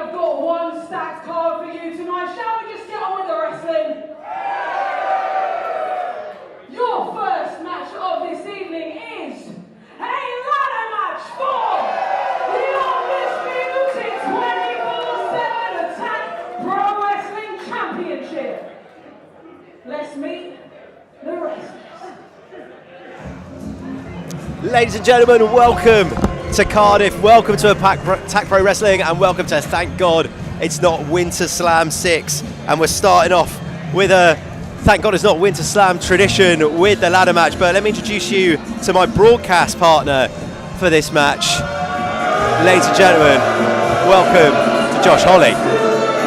I've got one stacked card for you tonight. Shall we just get on with the wrestling? Your first match of this evening is a ladder match for the undisputed 24/7 Attack Pro Wrestling Championship. Let's meet the wrestlers. Ladies and gentlemen, welcome to Cardiff, welcome to Attack Pro Wrestling, and welcome to, thank God, it's not WinterSlam 6. And we're starting off with a, thank God it's not WinterSlam tradition with the ladder match, but let me introduce you to my broadcast partner for this match. Ladies and gentlemen, welcome to Josh Holly.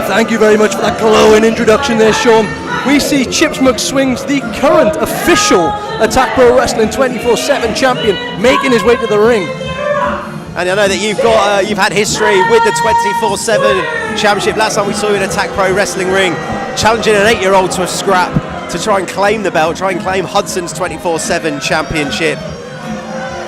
Thank you very much for that glowing introduction there, Sean. We see Chips McSwings, the current official Attack Pro Wrestling 24/7 champion, making his way to the ring. And I know that you've had history with the 24/7 championship. Last time we saw you in Attack Pro Wrestling ring, challenging an 8-year-old to a scrap to try and claim the belt, try and claim Hudson's 24/7 championship.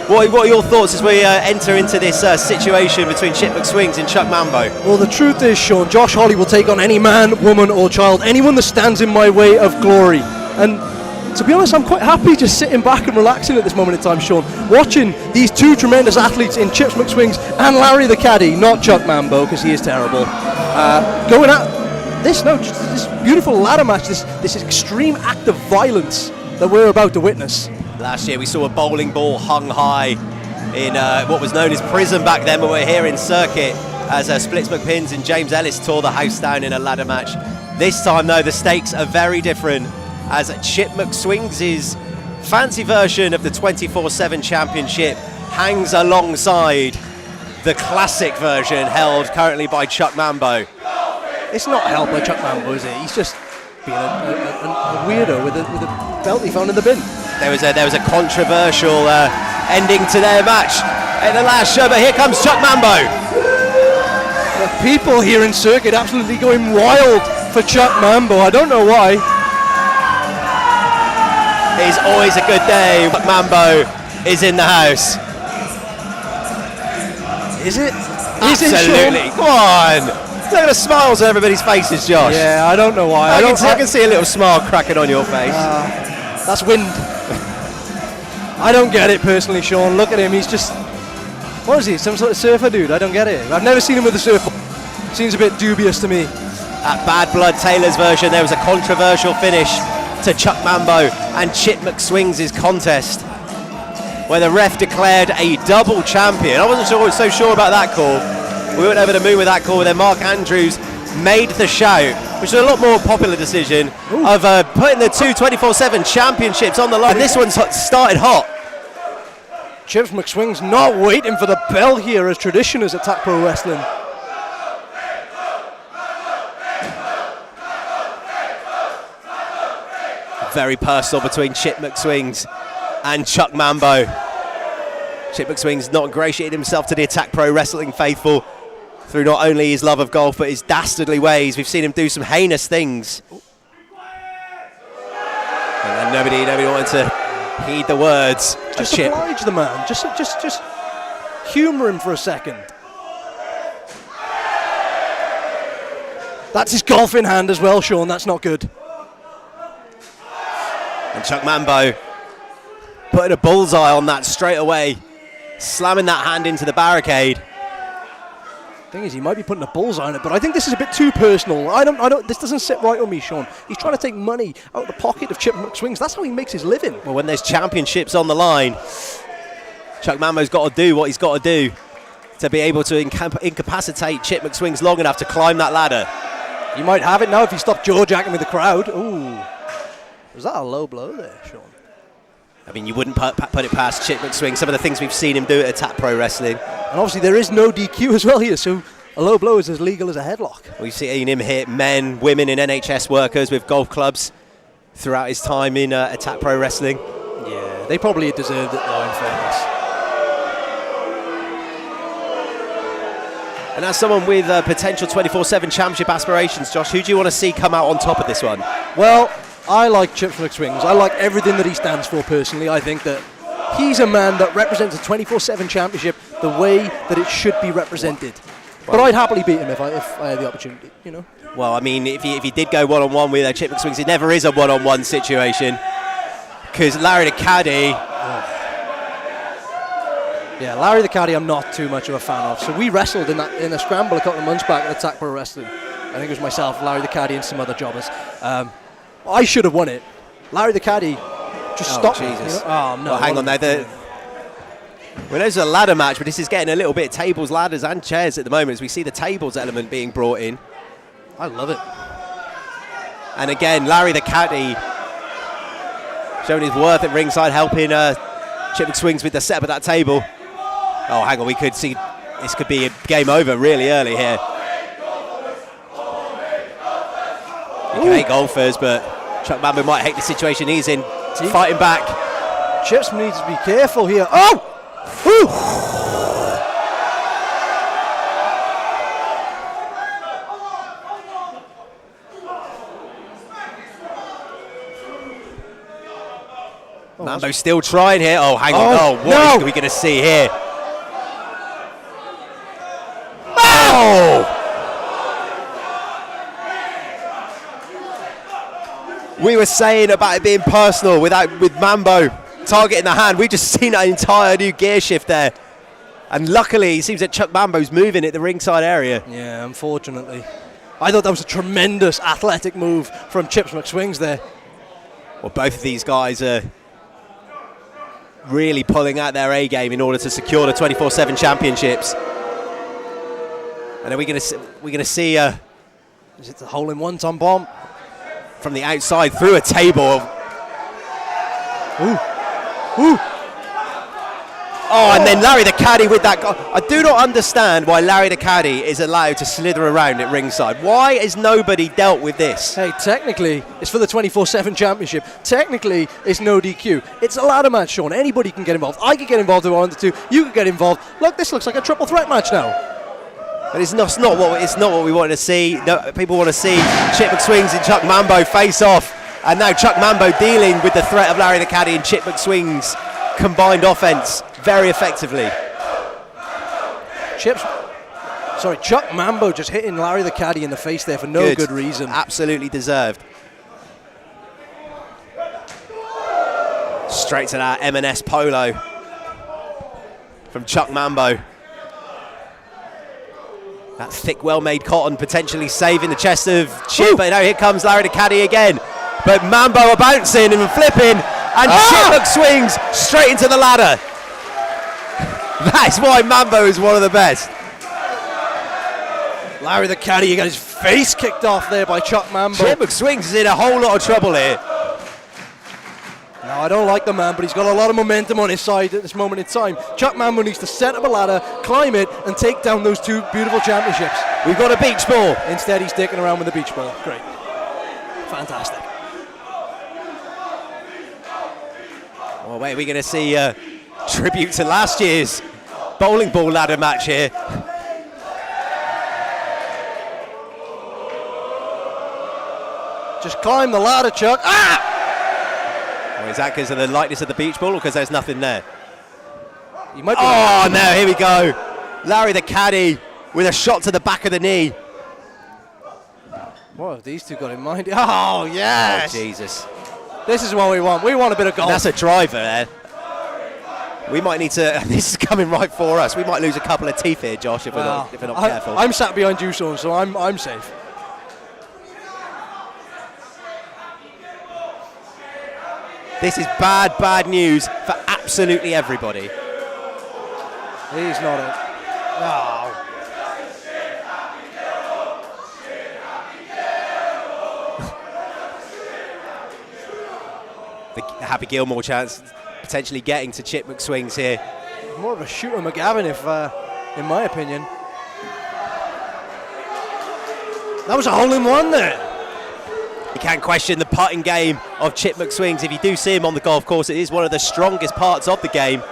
What are your thoughts as we enter into this situation between Chip McSwings and Chuck Mambo? Well, the truth is, Sean, Josh Holly will take on any man, woman or child, anyone that stands in my way of glory. And to be honest, I'm quite happy just sitting back and relaxing at this moment in time, Sean, watching these two tremendous athletes in Chips McSwings and Larry the Caddy, not Chuck Mambo, because he is terrible, going at this beautiful ladder match, this extreme act of violence that we're about to witness. Last year we saw a bowling ball hung high in what was known as prison back then, but we're here in circuit as Splits McPins and James Ellis tore the house down in a ladder match. This time though, the stakes are very different, as Chip McSwings' fancy version of the 24/7 championship hangs alongside the classic version held currently by Chuck Mambo. It's not held by Chuck Mambo, is it? He's just being a weirdo with a belt he found in the bin. There was a controversial ending to their match at the last show, but here comes Chuck Mambo. The people here in circuit absolutely going wild for Chuck Mambo. I don't know why. It's always a good day. Mambo is in the house. Is it? Absolutely. Come on. Look at the smiles on everybody's faces, Josh. Yeah, I don't know why. I can see a little smile cracking on your face. That's wind. I don't get it personally, Sean. Look at him. He's just... What is he? Some sort of surfer dude? I don't get it. I've never seen him with a surfboard. Seems a bit dubious to me. At Bad Blood Taylor's version, there was a controversial finish to Chuck Mambo and Chip McSwings' contest, where the ref declared a double champion. I wasn't so sure about that call. We went over the moon with that call, then Mark Andrews made the shout, which is a lot more popular decision of putting the two 24/7 championships on the line. And this one's started hot. Chips McSwings not waiting for the bell here, as tradition is Attack Pro Wrestling. Very personal between Chip McSwings and Chuck Mambo. Chip McSwings not ingratiated himself to the Attack Pro Wrestling faithful through not only his love of golf, but his dastardly ways. We've seen him do some heinous things. And nobody wanted to heed the words of Chip. Oblige the man. Just humour him for a second. That's his golf in hand as well, Sean. That's not good. And Chuck Mambo putting a bullseye on that straight away, slamming that hand into the barricade. Thing is, he might be putting a bullseye on it, but I think this is a bit too personal. This doesn't sit right with me, Sean. He's trying to take money out of the pocket of Chip McSwings. That's how he makes his living. Well, when there's championships on the line, Chuck Mambo's got to do what he's got to do to be able to incapacitate Chip McSwings long enough to climb that ladder. He might have it now if he stopped jaw-jacking with the crowd. Ooh. Was that a low blow there, Sean? I mean, you wouldn't put it past Chip McSwings, some of the things we've seen him do at Attack Pro Wrestling. And obviously there is no DQ as well here, so a low blow is as legal as a headlock. We've seen him hit men, women and NHS workers with golf clubs throughout his time in Attack Pro Wrestling. Yeah, they probably deserved it though, in fairness. And as someone with potential 24/7 championship aspirations, Josh, who do you want to see come out on top of this one? Well, I like Chips McSwings. I like everything that he stands for personally. I think that he's a man that represents a 24/7 championship the way that it should be represented. But I'd happily beat him if I had the opportunity, you know. Well, I mean, if he did go one-on-one with Chip McSwings, it never is a one-on-one situation. Because Larry the Caddy... Yeah, Larry the Caddy I'm not too much of a fan of. So we wrestled in a scramble a couple of months back at Attack Pro Wrestling. I think it was myself, Larry the Caddy, and some other jobbers. I should have won it. Larry the Caddy just stopped me. Jesus. You know? Oh, no. Well, hang on there. Well, there's a ladder match, but this is getting a little bit tables, ladders, and chairs at the moment as we see the tables element being brought in. I love it. And again, Larry the Caddy showing his worth at ringside, helping Chip McSwings with the setup of that table. Oh, hang on, we could see this could be a game over really early here. You can hate golfers, but Chuck Mambo might hate the situation he's in. Fighting back. Chips needs to be careful here. Oh! Ooh. Mambo's still trying here. Oh, hang on. Oh, what are we going to see here? Oh! We were saying about it being personal with Mambo targeting the hand. We've just seen an entire new gear shift there. And luckily, it seems that Chuck Mambo's moving at the ringside area. Yeah, unfortunately. I thought that was a tremendous athletic move from Chips McSwings there. Well, both of these guys are really pulling out their A game in order to secure the 24/7 championships. And are we going to see? Is it the hole-in-one Tom Bomb from the outside through a table? Ooh, ooh. Oh, and then Larry the Caddy with that guy. I do not understand why Larry the Caddy is allowed to slither around at ringside. Why has nobody dealt with this? Hey, technically, it's for the 24/7 championship. Technically, it's no DQ. It's a ladder match, Sean. Anybody can get involved. I could get involved if I wanted to. You could get involved. Look, this looks like a triple threat match now. But it's not what we wanted to see. No, people want to see Chip McSwings and Chuck Mambo face off. And now Chuck Mambo dealing with the threat of Larry the Caddy and Chip McSwings' combined offense very effectively. Chuck Mambo just hitting Larry the Caddy in the face there for no good reason. Absolutely deserved. Straight to that M&S polo from Chuck Mambo. That thick, well-made cotton potentially saving the chest of Chip. But now here comes Larry the Caddy again. But Mambo are bouncing and flipping, and Chip McSwings straight into the ladder. That's why Mambo is one of the best. Larry the Caddy, he got his face kicked off there by Chuck Mambo. Chip McSwings is in a whole lot of trouble here. No, I don't like the man, but he's got a lot of momentum on his side at this moment in time. Chuck Mambo needs to set up a ladder, climb it, and take down those two beautiful championships. We've got a beach ball. Instead, he's sticking around with the beach ball. Great. Fantastic. Well, wait, we're going to see a tribute to last year's bowling ball ladder match here. Just climb the ladder, Chuck. Ah! Or is that because of the lightness of the beach ball or because there's nothing there? You might be no, here we go. Larry the Caddy with a shot to the back of the knee. What have these two got in mind? Oh, yes. Oh, Jesus. This is what we want. We want a bit of golf. And that's a driver there. We might need to, this is coming right for us. We might lose a couple of teeth here, Josh, if we're not careful. I'm sat behind you, Sean, so I'm safe. This is bad news for absolutely everybody. He's not it. Oh. The Happy Gilmore chance potentially getting to Chip McSwings here. More of a shooter McGavin, in my opinion. That was a hole-in-one there. You can't question the putting game of Chip McSwings. If you do see him on the golf course, it is one of the strongest parts of the game.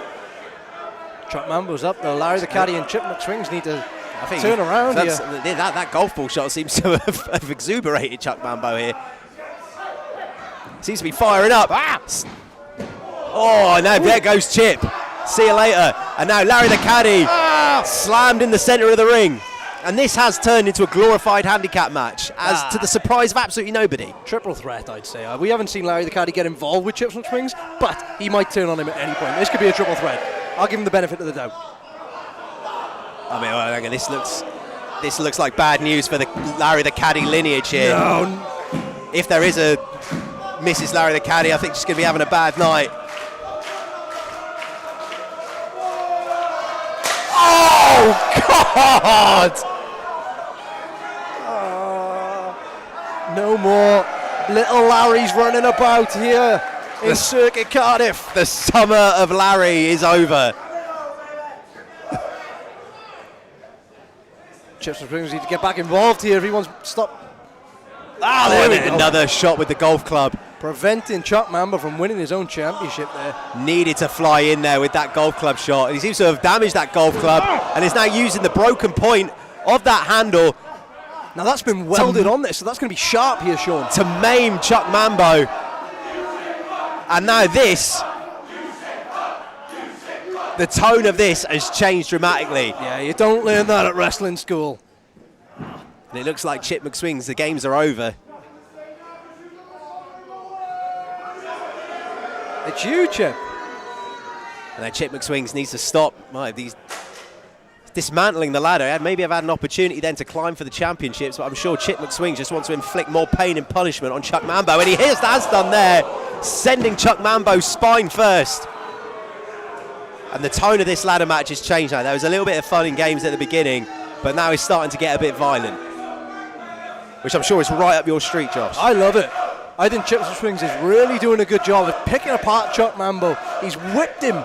Chuck Mambo's up though. Larry the Caddy and Chip McSwings need to turn around here. That golf ball shot seems to have exuberated Chuck Mambo here. Seems to be firing up. Oh, now there goes Chip. See you later. And now Larry the Caddy slammed in the centre of the ring. And this has turned into a glorified handicap match, as to the surprise of absolutely nobody. Triple threat, I'd say. We haven't seen Larry the Caddy get involved with Chips and Swings, but he might turn on him at any point. This could be a triple threat. I'll give him the benefit of the doubt. I mean, hang on, this looks like bad news for the Larry the Caddy lineage here. No. If there is a Mrs. Larry the Caddy, I think she's going to be having a bad night. Oh, God! No more little Larry's running about here in Circuit Cardiff. The summer of Larry is over. Chips and Swings need to get back involved here if he wants to stop. Ah, there we go. Another shot with the golf club. Preventing Chuck Mamba from winning his own championship there. Needed to fly in there with that golf club shot. He seems to have damaged that golf club and is now using the broken point of that handle. Now that's been welded on this, so that's going to be sharp here, Sean. To maim Chuck Mambo. And now this, the tone of this has changed dramatically. Yeah, you don't learn that at wrestling school. And it looks like Chip McSwings, the games are over. It's you, Chip. And then Chip McSwings needs to stop. He's dismantling the ladder. Maybe I've had an opportunity then to climb for the championships, but I'm sure Chip McSwings just wants to inflict more pain and punishment on Chuck Mambo, and he has done there, sending Chuck Mambo spine first. And the tone of this ladder match has changed now. There was a little bit of fun in games at the beginning, but now it's starting to get a bit violent, which I'm sure is right up your street, Josh. I love it. I think Chips and Swings is really doing a good job of picking apart Chuck Mambo. He's whipped him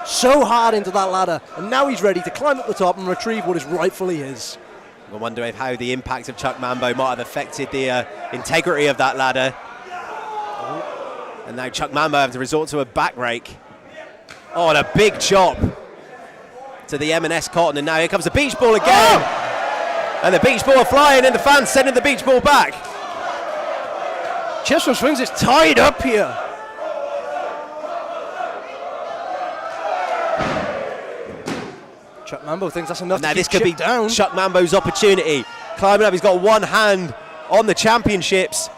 so hard into that ladder, and now he's ready to climb up the top and retrieve what is rightfully his. I wonder if how the impact of Chuck Mambo might have affected the integrity of that ladder. And now Chuck Mambo having to resort to a back rake. Oh, and a big chop to the M&S cotton, and now here comes the beach ball again. Oh! And the beach ball flying, and the fans sending the beach ball back. Chips and Swings is tied up here. Chuck Mambo thinks that's enough. Now to this keep could be Chip down. Chuck Mambo's opportunity. Climbing up, he's got one hand on the championships.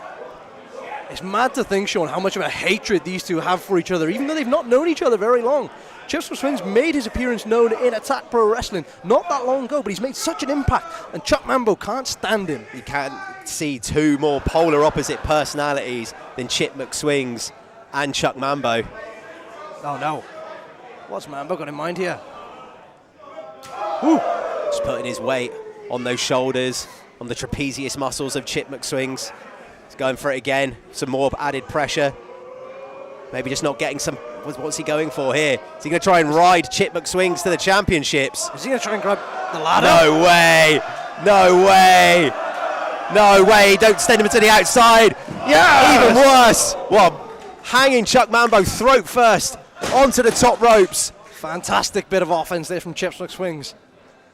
It's mad to think, Sean, how much of a hatred these two have for each other, even though they've not known each other very long. Chips and Swings made his appearance known in Attack Pro Wrestling not that long ago, but he's made such an impact, and Chuck Mambo can't stand him. You can't see two more polar opposite personalities than Chip McSwings and Chuck Mambo. Oh no. What's Mambo got in mind here? Ooh. Just putting his weight on those shoulders, on the trapezius muscles of Chip McSwings. He's going for it again, some more added pressure. Maybe just not getting some. What's he going for here? Is he going to try and ride Chip McSwings to the championships? Is he going to try and grab the ladder? No way! No way! No way! Don't send him to the outside. Yeah. Even worse. Well, hanging Chuck Mambo throat first onto the top ropes. Fantastic bit of offense there from Chips McSwings.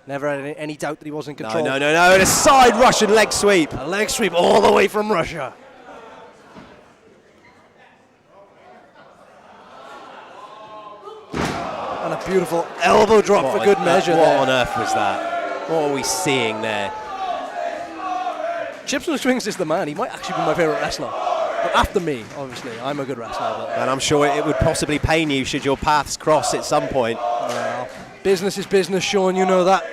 Never had any doubt that he was in control. No. And a side Russian leg sweep. A leg sweep all the way from Russia. And a beautiful elbow drop for good measure. What on earth was that? What are we seeing there? Chips and Swings is the man. He might actually be my favourite wrestler. But after me, obviously. I'm a good wrestler. But and I'm sure it would possibly pain you should your paths cross at some point. well, business is business, Sean. You know that.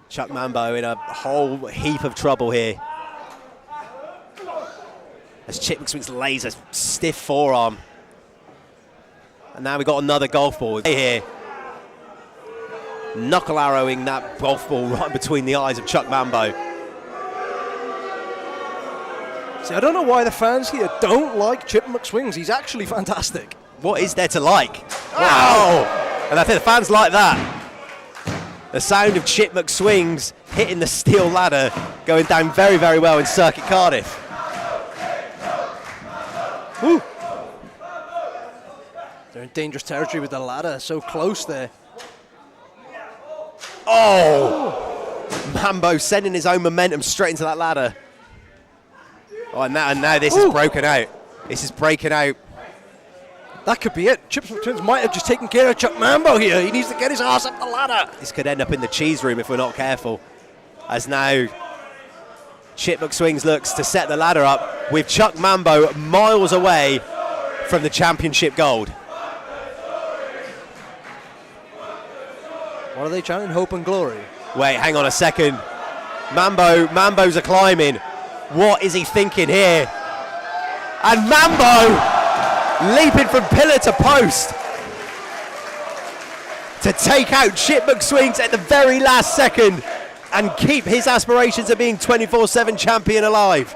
Chuck Mambo in a whole heap of trouble here. As Chip McSwings lays a stiff forearm. And now we've got another golf ball here. Knuckle arrowing that golf ball right between the eyes of Chuck Mambo. See, I don't know why the fans here don't like Chip McSwings. He's actually fantastic. What is there to like? Wow! And I think the fans like that. The sound of Chip McSwings hitting the steel ladder going down very, very well in Circuit Cardiff. Woo. They're in dangerous territory with the ladder, so close there. Oh! Mambo sending his own momentum straight into that ladder. Oh, and now this is broken out. This is breaking out. That could be it. Chips McTwins might have just taken care of Chuck Mambo here. He needs to get his ass up the ladder. This could end up in the cheese room if we're not careful. As now Chip McSwings looks to set the ladder up with Chuck Mambo miles away from the championship gold. What are they chanting? Hope and glory. Wait, hang on a second. Mambo's a climbing. What is he thinking here? And Mambo leaping from pillar to post to take out Chip McSwings at the very last second and keep his aspirations of being 24/7 champion alive.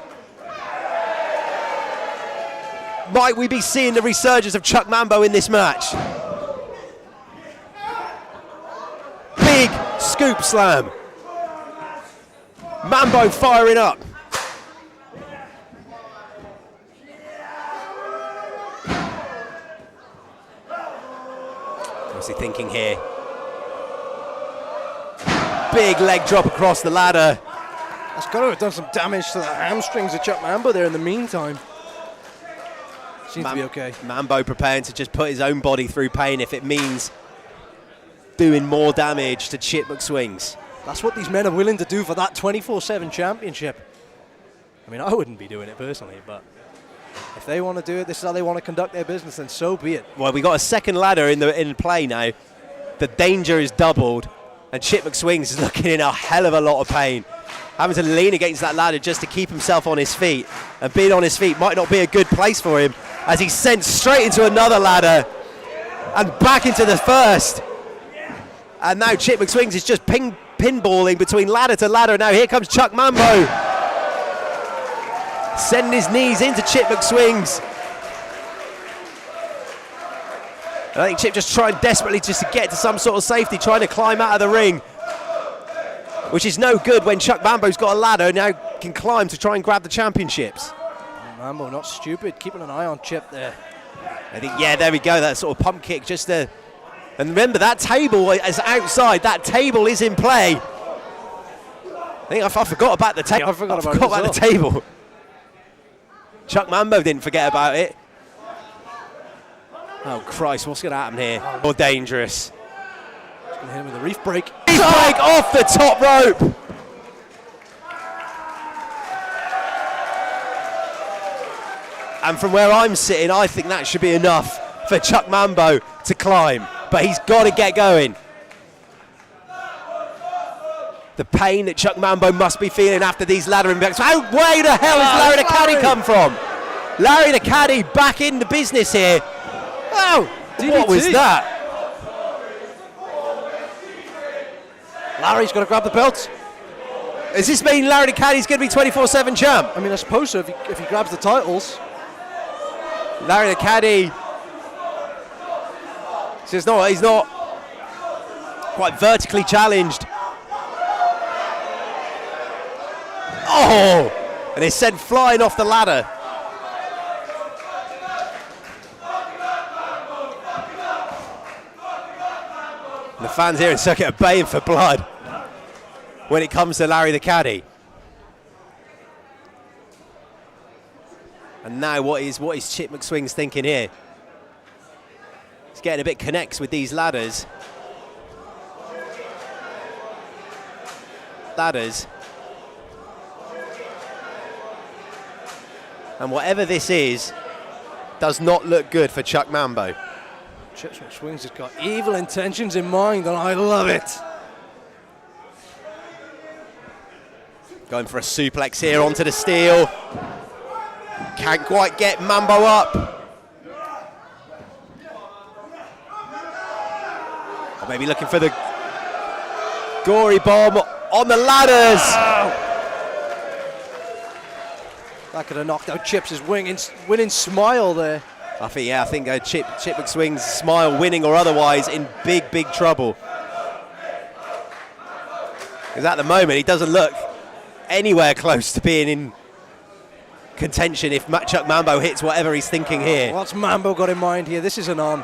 Might we be seeing the resurgence of Chuck Mambo in this match? Big scoop slam. Mambo firing up. What's he thinking here? Big leg drop across the ladder. That's got to have done some damage to the hamstrings of Chuck Mambo there in the meantime. Seems to be okay. Mambo preparing to just put his own body through pain if it means doing more damage to Chip McSwings. That's what these men are willing to do for that 24/7 championship. I mean, I wouldn't be doing it personally, but if they want to do it, this is how they want to conduct their business, then so be it. Well, we got a second ladder in play now. The danger is doubled, and Chip McSwings is looking in a hell of a lot of pain. Having to lean against that ladder just to keep himself on his feet. And being on his feet might not be a good place for him as he's sent straight into another ladder and back into the first. And now Chip McSwings is just pinballing between ladder to ladder. Now here comes Chuck Mambo. Sending his knees into Chip McSwings. I think Chip just trying desperately just to get to some sort of safety, trying to climb out of the ring. Which is no good when Chuck Mambo's got a ladder, now can climb to try and grab the championships. Mambo not stupid, keeping an eye on Chip there. I think, yeah, there we go, that sort of pump kick just to... And remember, that table is outside, that table is in play. I think I forgot about the table. I forgot about the table. Chuck Mambo didn't forget about it. Oh Christ, what's going to happen here? More dangerous. He's going to hit him with a reef break. Reef break off the top rope. And from where I'm sitting, I think that should be enough for Chuck Mambo to climb. But he's got to get going. The pain that Chuck Mambo must be feeling after these ladder impacts. Where the hell has Larry the Caddy come from? Larry the Caddy back in the business here. Oh, what was that? Larry's got to grab the belts. Does this mean Larry the Caddy's going to be 24/7 champ? I mean, I suppose so if he grabs the titles. Larry the Caddy says no, he's not quite vertically challenged. Oh, and it's sent flying off the ladder. The fans here in Circuit are baying for blood when it comes to Larry the Caddy. And now what is Chip McSwings thinking here? He's getting a bit connects with these ladders. And whatever this is, does not look good for Chuck Mambo. Chip McSwings has got evil intentions in mind, and I love it. Going for a suplex here onto the steel. Can't quite get Mambo up. Or maybe looking for the gory bomb on the ladders. That could have knocked out Chip's winning smile there. I think Chip McSwings' smile, winning or otherwise, in big trouble. Because at the moment he doesn't look anywhere close to being in contention if Chuck Mambo hits whatever he's thinking here. What's Mambo got in mind here? This isn't on.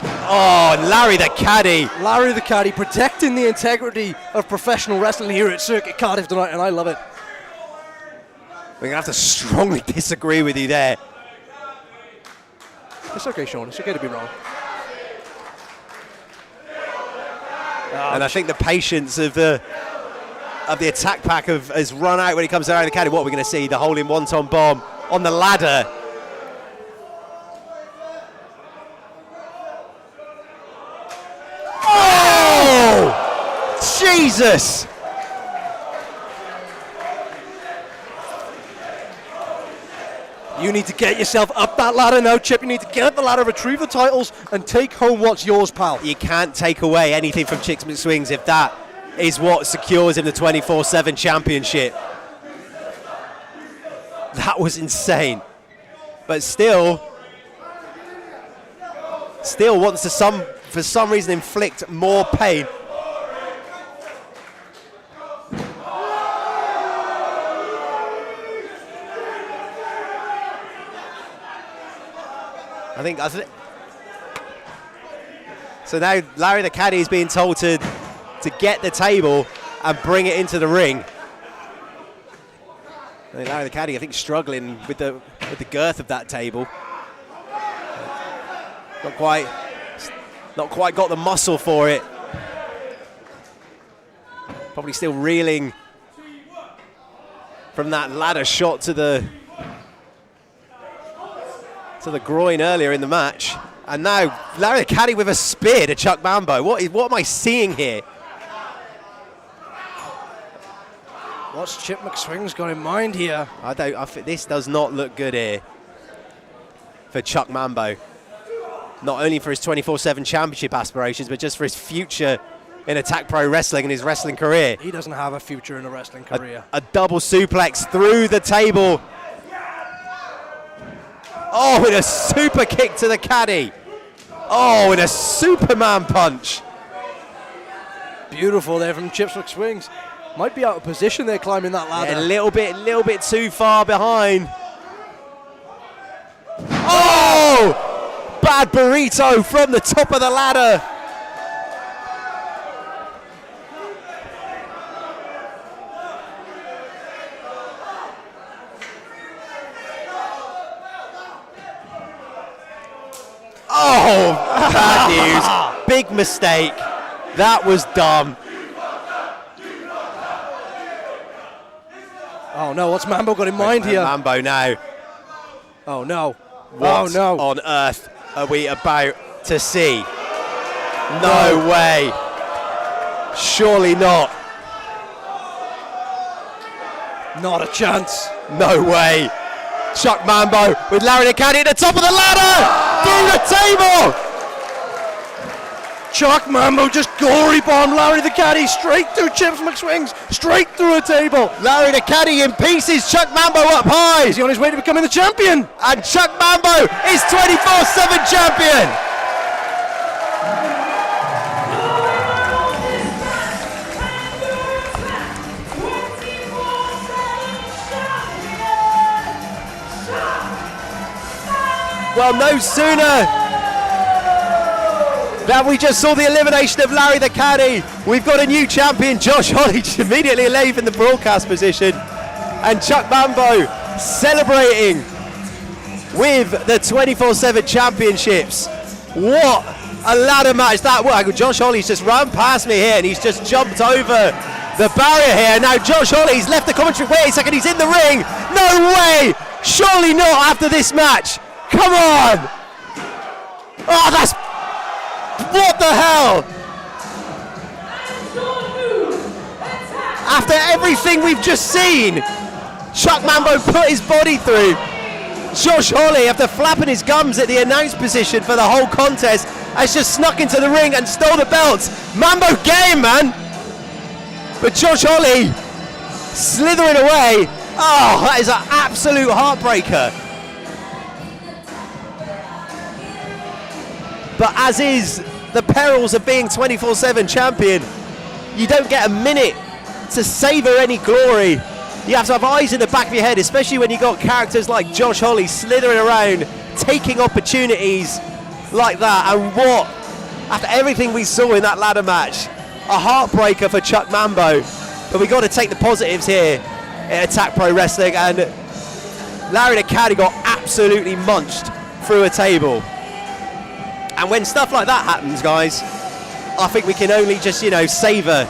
Oh, and Larry the Caddy. Larry the Caddy protecting the integrity of professional wrestling here at Circuit Cardiff tonight, and I love it. We're going to have to strongly disagree with you there. It's okay, Sean. It's okay to be wrong. And I think the patience of the attack pack has run out when it comes to Larry the Caddy. What are we going to see? The hole-in wonton bomb on the ladder. Oh! Jesus! You need to get yourself up that ladder now, Chip. You need to get up the ladder, retrieve the titles, and take home what's yours, pal. You can't take away anything from Chicks McSwings if that is what secures him the 24/7 championship. That was insane. But still wants to for some reason inflict more pain. I think so. Now Larry the Caddy is being told to get the table and bring it into the ring. And Larry the Caddy, I think, struggling with the girth of that table. Not quite got the muscle for it. Probably still reeling from that ladder shot to the groin earlier in the match. And now Larry the Caddy with a spear to Chuck Mambo. What am I seeing here? What's Chip McSwing's got in mind here? I think this does not look good here for Chuck Mambo. Not only for his 24/7 championship aspirations, but just for his future in Attack Pro Wrestling and his wrestling career. He doesn't have a future in a wrestling career. A double suplex through the table. Oh, and a super kick to the Caddy. Oh, and a Superman punch. Beautiful there from Chip McSwings. Might be out of position there climbing that ladder. Yeah, a little bit too far behind. Oh! Bad burrito from the top of the ladder. Oh, bad news. Big mistake. That was dumb. Oh no, what's Mambo got in mind here? Mambo now. Oh no. What on earth are we about to see? No way. Surely not. Not a chance. No way. Chuck Mambo with Larry the Caddy at the top of the ladder! Through the table! Chuck Mambo just gory bomb Larry the Caddy straight through Chip McSwings, straight through a table. Larry the Caddy in pieces, Chuck Mambo up high. Is he on his way to becoming the champion? And Chuck Mambo is 24/7 champion. Well, no sooner than we just saw the elimination of Larry the Caddy, we've got a new champion, Josh Holley, immediately leaving the broadcast position, and Chuck Mambo celebrating with the 24/7 championships. What a ladder match that was. Josh Holley's just run past me here and he's just jumped over the barrier here. Now Josh Holley's left the commentary. Wait a second, he's in the ring. No way! Surely not after this match. Come on! Oh, that's... What the hell? After everything we've just seen, Chuck Mambo put his body through. Josh Holley, after flapping his gums at the announce position for the whole contest, has just snuck into the ring and stole the belts. Mambo game, man! But Josh Holley slithering away. Oh, that is an absolute heartbreaker. But as is the perils of being 24/7 champion, you don't get a minute to savour any glory. You have to have eyes in the back of your head, especially when you got characters like Josh Holley slithering around, taking opportunities like that. And what, after everything we saw in that ladder match, a heartbreaker for Chuck Mambo. But we got to take the positives here at Attack Pro Wrestling, and Larry the Caddy got absolutely munched through a table. And when stuff like that happens, guys, I think we can only just, you know, savour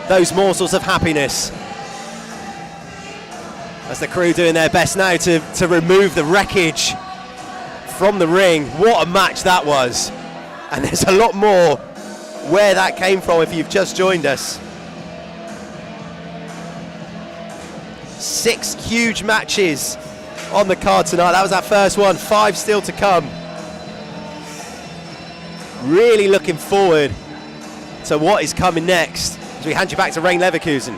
those morsels of happiness. As the crew doing their best now to remove the wreckage from the ring. What a match that was. And there's a lot more where that came from if you've just joined us. 6 huge matches on the card tonight. That was our first one, 5 still to come. Really looking forward to what is coming next as we hand you back to Rain Leverkusen.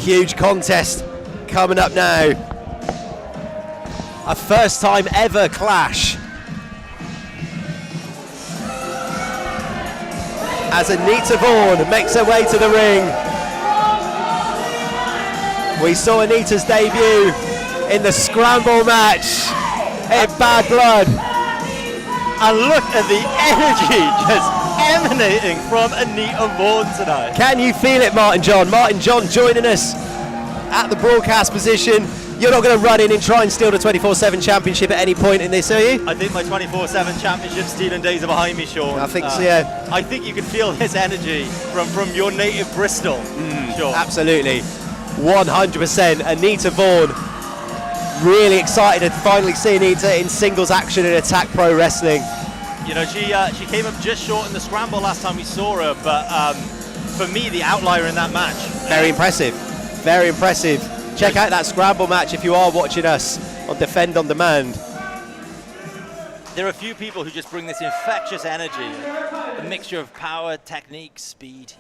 Huge contest coming up now. A first time ever clash. As Anita Vaughan makes her way to the ring. We saw Anita's debut in the scramble match in Bad Blood. And look at the energy just emanating from Anita Vaughan tonight. Can you feel it, Martin John? Martin John joining us at the broadcast position. You're not going to run in and try and steal the 24/7 championship at any point in this, are you? I think my 24/7 championship stealing days are behind me, Sean. I think so, yeah. I think you can feel this energy from your native Bristol, Sean. Absolutely, 100%. Anita Vaughan, really excited to finally see Anita in singles action in Attack Pro Wrestling. You know, she came up just short in the scramble last time we saw her, but for me, the outlier in that match. Very impressive, very impressive. Check out that scramble match if you are watching us on Defend On Demand. There are a few people who just bring this infectious energy, a mixture of power, technique, speed.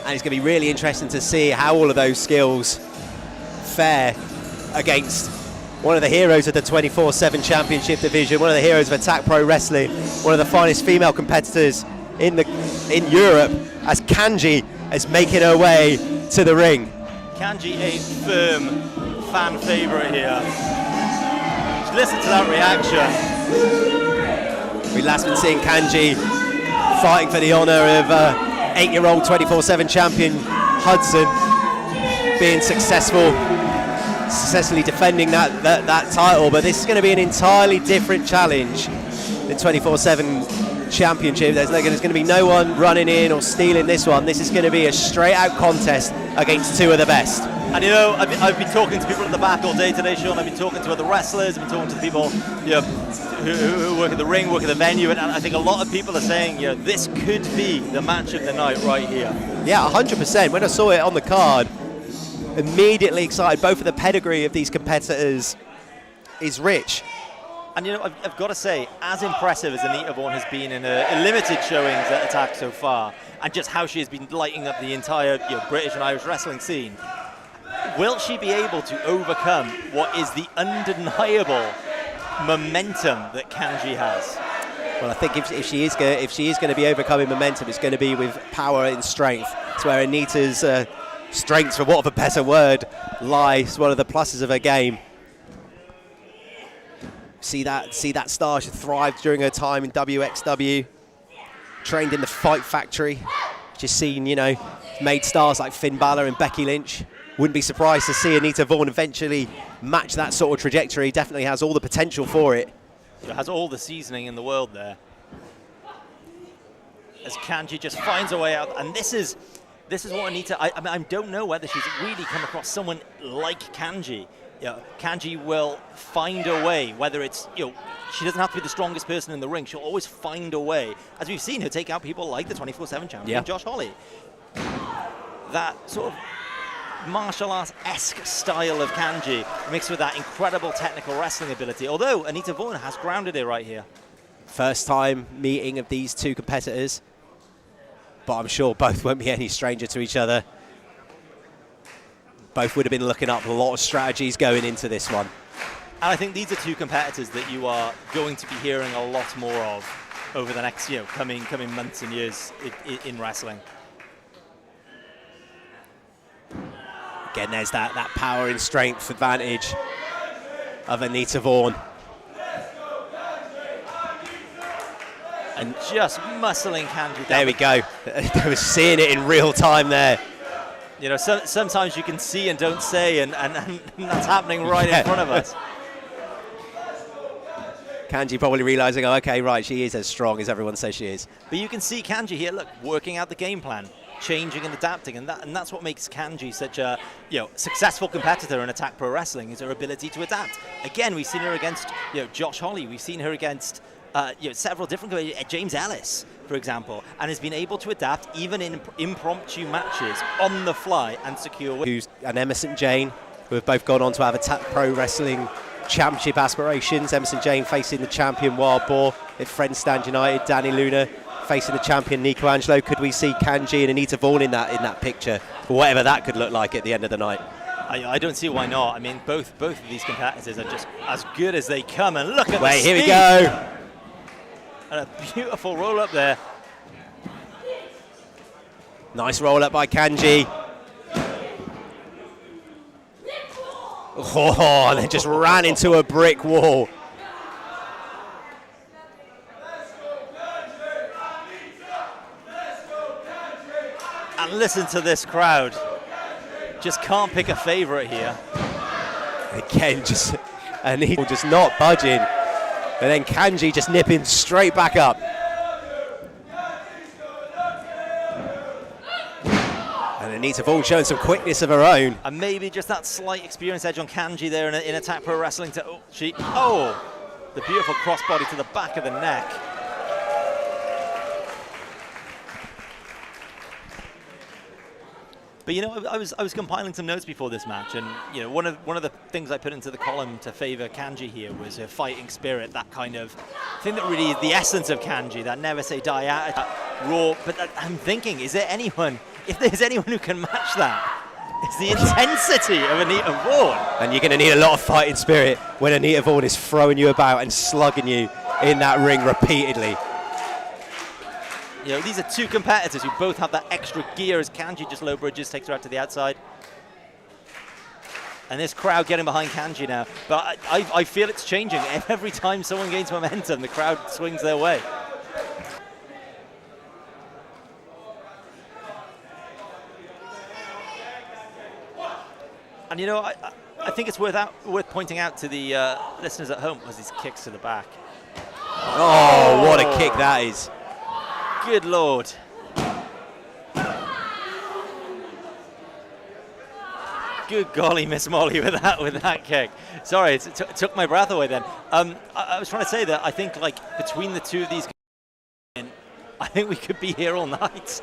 And it's going to be really interesting to see how all of those skills fare against one of the heroes of the 24/7 championship division, one of the heroes of Attack Pro Wrestling, one of the finest female competitors in Europe, as Kanji is making her way to the ring. Kanji, a firm fan favourite here. Just listen to that reaction. We've last been seeing Kanji fighting for the honour of 8-year-old 24/7 champion Hudson, being successfully defending that title, but this is going to be an entirely different challenge. The 24/7 championship, there's going to be no one running in or stealing this one. This is going to be a straight out contest against 2 of the best. And you know, I've been talking to people at the back all day today, Sean. I've been talking to other wrestlers, I've been talking to people, you know, who work at the ring, work at the venue, and I think a lot of people are saying, you know, this could be the match of the night right here. Yeah, 100%. When I saw it on the card, immediately excited. Both of the pedigree of these competitors is rich. And you know, I've got to say, as impressive as Anita Vaughan has been in her limited showings at Attack so far, and just how she has been lighting up the entire British and Irish wrestling scene, will she be able to overcome what is the undeniable momentum that Kanji has? Well, I think if she is going to be overcoming momentum, it's going to be with power and strength. It's where Anita's strengths, for want of a better word, lies. One of the pluses of her game. See that star. She thrived during her time in WXW. Trained in the Fight Factory. Just seen, you know, made stars like Finn Balor and Becky Lynch. Wouldn't be surprised to see Anita Vaughan eventually match that sort of trajectory. Definitely has all the potential for it. She has all the seasoning in the world there. As Kanji just finds a way out, and this is what Anita. I don't know whether she's really come across someone like Kanji. Kanji will find a way, whether it's, she doesn't have to be the strongest person in the ring. She'll always find a way, as we've seen her take out people like the 24/7 champion, Josh Holly. That sort of martial arts-esque style of Kanji mixed with that incredible technical wrestling ability, although Anita Vaughan has grounded it right here. First time meeting of these two competitors, but I'm sure both won't be any stranger to each other. Both would have been looking up a lot of strategies going into this one. And I think these are two competitors that you are going to be hearing a lot more of over the next, coming months and years in wrestling. Again, there's that power and strength advantage of Anita Vaughan. And just muscling Kanji down. There we go. They were seeing it in real time there. You know, sometimes you can see and don't say, and that's happening right in front of us. Kanji probably realizing, oh, okay, right, she is as strong as everyone says she is. But you can see Kanji here, look, working out the game plan, changing and adapting, and that's what makes Kanji such a successful competitor in Attack Pro Wrestling, is her ability to adapt. Again, we've seen her against Josh Holly, we've seen her against several different James Ellis, for example, and has been able to adapt even in impromptu matches on the fly and secure wins. And Emerson Jane, who have both gone on to have Attack Pro Wrestling Championship aspirations. Emerson Jane facing the champion Wild Boar at Friends Stand United. Dani Luna facing the champion Nico Angelo. Could we see Kanji and Anita Vaughan in that picture, or whatever that could look like at the end of the night? I don't see why not. I mean, both of these competitors are just as good as they come, and look at the Wait, here we speed. go. And a beautiful roll up there. Nice roll up by Kanji. Oh, and then just ran into a brick wall. And listen to this crowd. Just can't pick a favorite here. Again, and he just not budging. And then Kanji just nipping straight back up. And Anita Vaughan showing some quickness of her own. And maybe just that slight experience edge on Kanji there in Attack Pro Wrestling. The beautiful crossbody to the back of the neck. But I was compiling some notes before this match, and one of the things I put into the column to favour Kanji here was her fighting spirit, that kind of thing that really is the essence of Kanji, that never say die attitude, raw. But I'm thinking, is there anyone? If there's anyone who can match that, it's the intensity of Anita Vaughan. And you're going to need a lot of fighting spirit when Anita Vaughan is throwing you about and slugging you in that ring repeatedly. These are two competitors who both have that extra gear as Kanji just low bridges, takes her out to the outside. And this crowd getting behind Kanji now. But I feel it's changing. Every time someone gains momentum, the crowd swings their way. And I think it's worth pointing out to the listeners at home was these kicks to the back. Oh, what a kick that is. Good Lord. Good golly, Miss Molly, with that kick. Sorry, it took my breath away then. I was trying to say that I think, between the two of these, I think we could be here all night.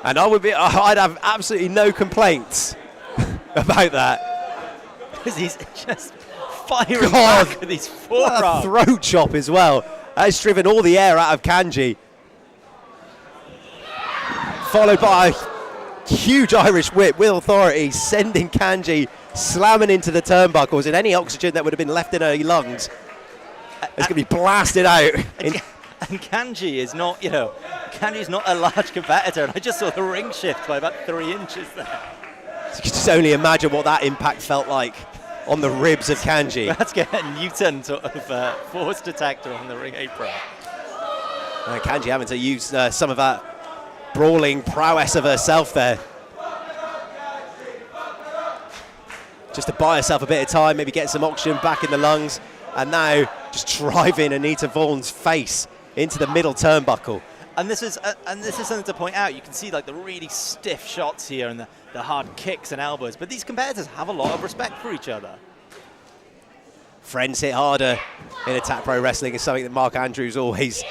And I'd have absolutely no complaints about that. Because he's just firing back with his forearm. Throat chop as well. That's driven all the air out of Kanji. Followed by a huge Irish whip with authority, sending Kanji slamming into the turnbuckles, and any oxygen that would have been left in her lungs is going to be blasted out. And Kanji is not, Kanji's not a large competitor, and I just saw the ring shift by about 3 inches there. You can just only imagine what that impact felt like on the ribs of Kanji. That's getting a Newton sort of force detector on the ring apron. Kanji having to use some of that brawling prowess of herself there, just to buy herself a bit of time, maybe get some oxygen back in the lungs, and now just driving Anita Vaughan's face into the middle turnbuckle. And this is something to point out. You can see the really stiff shots here and the hard kicks and elbows, but these competitors have a lot of respect for each other. Friends hit harder in Attack Pro Wrestling is something that Mark Andrews always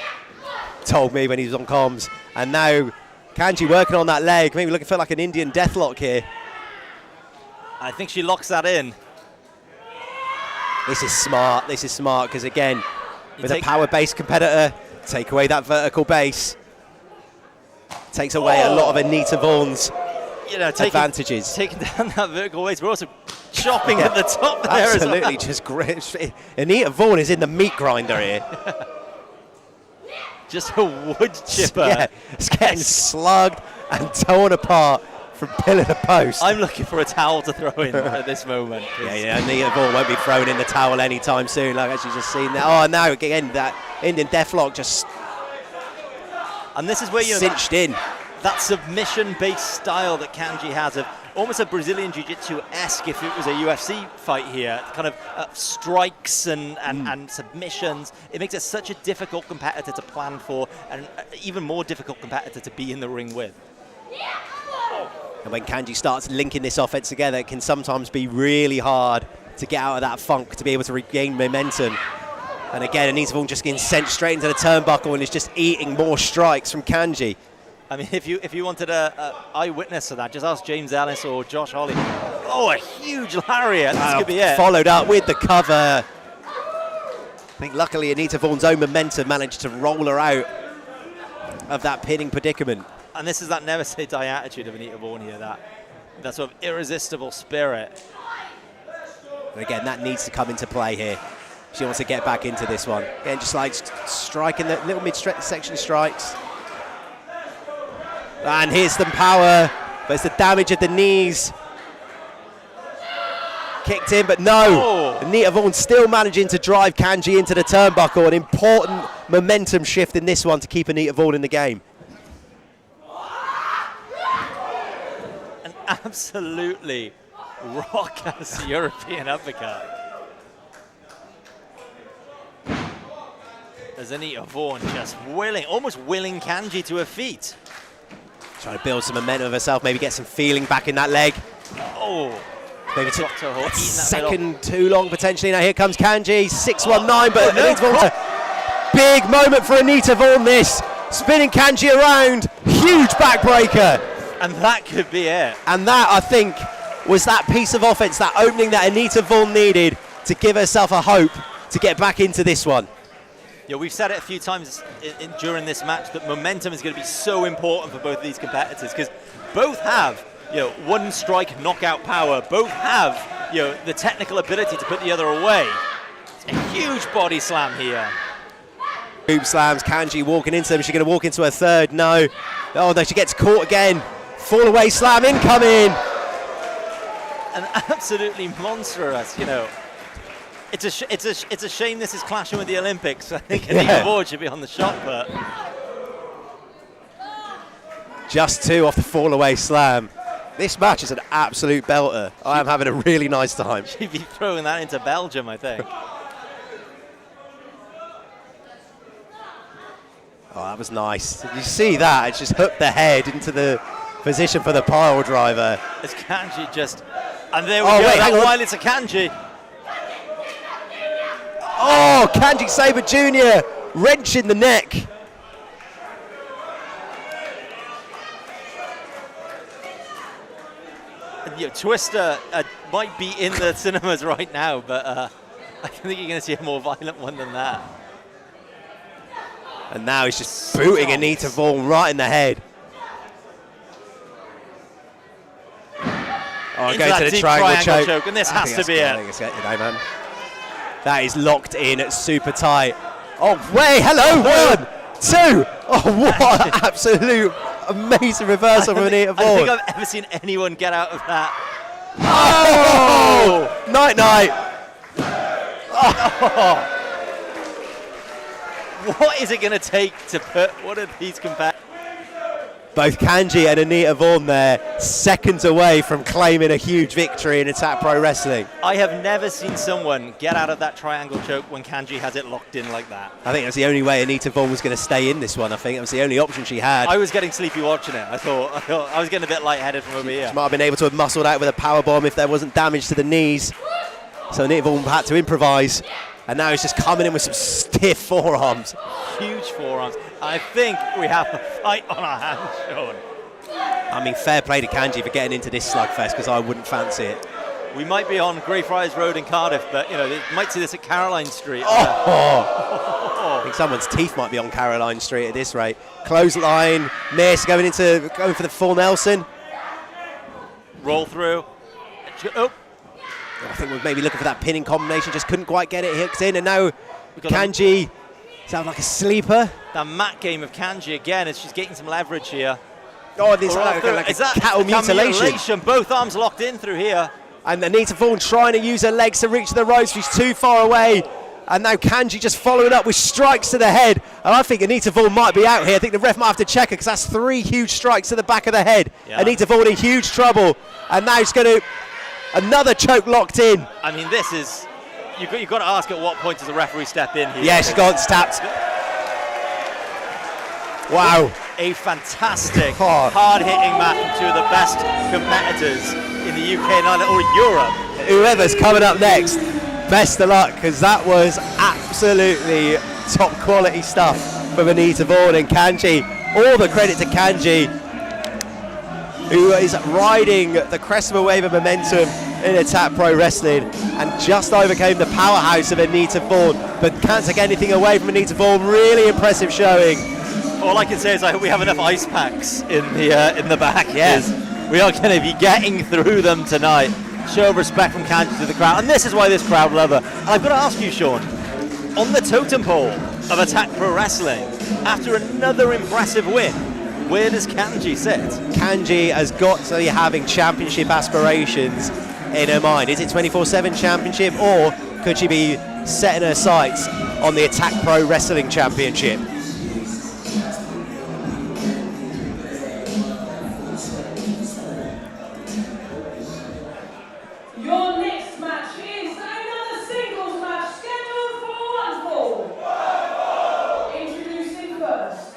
told me when he was on comms, and now Kanji working on that leg, maybe looking for like an Indian deathlock here. I think she locks that in. This is smart, because again, with a power-based competitor, Take away that vertical base. Takes away a lot of Anita Vaughn's advantages. Taking down that vertical waist. We're also chopping at the top there Absolutely, as well. just great. Anita Vaughan is in the meat grinder here. Just a wood chipper. Yeah, it's getting slugged and torn apart from pillar to post. I'm looking for a towel to throw in at this moment. Yeah, Anita Vaughan won't be thrown in the towel anytime soon, like as you just seen there. Oh, now again, that Indian deathlock just and this is where cinched in. That submission-based style that Kanji has, of almost a Brazilian Jiu-Jitsu-esque if it was a UFC fight here, kind of strikes and submissions. It makes it such a difficult competitor to plan for, and even more difficult competitor to be in the ring with. And when Kanji starts linking this offense together, it can sometimes be really hard to get out of that funk, to be able to regain momentum. And again, Anita Vaughan just getting sent straight into the turnbuckle and is just eating more strikes from Kanji. I mean, if you wanted a eyewitness to that, just ask James Ellis or Josh Holly. Oh, a huge lariat. This could be it. Followed up with the cover. I think luckily Anita Vaughan's own momentum managed to roll her out of that pinning predicament. And this is that never say die attitude of Anita Vaughan here, that sort of irresistible spirit. And again, that needs to come into play here. She wants to get back into this one. Again, just like striking the little mid-section strikes. And here's some power, but it's the damage at the knees. Kicked in, but no. Anita Vaughan still managing to drive Kanji into the turnbuckle. An important momentum shift in this one to keep Anita Vaughan in the game. An absolutely rock-ass European uppercut. There's Anita Vaughan just almost willing Kanji to her feet. Trying to build some momentum of herself, maybe get some feeling back in that leg. Oh, maybe took a second too long potentially. Now here comes Kanji, 619, but Anita Vaughan, big moment for Anita Vaughan this. Spinning Kanji around, huge backbreaker. And that could be it. And that, I think, was that piece of offense, that opening that Anita Vaughan needed to give herself a hope to get back into this one. Yeah, we've said it a few times during this match that momentum is going to be so important for both of these competitors, because both have, one strike knockout power. Both have, the technical ability to put the other away. It's a huge body slam here. Boom slams, Kanji walking into them. Is she going to walk into her third? No. Oh, no, she gets caught again. Fall away slam incoming. And absolutely monstrous, It's a shame this is clashing with the Olympics. I think Anita Vaughan should be on the shot put. Just two off the fall away slam. This match is an absolute belter. I am having a really nice time. She'd be throwing that into Belgium, I think. Oh, that was nice. Did you see that? It just hooked the head into the position for the pile driver. It's Kanji just... And there we go. Wait, hang on. While it's a Kanji. Oh, Kanji Sabre Jr. wrenching the neck. Twister might be in the cinemas right now, but I think you're going to see a more violent one than that. And now he's just booting Anita Vaughan right in the head. Oh, going to the triangle choke. And this has to be it. Man. That is locked in super tight. Oh, wait, hello, 1, 2. Oh, what an absolute amazing reversal from Anita Vaughan. I don't think I've ever seen anyone get out of that. Oh! Night-night. Oh. What is it going to take to put one of these competitors? Both Kanji and Anita Vaughan there, seconds away from claiming a huge victory in Attack Pro Wrestling. I have never seen someone get out of that triangle choke when Kanji has it locked in like that. I think that's the only way Anita Vaughan was going to stay in this one. I think it was the only option she had. I was getting sleepy watching it. I thought I was getting a bit lightheaded from over here. She might have been able to have muscled out with a powerbomb if there wasn't damage to the knees. So Anita Vaughan had to improvise. And now he's just coming in with some stiff forearms. Huge forearms. I think we have a fight on our hands, Sean. I mean, fair play to Kanji for getting into this slugfest, because I wouldn't fancy it. We might be on Greyfriars Road in Cardiff, but, they might see this at Caroline Street. Oh! think someone's teeth might be on Caroline Street at this rate. Clothesline, miss, going for the full Nelson. Roll through. Oh. I think we're maybe looking for that pinning combination, just couldn't quite get it hooked in, and now Kanji sounds like a sleeper. The mat game of Kanji again as she's getting some leverage here. Oh, this is like a cattle mutilation. Both arms locked in through here. And Anita Vaughan trying to use her legs to reach the ropes. She's too far away. And now Kanji just following up with strikes to the head. And I think Anita Vaughan might be out here. I think the ref might have to check her because that's 3 huge strikes to the back of the head. Yeah. Anita Vaughan in huge trouble. And now she's going to... Another choke locked in. I mean, this is... You've got to ask at what point does the referee step in here. Yeah, she's got tapped. Wow. A fantastic, hard-hitting match from 2 of the best competitors in the UK and Ireland, or Europe. Whoever's coming up next, best of luck, because that was absolutely top quality stuff from Anita Vaughan and Kanji. All the credit to Kanji, who is riding the crest of a wave of momentum in Attack Pro Wrestling and just overcame the powerhouse of Anita Vaughan, but can't take anything away from Anita Vaughan. Really impressive showing. All I can say is I hope we have enough ice packs in the back. Yes. We are going to be getting through them tonight. Show of respect from Kanji to the crowd, and this is why this crowd love her. And I've got to ask you, Sean, on the totem pole of Attack Pro Wrestling, after another impressive win, where does Kanji sit? Kanji has got to be having championship aspirations in her mind. Is it 24/7 championship, or could she be setting her sights on the Attack Pro Wrestling Championship? Your next match is another singles match scheduled for 1 fall. Introducing first.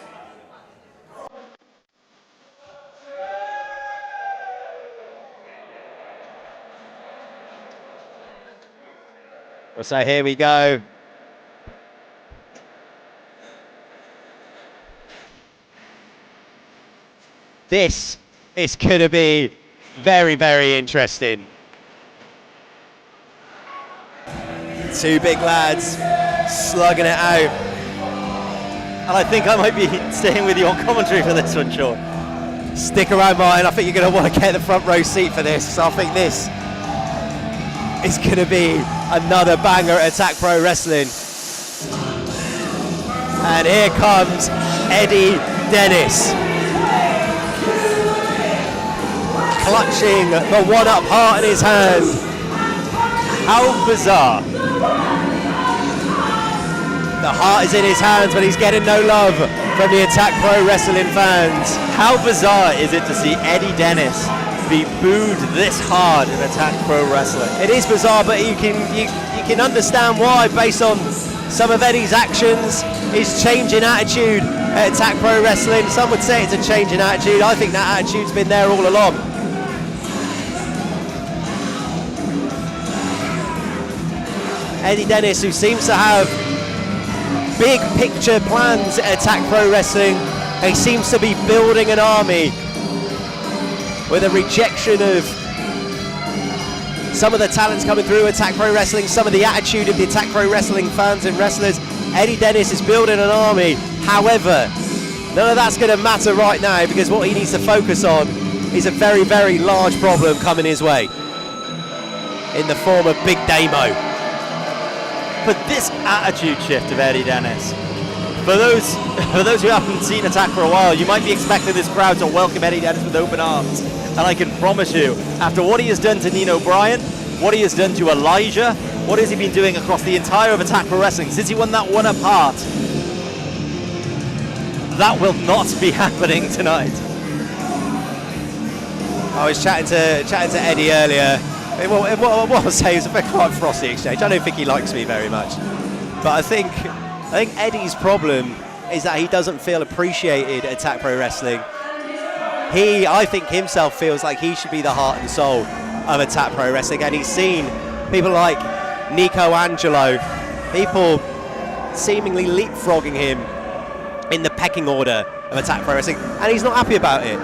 So here we go. This is going to be very, very interesting. 2 big lads slugging it out. And I think I might be staying with you on commentary for this one, Sean. Stick around, mine. I think you're going to want to get the front row seat for this. So I think this is going to be another banger at Attack Pro Wrestling. And here comes Eddie Dennis, clutching the one-up heart in his hand. How bizarre. The heart is in his hands, but he's getting no love from the Attack Pro Wrestling fans. How bizarre is it to see Eddie Dennis be booed this hard in Attack Pro Wrestling? It is bizarre, but you can understand why, based on some of Eddie's actions, his change in attitude at Attack Pro Wrestling. Some would say it's a change in attitude. I think that attitude's been there all along. Eddie Dennis, who seems to have big picture plans at Attack Pro Wrestling. He seems to be building an army with a rejection of some of the talents coming through Attack Pro Wrestling, some of the attitude of the Attack Pro Wrestling fans and wrestlers. Eddie Dennis is building an army. However, none of that's going to matter right now, because what he needs to focus on is a very, very large problem coming his way in the form of Big Damo. But this attitude shift of Eddie Dennis, for those who haven't seen Attack for a while, you might be expecting this crowd to welcome Eddie Dennis with open arms. And I can promise you, after what he has done to Nino Bryan, what he has done to Elijah, what has he been doing across the entire of Attack Pro Wrestling since he won that one apart, that will not be happening tonight. I was chatting to Eddie earlier. What I'll say is a quite frosty exchange. I don't think he likes me very much, but I think Eddie's problem is that he doesn't feel appreciated at Attack Pro Wrestling. I think himself feels like he should be the heart and soul of Attack Pro Wrestling, and he's seen people like Nico, Angelo, people seemingly leapfrogging him in the pecking order of Attack Pro Wrestling, and he's not happy about it.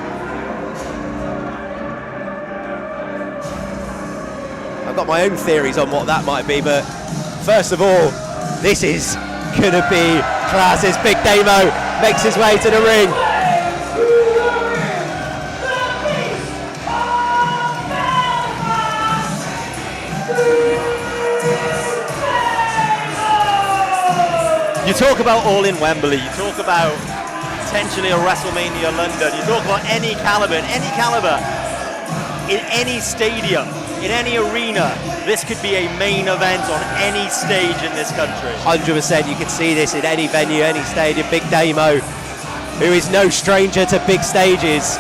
I've got my own theories on what that might be, but first of all, this is going to be class as Big Damo makes his way to the ring. You talk about all in Wembley, you talk about potentially a WrestleMania London, you talk about any caliber, in any stadium, in any arena, this could be a main event on any stage in this country. 100%, you can see this in any venue, any stadium. Big Damo, who is no stranger to big stages.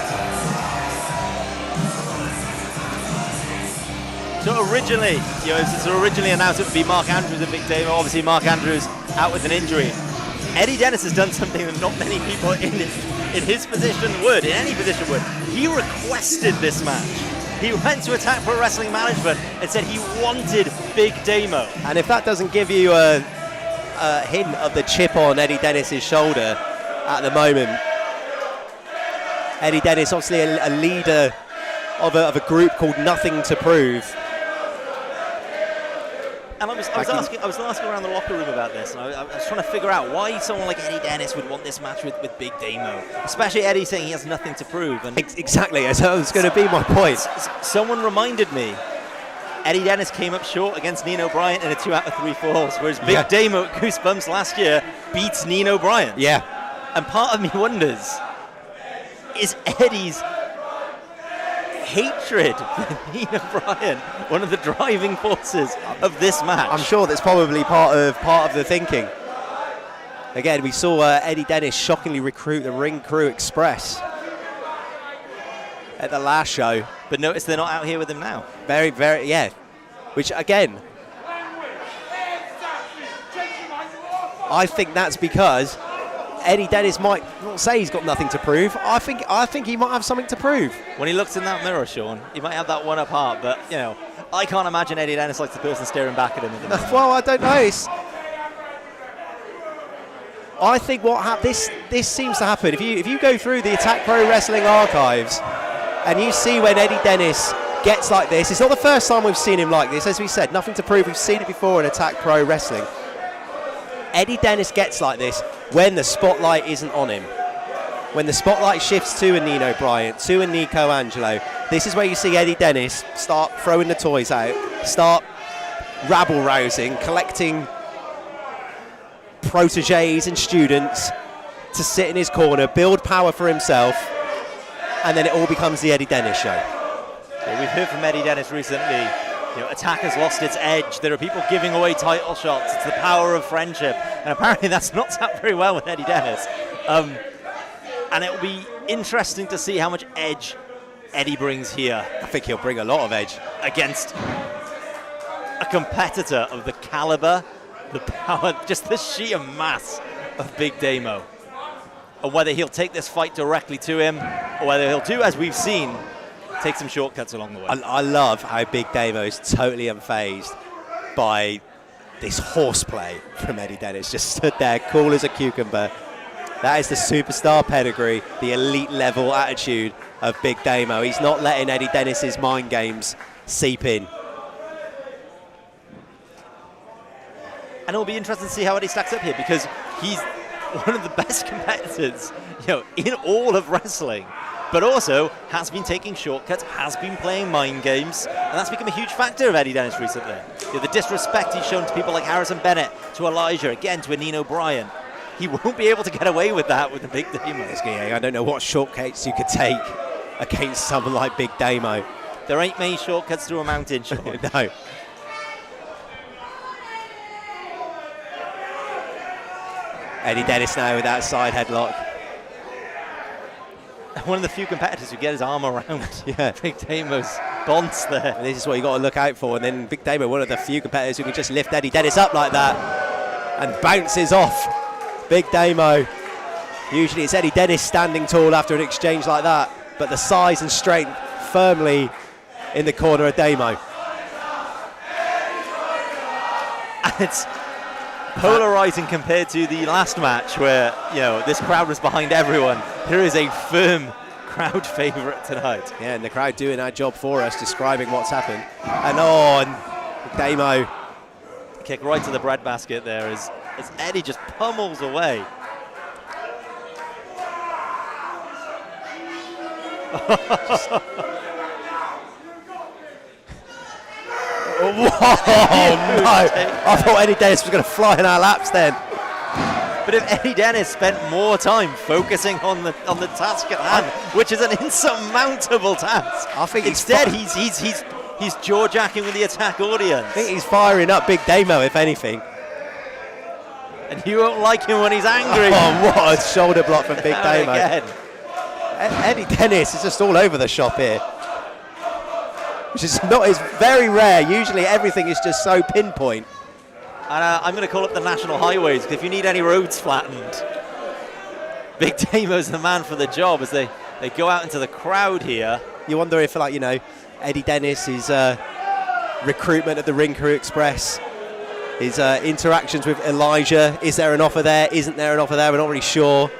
So originally, it was originally announced it would be Mark Andrews and Big Damo. Obviously, Mark Andrews out with an injury. Eddie Dennis has done something that not many people in his position would, in any position would. He requested this match. He went to Attack Pro Wrestling Management and said he wanted Big Damo. And if that doesn't give you a hint of the chip on Eddie Dennis's shoulder at the moment, Eddie Dennis, obviously a leader of a group called Nothing to Prove. And I was asking around the locker room about this, and I was trying to figure out why someone like Eddie Dennis would want this match with Big Damo. Especially Eddie saying he has nothing to prove. And Exactly, that was going to be my point. Someone reminded me, Eddie Dennis came up short against Nino Bryant in a 2 out of 3 falls, whereas Big Damo at Goosebumps last year beats Nino Bryant. Yeah. And part of me wonders, is Eddie's hatred for Nino Bryant one of the driving forces of this match? I'm sure that's probably part of the thinking. Again, we saw Eddie Dennis shockingly recruit the Ring Crew Express at the last show. But notice they're not out here with him now. Very, very, yeah. Which, again, I think that's because Eddie Dennis might not say he's got nothing to prove. I think he might have something to prove. When he looks in that mirror, Sean, he might have that one up heart, but, I can't imagine Eddie Dennis like the person staring back at him. Well, I don't know. I think this seems to happen. If you go through the Attack Pro Wrestling archives and you see when Eddie Dennis gets like this, it's not the first time we've seen him like this. As we said, nothing to prove. We've seen it before in Attack Pro Wrestling. Eddie Dennis gets like this when the spotlight isn't on him. When the spotlight shifts to a Nino Bryant, to a Nico Angelo, this is where you see Eddie Dennis start throwing the toys out, start rabble-rousing, collecting proteges and students to sit in his corner, build power for himself, and then it all becomes the Eddie Dennis show. Yeah, we've heard from Eddie Dennis recently, Attack has lost its edge. There are people giving away title shots. It's the power of friendship. And apparently that's not sat very well with Eddie Dennis. And it will be interesting to see how much edge Eddie brings here. I think he'll bring a lot of edge against a competitor of the caliber, the power, just the sheer mass of Big Damo. And whether he'll take this fight directly to him, or whether he'll do, as we've seen, take some shortcuts along the way. I love how Big Damo is totally unfazed by this horseplay from Eddie Dennis. Just stood there, cool as a cucumber. That is the superstar pedigree, the elite level attitude of Big Damo. He's not letting Eddie Dennis's mind games seep in. And it'll be interesting to see how Eddie stacks up here, because he's one of the best competitors, in all of wrestling. But also has been taking shortcuts, has been playing mind games, and that's become a huge factor of Eddie Dennis recently. The disrespect he's shown to people like Harrison Bennett, to Elijah, again to a Nino Bryant. He won't be able to get away with that with the Big Damo. I don't know what shortcuts you could take against someone like Big Damo. There ain't many shortcuts through a mountain, Sean. No. Eddie Dennis now with that side headlock. One of the few competitors who get his arm around Big Damo's bonds there. And this is what you got to look out for. And then Big Damo, one of the few competitors who can just lift Eddie Dennis up like that and bounces off Big Damo. Usually it's Eddie Dennis standing tall after an exchange like that, but the size and strength firmly in the corner of Damo. And it's polarizing compared to the last match where, this crowd was behind everyone. Here is a firm crowd favorite tonight. Yeah, and the crowd doing our job for us, describing what's happened. And Damo. Kick right to the breadbasket there as as Eddie just pummels away. Whoa, no. I thought Eddie Dennis was going to fly in our laps then. But if Eddie Dennis spent more time focusing on the task at hand, which is an insurmountable task, I think instead he's jaw-jacking with the attack audience. I think he's firing up Big Damo, if anything. And you won't like him when he's angry. Oh, what a shoulder block from Big Damo. Again. Eddie Dennis is just all over the shop here. Which is very rare. Usually everything is just so pinpoint. And I'm going to call up the national highways, because if you need any roads flattened, Big Damo's the man for the job as they go out into the crowd here. You wonder if, like, you know, Eddie Dennis, his recruitment of the Ring Crew Express, his interactions with Elijah, is there an offer there? Isn't there an offer there? We're not really sure.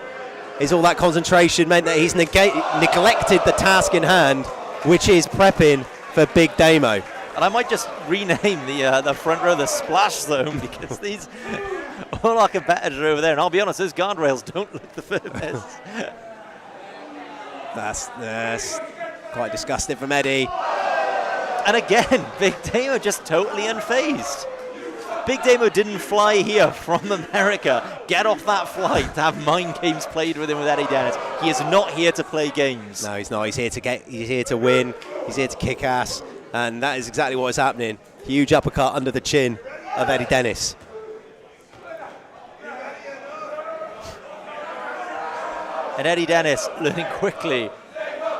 Is all that concentration meant that he's neglected the task in hand, which is prepping for Big Damo? And I might just rename the front row the Splash Zone, because these all our competitors are over there. And I'll be honest, those guardrails don't look the furthest. That's quite disgusting from Eddie. And again, Big Damo just totally unfazed. Big Damo didn't fly here from America, get off that flight to have mind games played with him with Eddie Dennis. He is not here to play games. No, he's not. He's here to win. He's here to kick ass. And that is exactly what is happening. Huge uppercut under the chin of Eddie Dennis. And Eddie Dennis learning quickly,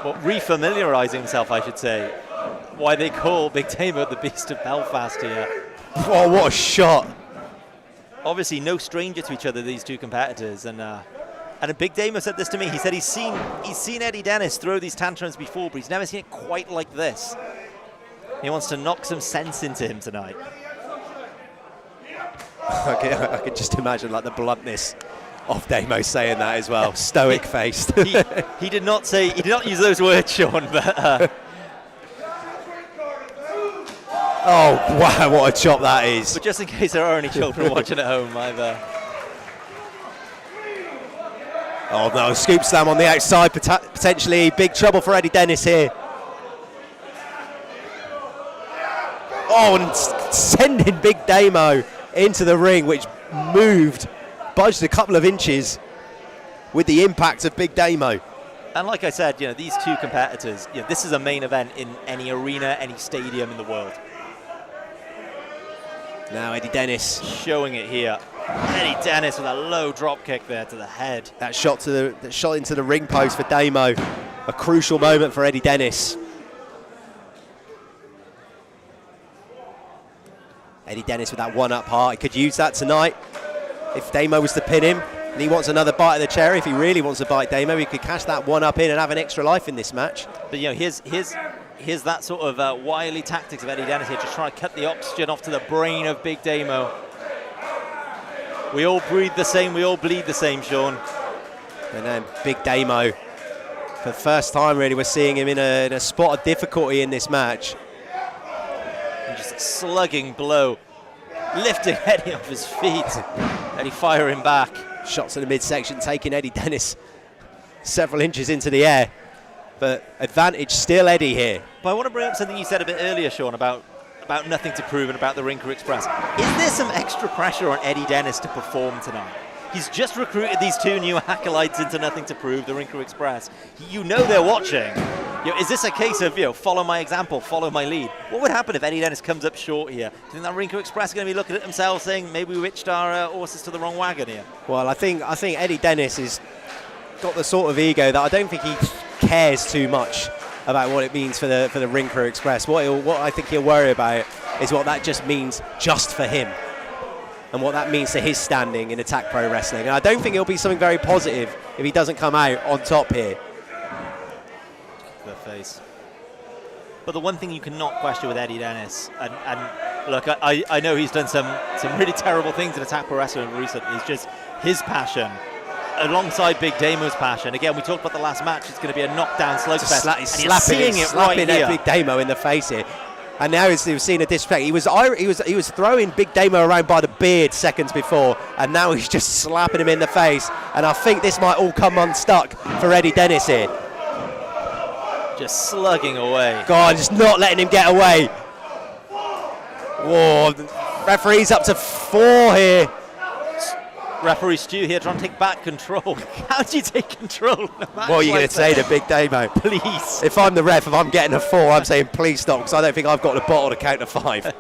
refamiliarizing himself, I should say, why they call Big Damo the Beast of Belfast here. Oh, what a shot. Obviously no stranger to each other, these two competitors. And Big Damo said this to me. He said he's seen Eddie Dennis throw these tantrums before, but he's never seen it quite like this. He wants to knock some sense into him tonight. I could just imagine, like, the bluntness of Damo saying that as well. Stoic faced. He did not use those words, Sean, but oh wow, what a chop that is. But just in case there are any children watching at home, oh no, scoop slam on the outside, potentially big trouble for Eddie Dennis here. Oh, and sending Big Damo into the ring, which budged a couple of inches with the impact of Big Damo. And like I said, you know, these two competitors, you know, this is a main event in any arena, any stadium in the world. Now Eddie Dennis showing it here. Eddie Dennis with a low drop kick there to the head. That shot into the ring post for Damo. A crucial moment for Eddie Dennis. Eddie Dennis with that one-up heart. He could use that tonight. If Damo was to pin him and he wants another bite of the cherry, if he really wants to bite Damo, he could cash that one-up in and have an extra life in this match. But, you know, here's that sort of wily tactics of Eddie Dennis here, just trying to cut the oxygen off to the brain of Big Damo. We all breathe the same, we all bleed the same, Sean. And then Big Damo, for the first time really, we're seeing him in a spot of difficulty in this match. And just a slugging blow, lifting Eddie off his feet. Eddie firing back. Shots in the midsection, taking Eddie Dennis several inches into the air. But advantage still Eddie here. But I want to bring up something you said a bit earlier, Sean, about nothing to prove and about the Ring Crew Express. Is there some extra pressure on Eddie Dennis to perform tonight? He's just recruited these two new acolytes into Nothing to Prove, the Ring Crew Express. You know they're watching. You know, is this a case of, you know, follow my example, follow my lead? What would happen if Eddie Dennis comes up short here? Do you think that Ring Crew Express are going to be looking at themselves saying, maybe we hitched our horses to the wrong wagon here? Well, I think Eddie Dennis has got the sort of ego that I don't think he cares too much about what it means for the Ring Crew Express. What I think he'll worry about is what that just means just for him, and what that means to his standing in Attack Pro Wrestling. And I don't think it'll be something very positive if he doesn't come out on top here. The face. But the one thing you cannot question with Eddie Dennis, and look, I know he's done some really terrible things in Attack Pro Wrestling recently, it's just his passion alongside Big Damo's passion. Again, we talked about the last match. It's going to be a knockdown slugfest. He's slapping Big Damo in the face here. And now he's seen a disrespect. He was throwing Big Damo around by the beard seconds before, and now he's just slapping him in the face. And I think this might all come unstuck for Eddie Dennis here. Just slugging away. God, just not letting him get away. Whoa, the referee's up to 4 here. Referee Stu here trying to take back control. How do you take control? What are you going to say to Big Damo? Please. If I'm the ref, if I'm getting a 4, I'm saying please stop, because I don't think I've got the bottle to count to 5. Going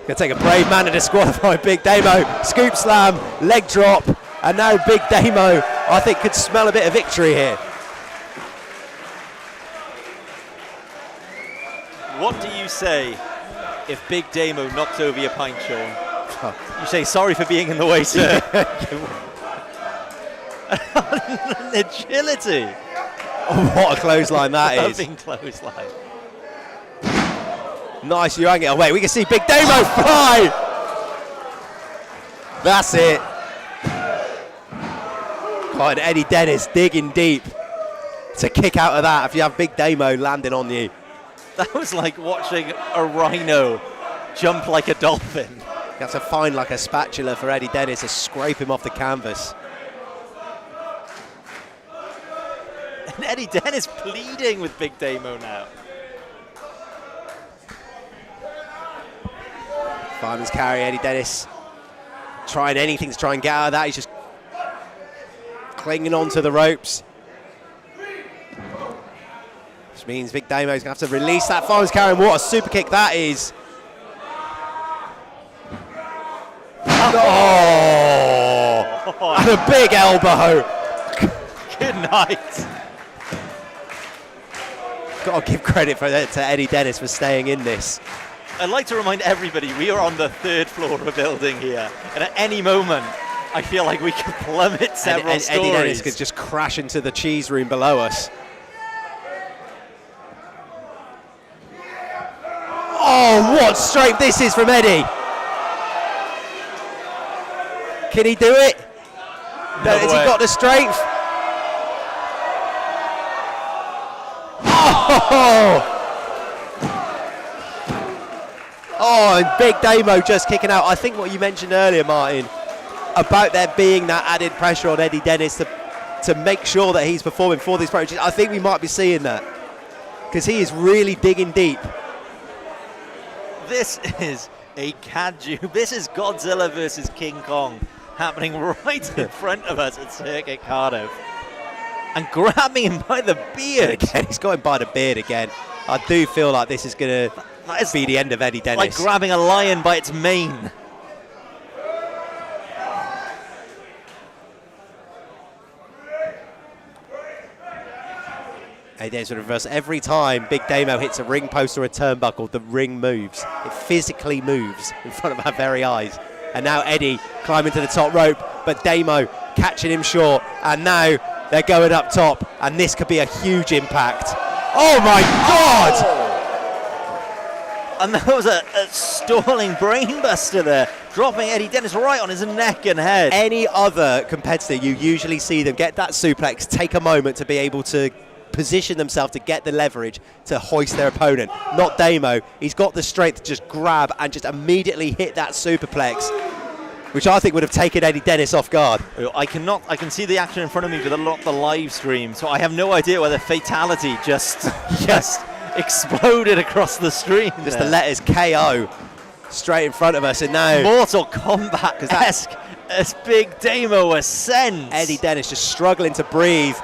to take a brave man to disqualify Big Damo. Scoop slam, leg drop, and now Big Damo, I think, could smell a bit of victory here. What do you say if Big Damo knocks over your pint, Sean? You say, sorry for being in the way, sir. Agility. Oh, what a clothesline that is. Loving clothesline. Nice, you hang it away. We can see Big Damo fly. That's it. God, Eddie Dennis digging deep to kick out of that if you have Big Damo landing on you. That was like watching a rhino jump like a dolphin. You have to find like a spatula for Eddie Dennis to scrape him off the canvas. And Eddie Dennis pleading with Big Damo now. Fireman's carry, Eddie Dennis trying anything to try and get out of that. He's just clinging on to the ropes. Which means Big Damo's going to have to release that fireman's carry, and what a super kick that is. Oh! And a big elbow. Good night. Got to give credit to Eddie Dennis for staying in this. I'd like to remind everybody we are on the 3rd floor of a building here, and at any moment I feel like we could plummet several stories. Eddie Dennis could just crash into the cheese room below us. Oh, what strength this is from Eddie. Can he do it? No, has he got the strength? Oh! Oh, and Big Damo just kicking out. I think what you mentioned earlier, Martin, about there being that added pressure on Eddie Dennis to make sure that he's performing for these approaches. I think we might be seeing that, because he is really digging deep. This is a kaiju. This is Godzilla versus King Kong happening right in front of us at Circuit Cardiff. And grabbing him by the beard. Again, he's got him by the beard again. I do feel like this is going to be the end of Eddie Dennis. Like grabbing a lion by its mane. Eddie Dennis will reverse. Every time Big Damo hits a ring post or a turnbuckle, the ring moves. It physically moves in front of our very eyes. And now Eddie climbing to the top rope, but Damo catching him short. And now they're going up top, and this could be a huge impact. Oh my God! And that was a stalling brainbuster there, dropping Eddie Dennis right on his neck and head. Any other competitor, you usually see them get that suplex, take a moment to be able to position themselves to get the leverage to hoist their opponent. Not Damo. He's got the strength to just grab and just immediately hit that superplex, which I think would have taken Eddie Dennis off guard. I can see the action in front of me with the live stream, so I have no idea whether fatality just exploded across the stream. Just the letters KO straight in front of us, and now Mortal Kombat-esque as Big Damo ascends. Eddie Dennis just struggling to breathe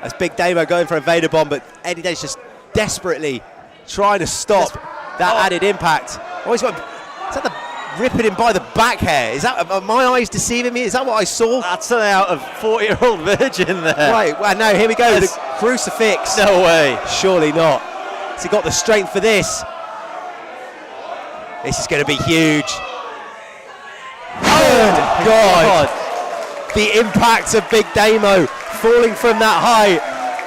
as Big Damo going for a Vader bomb, but Eddie Dennis just desperately trying to stop that added impact. Oh, is that the ripping him by the back hair? Is that, are my eyes deceiving me? Is that what I saw? That's something out of 40-year-old virgin there. Right, well, now here we go, the crucifix. No way. Surely not. Has he got the strength for this? This is going to be huge. Oh, God. The impact of Big Damo falling from that height.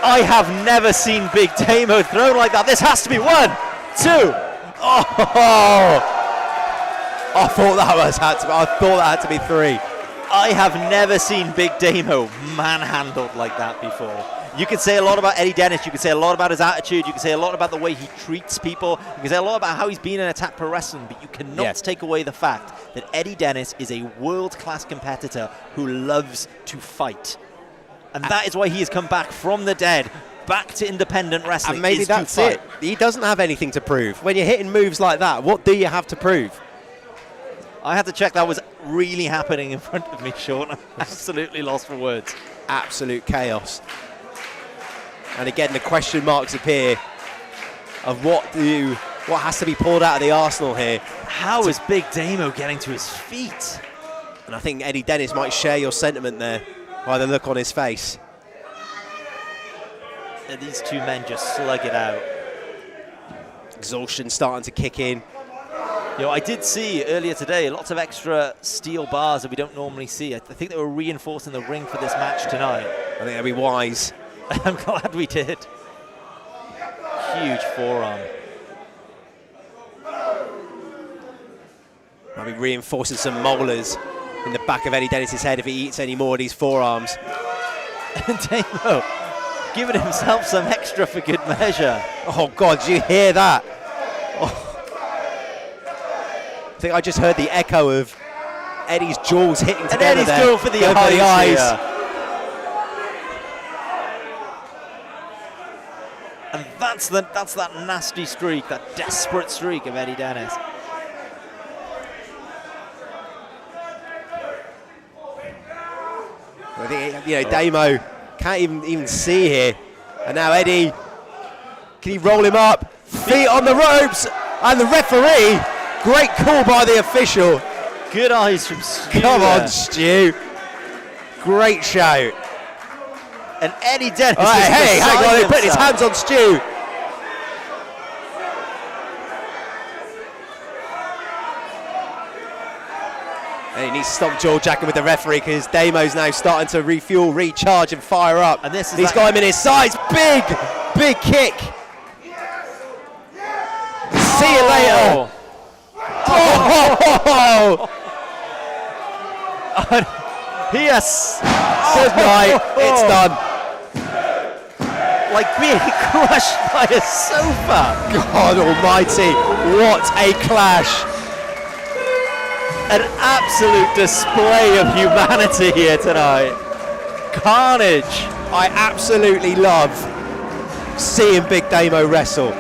I have never seen Big Damo thrown like that. This has to be 1, 2. Oh! I thought that had to be 3. I have never seen Big Damo manhandled like that before. You can say a lot about Eddie Dennis. You can say a lot about his attitude. You can say a lot about the way he treats people. You can say a lot about how he's been in Attack Pro Wrestling, but you cannot take away the fact that Eddie Dennis is a world-class competitor who loves to fight. And that is why he has come back from the dead, back to independent wrestling. And maybe that's it. He doesn't have anything to prove. When you're hitting moves like that, what do you have to prove? I had to check that was really happening in front of me, Sean. I'm absolutely lost for words. Absolute chaos. And again, the question marks appear of what has to be pulled out of the arsenal here. How is Big Damo getting to his feet? And I think Eddie Dennis might share your sentiment there by the look on his face. And these two men just slug it out. Exhaustion starting to kick in. You know, I did see earlier today lots of extra steel bars that we don't normally see. I think they were reinforcing the ring for this match tonight. I think that'd be wise. I'm glad we did. Huge forearm. Might be reinforcing some molars in the back of Eddie Dennis's head if he eats any more of these forearms. And Damo giving himself some extra for good measure. Oh God, did you hear that? Oh. I think I just heard the echo of Eddie's jaws hitting together. And Eddie's there. going for the eyes. And that's that nasty streak, that desperate streak of Eddie Dennis. I think, you know, Damo can't even see here. And now Eddie, can he roll him up? Feet on the ropes, and the referee, great call by the official. Good eyes from Stu. Come on, Stu. Great shout. And Eddie Dennis. Hey, hang on, he put his hands on Stu. And he needs to stop jaw-jacking with the referee because Damo's now starting to refuel, recharge, and fire up. And this is he's got him in his sides. Big kick. See you later. Oh. Yes. Good night. It's done. Like being crushed by a sofa. God almighty. What a clash. An absolute display of humanity here tonight. Carnage. I absolutely love seeing Big Damo wrestle.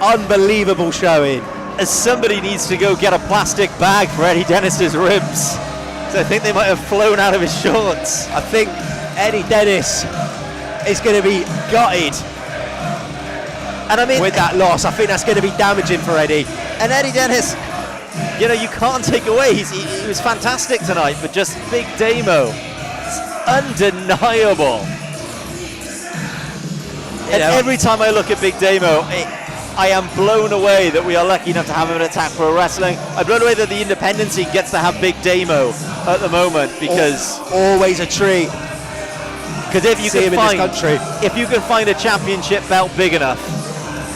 Unbelievable showing. As somebody needs to go get a plastic bag for Eddie Dennis's ribs. So I think they might have flown out of his shorts. I think Eddie Dennis is going to be gutted. And I mean, with that loss, I think that's going to be damaging for Eddie. And Eddie Dennis, you know, you can't take away, he was fantastic tonight, but just Big Damo, it's undeniable. And every time I look at Big Damo, I am blown away that we are lucky enough to have him in Attack Pro Wrestling. I'm blown away that the independent scene gets to have Big Damo at the moment, because always a treat. Because if you can find a championship belt big enough,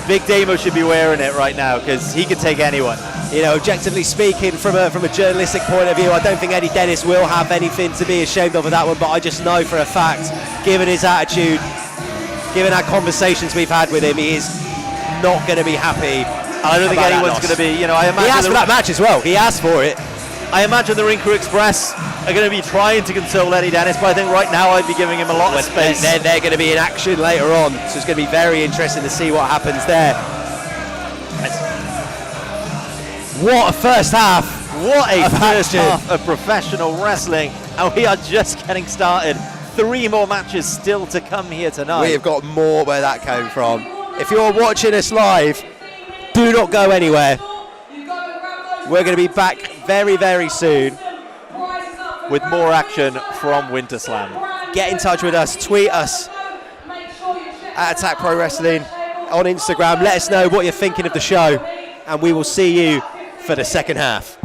Big Damo should be wearing it right now, because he could take anyone. You know, objectively speaking, from a journalistic point of view, I don't think Eddie Dennis will have anything to be ashamed of that one, but I just know for a fact, given his attitude, given our conversations we've had with him, he is not going to be happy. And I don't think anyone's going to be, you know, I imagine he asked for that match as well. He asked for it. I imagine the Ring Crew Express are going to be trying to console Eddie Dennis, but I think right now I'd be giving him a lot of space. They're going to be in action later on, so it's going to be very interesting to see what happens there. What a first half. What a first half of professional wrestling. And we are just getting started. 3 more matches still to come here tonight. We have got more where that came from. If you're watching us live, do not go anywhere. We're going to be back very, very soon with more action from WinterSlam. Get in touch with us, tweet us at Attack Pro Wrestling on Instagram. Let us know what you're thinking of the show, and we will see you for the second half.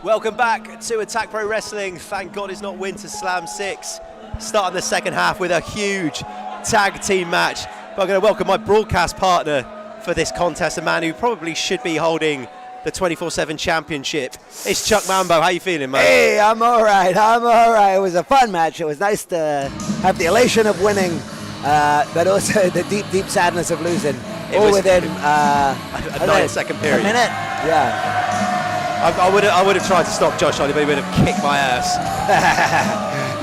Welcome back to Attack Pro Wrestling. Thank God it's not WinterSlam 6. Starting the second half with a huge tag team match. But I'm going to welcome my broadcast partner for this contest, a man who probably should be holding the 24/7 championship. It's Chuck Mambo. How you feeling, mate? Hey, I'm all right. It was a fun match. It was nice to have the elation of winning, but also the deep sadness of losing. All within a 9-second period. A minute? Yeah. I would have tried to stop Josh Holly, but he would have kicked my ass.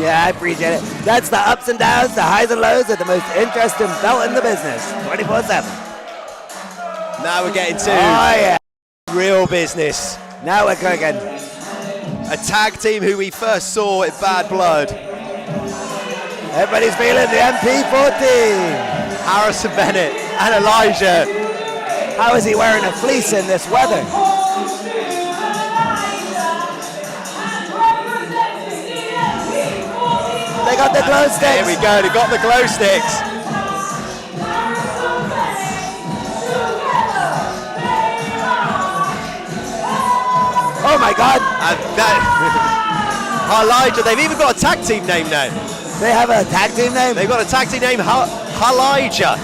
Yeah, I appreciate it. That's the ups and downs, the highs and lows of the most interesting belt in the business, 24/7. Now we're getting to real business. Now we're cooking. A tag team who we first saw in Bad Blood. Everybody's feeling the MP14. Harrison Bennett and Elijah. How is he wearing a fleece in this weather? They got the glow sticks. There we go, they got the glow sticks. Oh my God. Elijah, they've even got a tag team name now. They have a tag team name? They've got a tag team name, Elijah.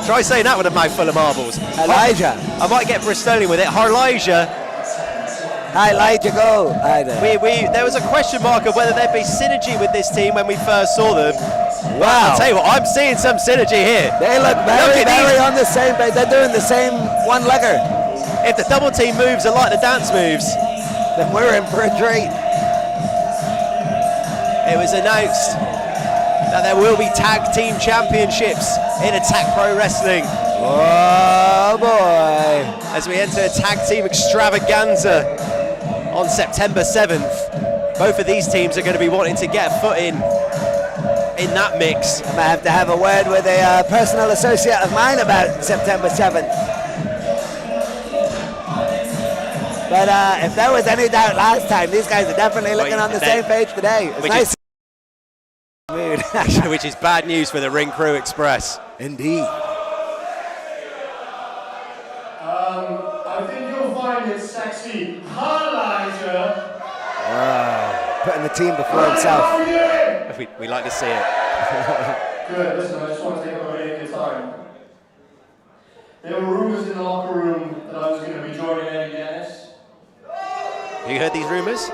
Try saying that with a mouthful of marbles. Elijah. I might get Bristolian with it. Elijah. Elijah, go. There was a question mark of whether there'd be synergy with this team when we first saw them. Wow. I'll tell you what, I'm seeing some synergy here. They look very on the same page. They're doing the same one-legger. If the double team moves are like the dance moves, then we're in for a treat. It was announced that there will be tag team championships in Attack Pro Wrestling. Oh boy. As we enter a tag team extravaganza on September 7th. Both of these teams are going to be wanting to get a foot in that mix. I might have to have a word with a personal associate of mine about September 7th. But if there was any doubt last time, these guys are definitely looking on the same page today. It's nice. Which is bad news for the Ring Crew Express. Indeed. I think you'll find it sexy, Elijah. Wow. Putting the team before himself. We like to see it. Good, listen, I just want to take up any of your time. There were rumors in the locker room that I was going to be joining Eddie Dennis. Have you heard these rumors?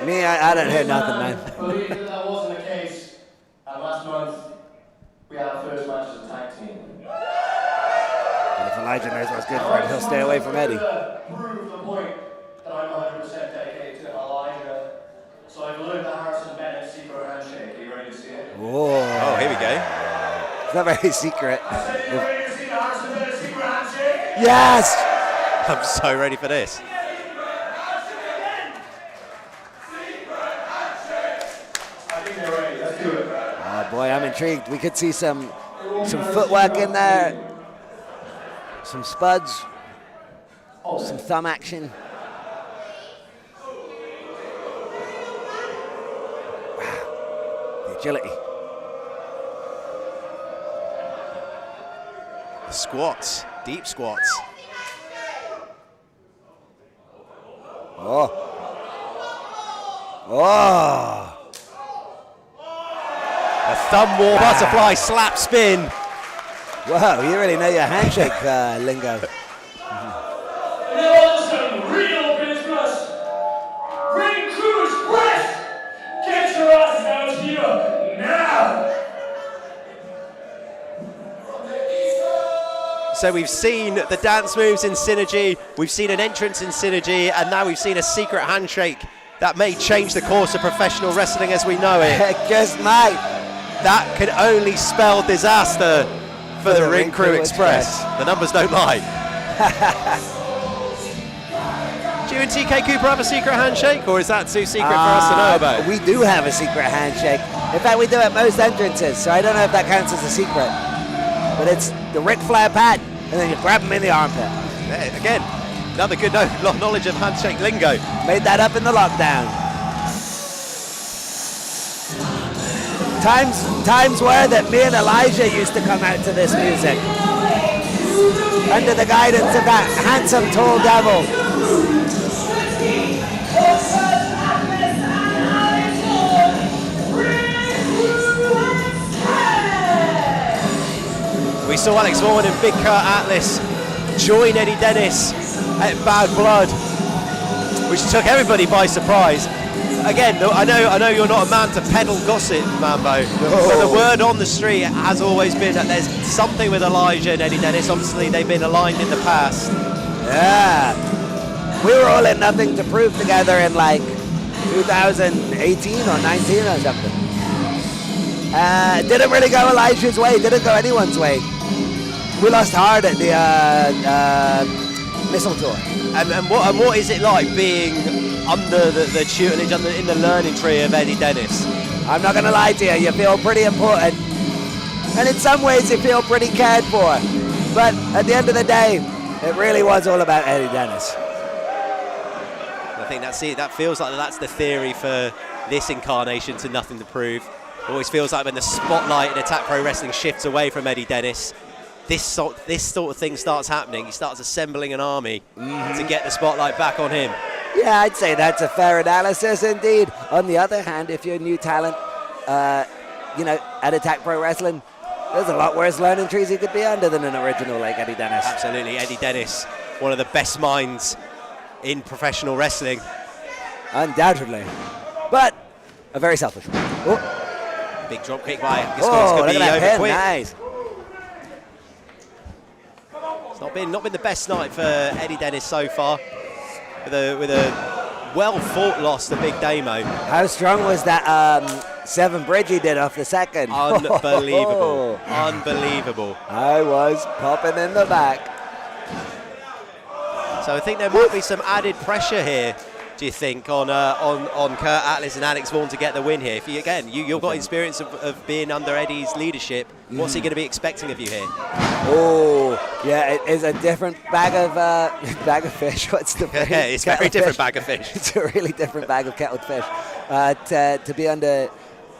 Me, I don't hear nothing, man. Believe that wasn't the case. And last month, we had our first match as a tag team. And if Elijah knows what's good for him, he'll stay away from Eddie. Prove the point that I'm 100% dedicated to Elijah. So I've learned the Harrison Bennett secret handshake. Are you ready to see it? Whoa. Oh, here we go. It's not very secret. I said you're ready to see the Harrison Bennett secret handshake? Yes! I'm so ready for this. Oh boy, I'm intrigued. We could see some footwork in there, some spuds, some thumb action. Wow, the agility. Squats, deep squats. Oh. Oh. A thumb war butterfly slap spin. Wow, you really know your handshake lingo. Now some real business. Ring Crew Express. Get your asses out here now. So we've seen the dance moves in Synergy, we've seen an entrance in Synergy, and now we've seen a secret handshake that may change the course of professional wrestling as we know it. It just might. That can only spell disaster for the Ring Crew Express. The numbers don't lie. Do you and TK Cooper have a secret handshake, or is that too secret for us to know about? We do have a secret handshake. In fact, we do at most entrances, so I don't know if that counts as a secret. But it's the Ric Flair pat, and then you grab him in the armpit. Again, another good knowledge of handshake lingo. Made that up in the lockdown. Times were that me and Elijah used to come out to this music under the guidance of that handsome tall devil. saw Alex Vaughan and Big Kurt Atlas join Eddie Dennis at Bad Blood, which took everybody by surprise. Again, I know you're not a man to peddle gossip, Mambo, but the word on the street has always been that there's something with Elijah and Eddie Dennis. Obviously, they've been aligned in the past. Yeah. We were all in Nothing to Prove together in like 2018 or 19 or something. Didn't really go Elijah's way, didn't go anyone's way. We lost hard at the Missile Tour. And what is it like being under the tutelage, in the learning tree of Eddie Dennis? I'm not going to lie to you, you feel pretty important. And in some ways you feel pretty cared for. But at the end of the day, it really was all about Eddie Dennis. I think that's it. That feels like that's the theory for this incarnation to Nothing to Prove. It always feels like when the spotlight in Attack Pro Wrestling shifts away from Eddie Dennis, this sort of thing starts happening. He starts assembling an army to get the spotlight back on him. Yeah, I'd say that's a fair analysis indeed. On the other hand, if you're a new talent, at Attack Pro Wrestling, there's a lot worse learning trees you could be under than an original like Eddie Dennis. Absolutely, Eddie Dennis, one of the best minds in professional wrestling. Undoubtedly. But a very selfish one. Oh. Big drop kick by Giscons Look could at be that over pin, quick. nice. It's not been the best night for Eddie Dennis so far. With a well-fought loss to Big Damo. How strong was that 7 bridge he did off the second? Unbelievable. Unbelievable. I was popping in the back. So I think there might be some added pressure here, do you think, on Kurt Atlas and Alex Vaughan to get the win here? If you've got experience of being under Eddie's leadership, what's he going to be expecting of you here? Oh, yeah, it is a different bag of fish. What's the phrase? Yeah, it's a very different bag of fish. It's a really different bag of kettled fish. To be under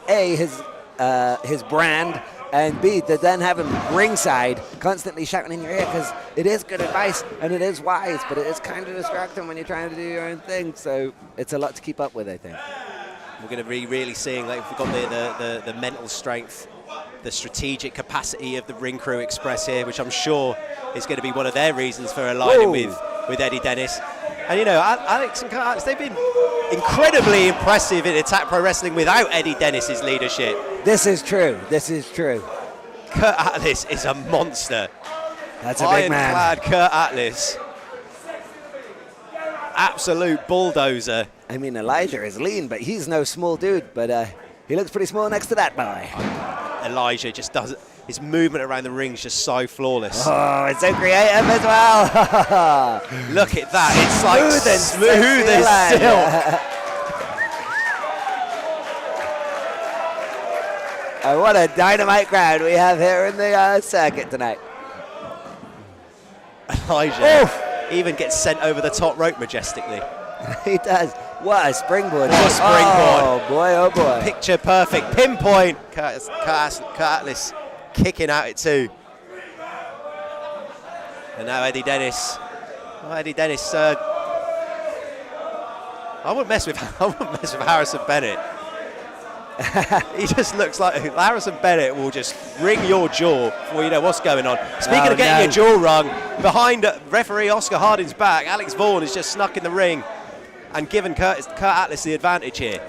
his brand, and B, to then have him ringside constantly shouting in your ear, because it is good advice and it is wise, but it is kind of distracting when you're trying to do your own thing. So it's a lot to keep up with, I think. We're going to be really seeing, like, if we've got the mental strength, the strategic capacity of the Ring Crew Express here, which I'm sure is going to be one of their reasons for aligning with Eddie Dennis. And Alex and Kurt Atlas, they've been incredibly impressive in Attack Pro Wrestling without Eddie Dennis's leadership. This is true. This is true. Kurt Atlas is a monster. That's a big man. Ironclad Kurt Atlas. Absolute bulldozer. I mean, Elijah is lean, but he's no small dude. But he looks pretty small next to that boy. Elijah just does it. His movement around the ring is just so flawless. Oh, it's so creative as well. Look at that. It's like smooth as silk. What a dynamite crowd we have here in the circuit tonight. Elijah even gets sent over the top rope majestically. He does. What a springboard. What a springboard. Oh, boy, oh, boy. Picture perfect. Pinpoint. Kurt Atlas kicking out it too. And now Eddie Dennis. Oh, Eddie Dennis. I wouldn't mess with Harrison Bennett. He just looks like Harrison Bennett will just wring your jaw before you know what's going on. Speaking of getting your jaw wrung, behind referee Oscar Harding's back, Alex Vaughan is just snuck in the ring and given Kurt Atlas the advantage here.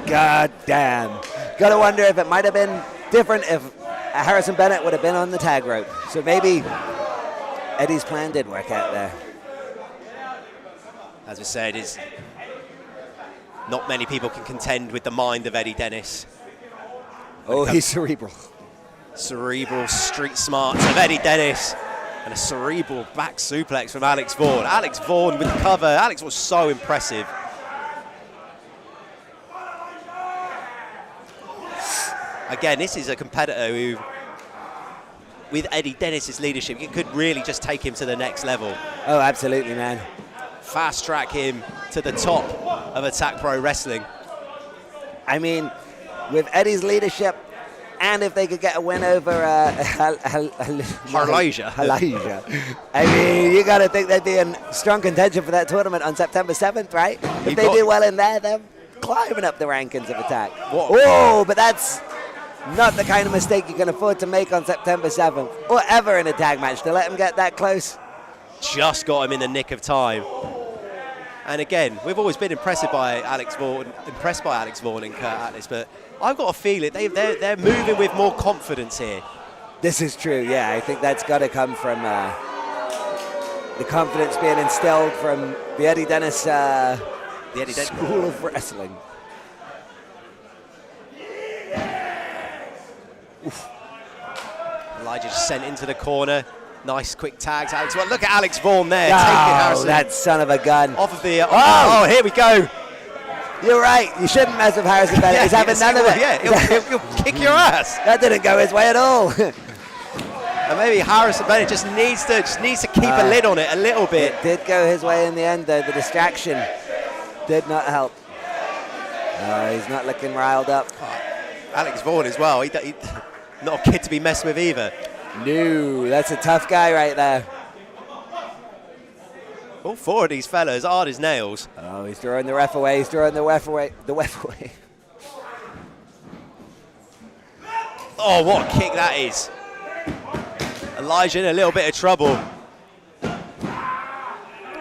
God damn. Gotta wonder if it might have been different if Harrison Bennett would have been on the tag rope. So maybe Eddie's plan did work out there. As we said, not many people can contend with the mind of Eddie Dennis. Oh, he's cerebral. Cerebral street smarts of Eddie Dennis. And a cerebral back suplex from Alex Vaughan. Alex Vaughan with the cover. Alex was so impressive. Again, this is a competitor who, with Eddie Dennis's leadership, it could really just take him to the next level. Oh, absolutely, man. Fast track him to the top of Attack Pro Wrestling. I mean, with Eddie's leadership, and if they could get a win over Elijah. I mean, you got to think they'd be in strong contention for that tournament on September 7th, right? If they do well in there, they're climbing up the rankings of Attack. Oh, but that's Not the kind of mistake you can afford to make on September 7th, or ever in a tag match, to let him get that close. Just got him in the nick of time. And again, we've always been impressed by Alex Vaughan and Kurt Atlas, but I've got a feeling they're moving with more confidence here. This is true, yeah. I think that's got to come from the confidence being instilled from the Eddie Dennis School of Wrestling. Oof. Elijah just sent into the corner. Nice quick tags. Alex, well, look at Alex Vaughan there, taking Harrison. That son of a gun. Off of the. Oh, here we go. You're right. You shouldn't mess with Harrison Bennett. He's having none of it. Yeah, he'll kick your ass. That didn't go his way at all. And maybe Harrison Bennett just needs to keep a lid on it a little bit. It did go his way in the end, though. The distraction did not help. He's not looking riled up. Alex Vaughan as well. He not a kid to be messed with either. No, that's a tough guy right there. All four of these fellas, hard as nails. Oh, he's throwing the ref away. He's throwing the ref away. Oh, what a kick that is. Elijah in a little bit of trouble.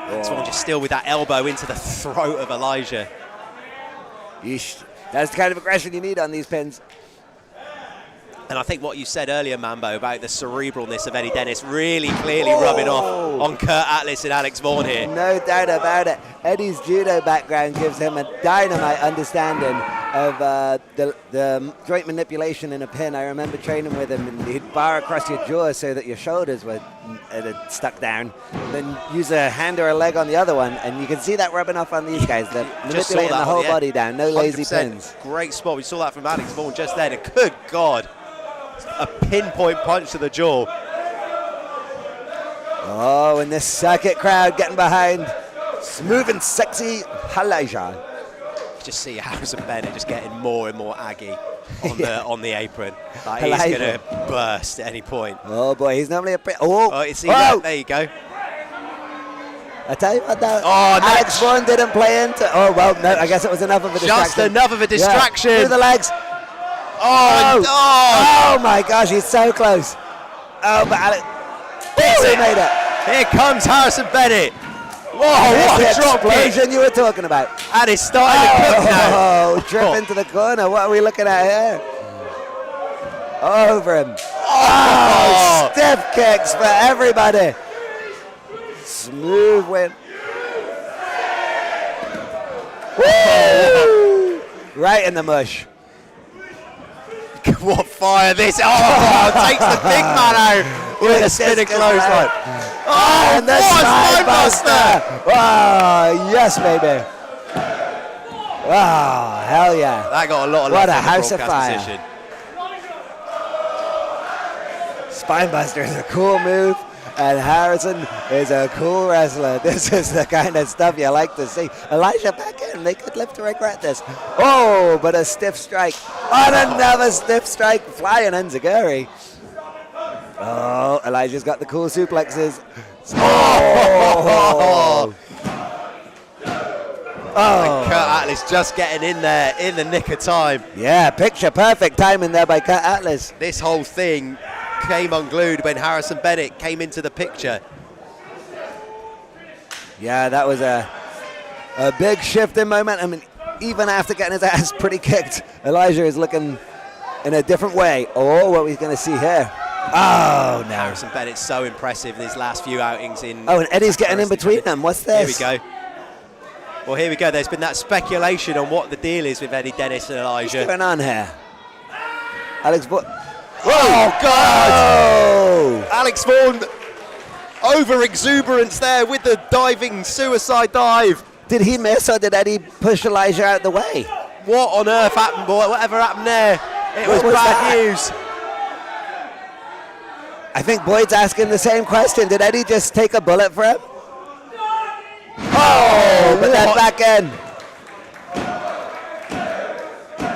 Alex Vaughan just still with that elbow into the throat of Elijah. Yeesh. That's the kind of aggression you need on these pins. And I think what you said earlier, Mambo, about the cerebralness of Eddie Dennis really clearly rubbing off on Kurt Atlas and Alex Vaughan here. No doubt about it. Eddie's judo background gives him a dynamite understanding of the joint manipulation in a pin. I remember training with him, and he'd bar across your jaw so that your shoulders were stuck down. Then use a hand or a leg on the other one, and you can see that rubbing off on these guys. They're manipulating the whole body down. No lazy pins. Great spot. We saw that from Alex Vaughan just then. And good God. A pinpoint punch to the jaw. Oh, and this circuit crowd getting behind smooth and sexy Elijah. Just see Harrison Bennett just getting more and more aggy on the apron. Like he's going to burst at any point. Oh boy, he's normally a there you go. I tell you what, though, no. Alex Vaughan didn't play into. Oh well, no, I guess it was enough of a distraction. Just enough of a distraction. Yeah. Through the legs. Oh my gosh, he's so close. Oh, but Alex he made it. Here comes Harrison Bennett. Whoa, what a drop explosion you were talking about. And it's starting to cook now. Oh, trip into the corner. What are we looking at here? Over him. Oh, stiff kicks for everybody. Smooth win. Woo! Right in the mush. What fire this! Oh, takes the big man out with a spinning clothesline. Oh, and the Spinebuster! Oh, yes, baby. Oh, hell yeah. That got a lot of what love a in the house of fire. position. Spinebuster is a cool move, and Harrison is a cool wrestler. This is the kind of stuff you like to see. Elijah back in. They could live to regret this. Oh, but a stiff strike. On another stiff strike. Flying Enziguri. Oh, Elijah's got the cool suplexes. Oh! Oh. Kurt Atlas just getting in there in the nick of time. Yeah, picture perfect timing there by Kurt Atlas. This whole thing came unglued when Harrison Bennett came into the picture. Yeah, that was a big shift in momentum. I mean, even after getting his ass pretty kicked, Elijah is looking in a different way. Oh, what are we going to see here? Oh, no. Harrison Bennett's so impressive in his last few outings in... Oh, and Eddie's getting in between them. What's this? Here we go. Well, here we go. There's been that speculation on what the deal is with Eddie Dennis and Elijah. What's going on here? Alex Vaughan. Oh, God! Oh. Alex Vaughan, over-exuberance there with the diving suicide dive. Did he miss, or did Eddie push Elijah out of the way? What on earth happened, boy? Whatever happened there, it was bad news. I think Boyd's asking the same question. Did Eddie just take a bullet for him? Oh, but that back end.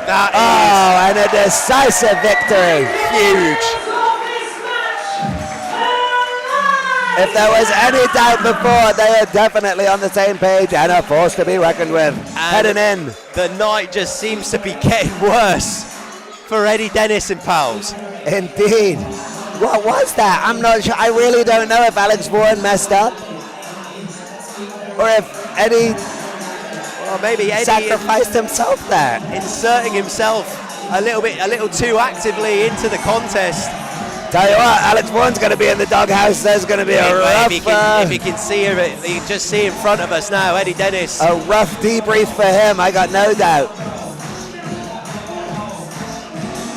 And a decisive victory. Huge. If there was any doubt before, they are definitely on the same page and a force to be reckoned with. And heading in. The night just seems to be getting worse for Eddie Dennis and pals. Indeed. What was that? I'm not sure. I really don't know if Alex Bourne messed up or if Eddie Maybe Eddie sacrificed himself there. Inserting himself a little too actively into the contest. Tell you what, Alex Bourne's going to be in the doghouse. There's going to be a rough... If you can see him, you can just see in front of us now, Eddie Dennis. A rough debrief for him, I got no doubt.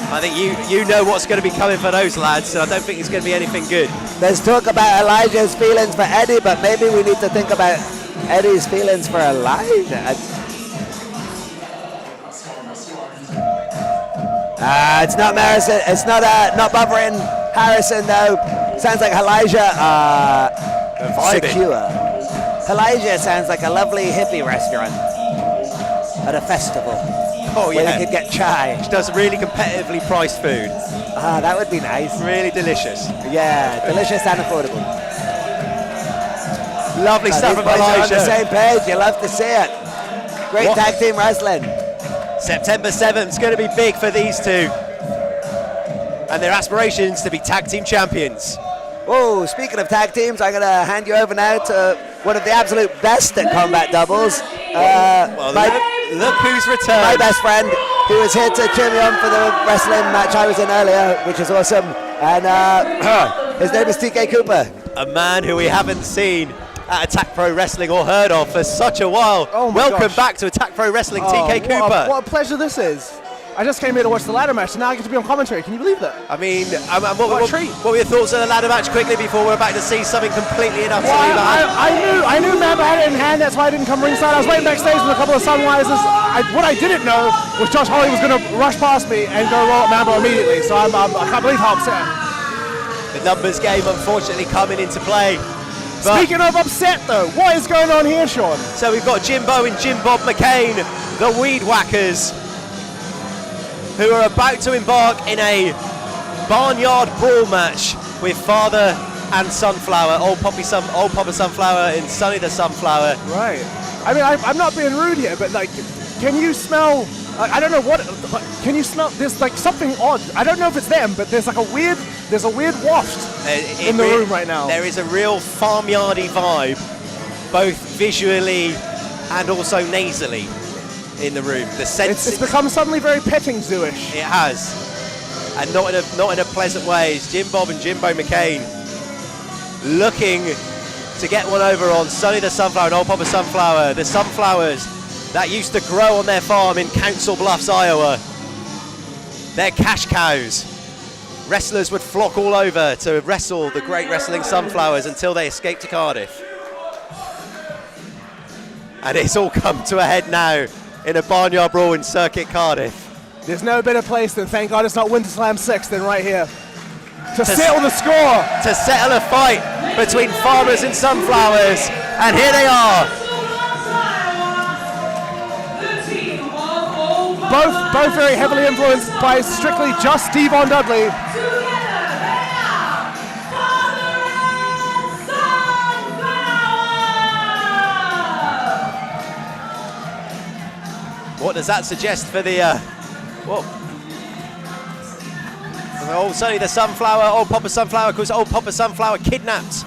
I think you know what's going to be coming for those lads, so I don't think it's going to be anything good. There's talk about Elijah's feelings for Eddie, but maybe we need to think about Eddie's feelings for Elijah. It's not Harrison. It's not bothering Harrison though. Sounds like Elijah secure. Elijah sounds like a lovely hippie restaurant at a festival. Oh yeah, where they could get chai. Which does really competitively priced food. That would be nice. Really delicious. Yeah, delicious and affordable. Lovely stuff from Elijah. On the Elijah. same page, you love to see it. Great tag team wrestling. September 7th is going to be big for these two and their aspirations to be tag team champions. Oh, speaking of tag teams, I'm going to hand you over now to one of the absolute best at combat doubles. Look who's returned. My best friend, who was here to cheer me on for the wrestling match I was in earlier, which is awesome. And his name is TK Cooper. A man who we haven't seen at Attack Pro Wrestling or heard of for such a while. Oh my Welcome gosh. back to Attack Pro Wrestling, TK Cooper. What a pleasure this is. I just came here to watch the ladder match, and now I get to be on commentary. Can you believe that? I mean, What a treat. what were your thoughts on the ladder match quickly before we're about to see something completely and utterly bad? I knew Mamba had it in hand, that's why I didn't come ringside. I was waiting backstage with a couple of sunrises. What I didn't know was Josh Holly was going to rush past me and go roll at Mamba immediately, so I can't believe how upset. The numbers game unfortunately coming into play. But Speaking of upset though, what is going on here, Sean? so we've got Jimbo and Jim Bob McCain, the Weed Whackers, who are about to embark in a barnyard brawl match with Father and Sunflower, old Papa Sunflower and Sonny the Sunflower. Right. I mean, I'm not being rude here, but like, can you smell? I don't know what. Can you smell? There's like something odd. I don't know if it's them, but there's like a weird waft in the room right now. There is a real farmyardy vibe, both visually and also nasally, in the room. The sense It's become suddenly very petting zoo-ish. it has, and not in a pleasant way. It's Jim Bob and Jimbo McCain looking to get one over on Sonny the Sunflower and old Papa Sunflower. The sunflowers that used to grow on their farm in Council Bluffs, Iowa. They're cash cows. Wrestlers would flock all over to wrestle the great wrestling sunflowers until they escaped to Cardiff. And it's all come to a head now in a barnyard brawl in Circuit Cardiff. There's no better place than, thank God it's not WinterSlam 6, than right here. To settle the score. To settle a fight between farmers and sunflowers. And here they are. Both very heavily influenced by strictly just Devon Dudley. What does that suggest for the old Sonny the Sunflower, old Papa Sunflower, because old Papa Sunflower kidnapped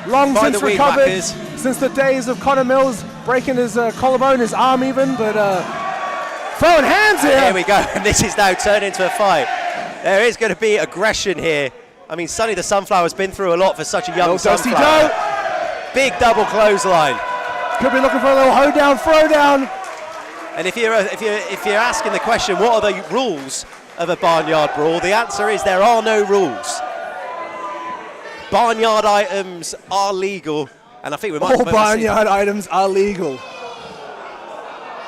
Long by since the Weed recovered, Whackers. since the days of Connor Mills breaking his collarbone, his arm even, but throwing hands here. Here we go, and this is now turned into a fight. There is going to be aggression here. I mean, Sonny the Sunflower's been through a lot for such a young Little Dusty sunflower. Doe. Big double clothesline. Could be looking for a little hoedown, throwdown. And if you're asking the question, what are the rules of a barnyard brawl? The answer is there are no rules. Barnyard items are legal, and I think we might. All barnyard items are legal.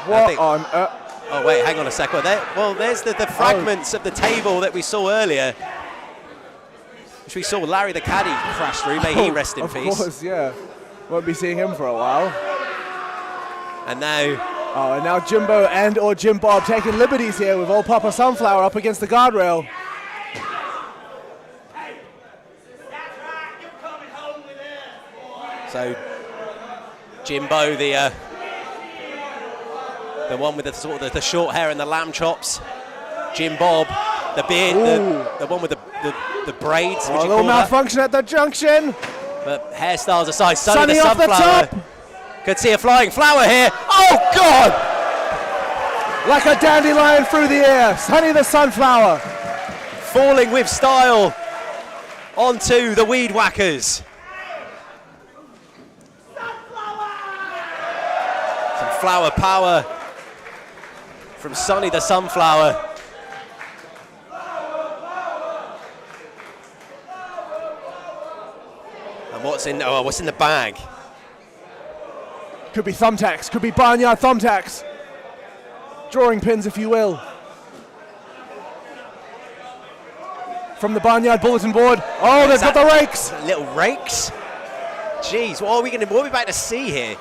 What on earth? Oh wait, hang on a second. There's the fragments of the table that we saw earlier, which we saw Larry the Caddy crash through. May he rest in peace. Of course, yeah. Won't be seeing him for a while. And now. Oh, and now Jimbo or Jim Bob taking liberties here with old Papa Sunflower up against the guardrail. So Jimbo, the one with the sort of the short hair and the lamb chops, Jim Bob, the beard, the one with the braids. A little malfunction at the junction. But hairstyles aside, Sunny the off the Sunflower. top. Could see a flying flower here. Oh, God! Like a dandelion through the air. Sunny the Sunflower. Falling with style onto the Weed Whackers. Some flower power from Sunny the Sunflower. And what's in the bag? Could be thumbtacks, could be barnyard thumbtacks. Drawing pins, if you will. From the barnyard bulletin board. Oh, they've got the rakes. Little rakes. Jeez, what are we about to see here?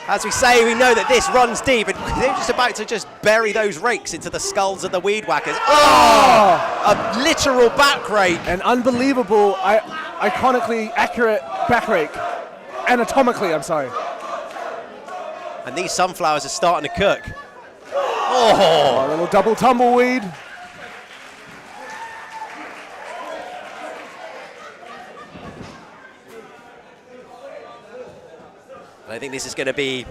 As we say, we know that this runs deep, and they're just about to just bury those rakes into the skulls of the Weed Whackers. Oh! A literal back rake. An unbelievable, iconically accurate back rake. Anatomically, I'm sorry. And these sunflowers are starting to cook. Oh! A little double tumbleweed. I think this is going to be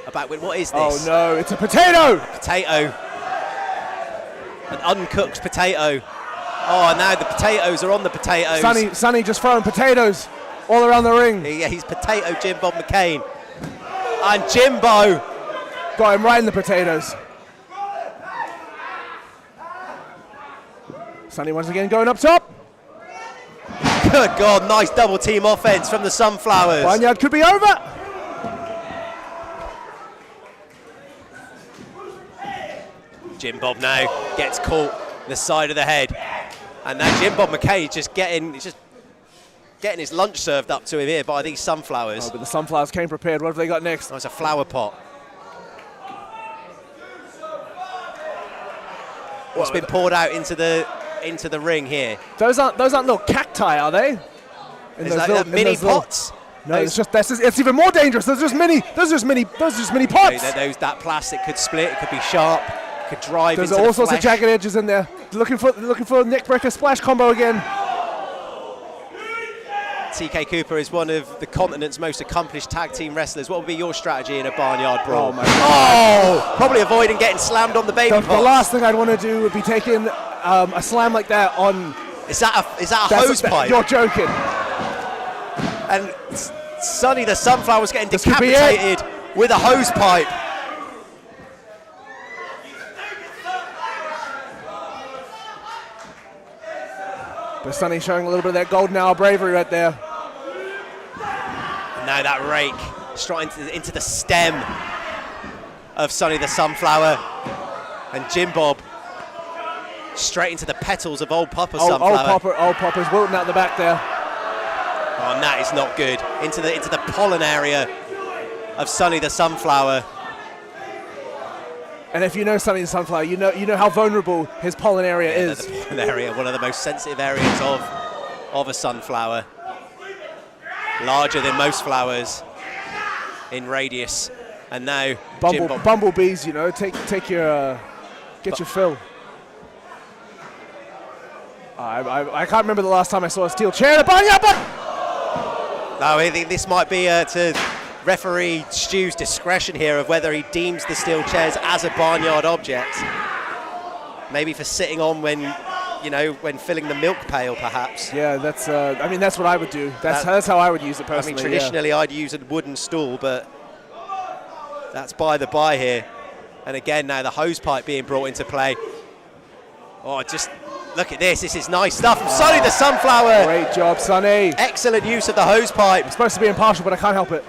about, what is this? Oh no, it's a potato! Potato. An uncooked potato. Oh, now the potatoes are on the potatoes. Sonny just throwing potatoes all around the ring. Yeah, he's potato Jim Bob McCain. And Jimbo got him right in the potatoes. Sonny once again going up top. Good God, nice double team offense from the Sunflowers. Barnyard could be over. Jim Bob now gets caught the side of the head. And now Jim Bob McKay is just getting his lunch served up to him here by these Sunflowers. Oh, but the Sunflowers came prepared. What have they got next? Oh, it's a flower pot. What's been poured out into the ring here? Those aren't little cacti, are they? It's like mini pots. No, it's even more dangerous. Those are just mini pots. That plastic could split. It could be sharp. Could drive There's into all the sorts flesh. of jagged edges in there. Looking for a neck breaker splash combo again. TK Cooper is one of the continent's most accomplished tag team wrestlers. What would be your strategy in a barnyard brawl? Oh my God. Oh, probably avoiding getting slammed on the baby The pots. last thing I'd want to do would be taking a slam like that on. Is that a hose pipe? You're joking. And Sonny the Sunflower's getting This could be decapitated with a hose pipe. But Sonny showing a little bit of that golden hour bravery right there. And now that rake straight into the stem of Sonny the Sunflower. And Jim Bob straight into the petals of Old Papa Sunflower. Old Papa's wilting out the back there. Oh, and that is not good. Into the pollen area of Sonny the Sunflower. And if you know Sonny the Sunflower, you know how vulnerable his pollen area is. The pollen area, one of the most sensitive areas of a sunflower. Larger than most flowers in radius. And now bumblebees, take your get your fill. I can't remember the last time I saw a steel chair in a barnyard, but no, I think this might be to referee Stu's discretion here of whether he deems the steel chairs as a barnyard object. Maybe for sitting on when filling the milk pail, perhaps. Yeah, that's what I would do. That's how I would use it personally. I mean, traditionally I'd use a wooden stool, but that's by the by here. And again, now the hose pipe being brought into play. Oh, just look at this. This is nice stuff from Sonny the Sunflower. Great job, Sonny. Excellent use of the hose pipe. I'm supposed to be impartial, but I can't help it.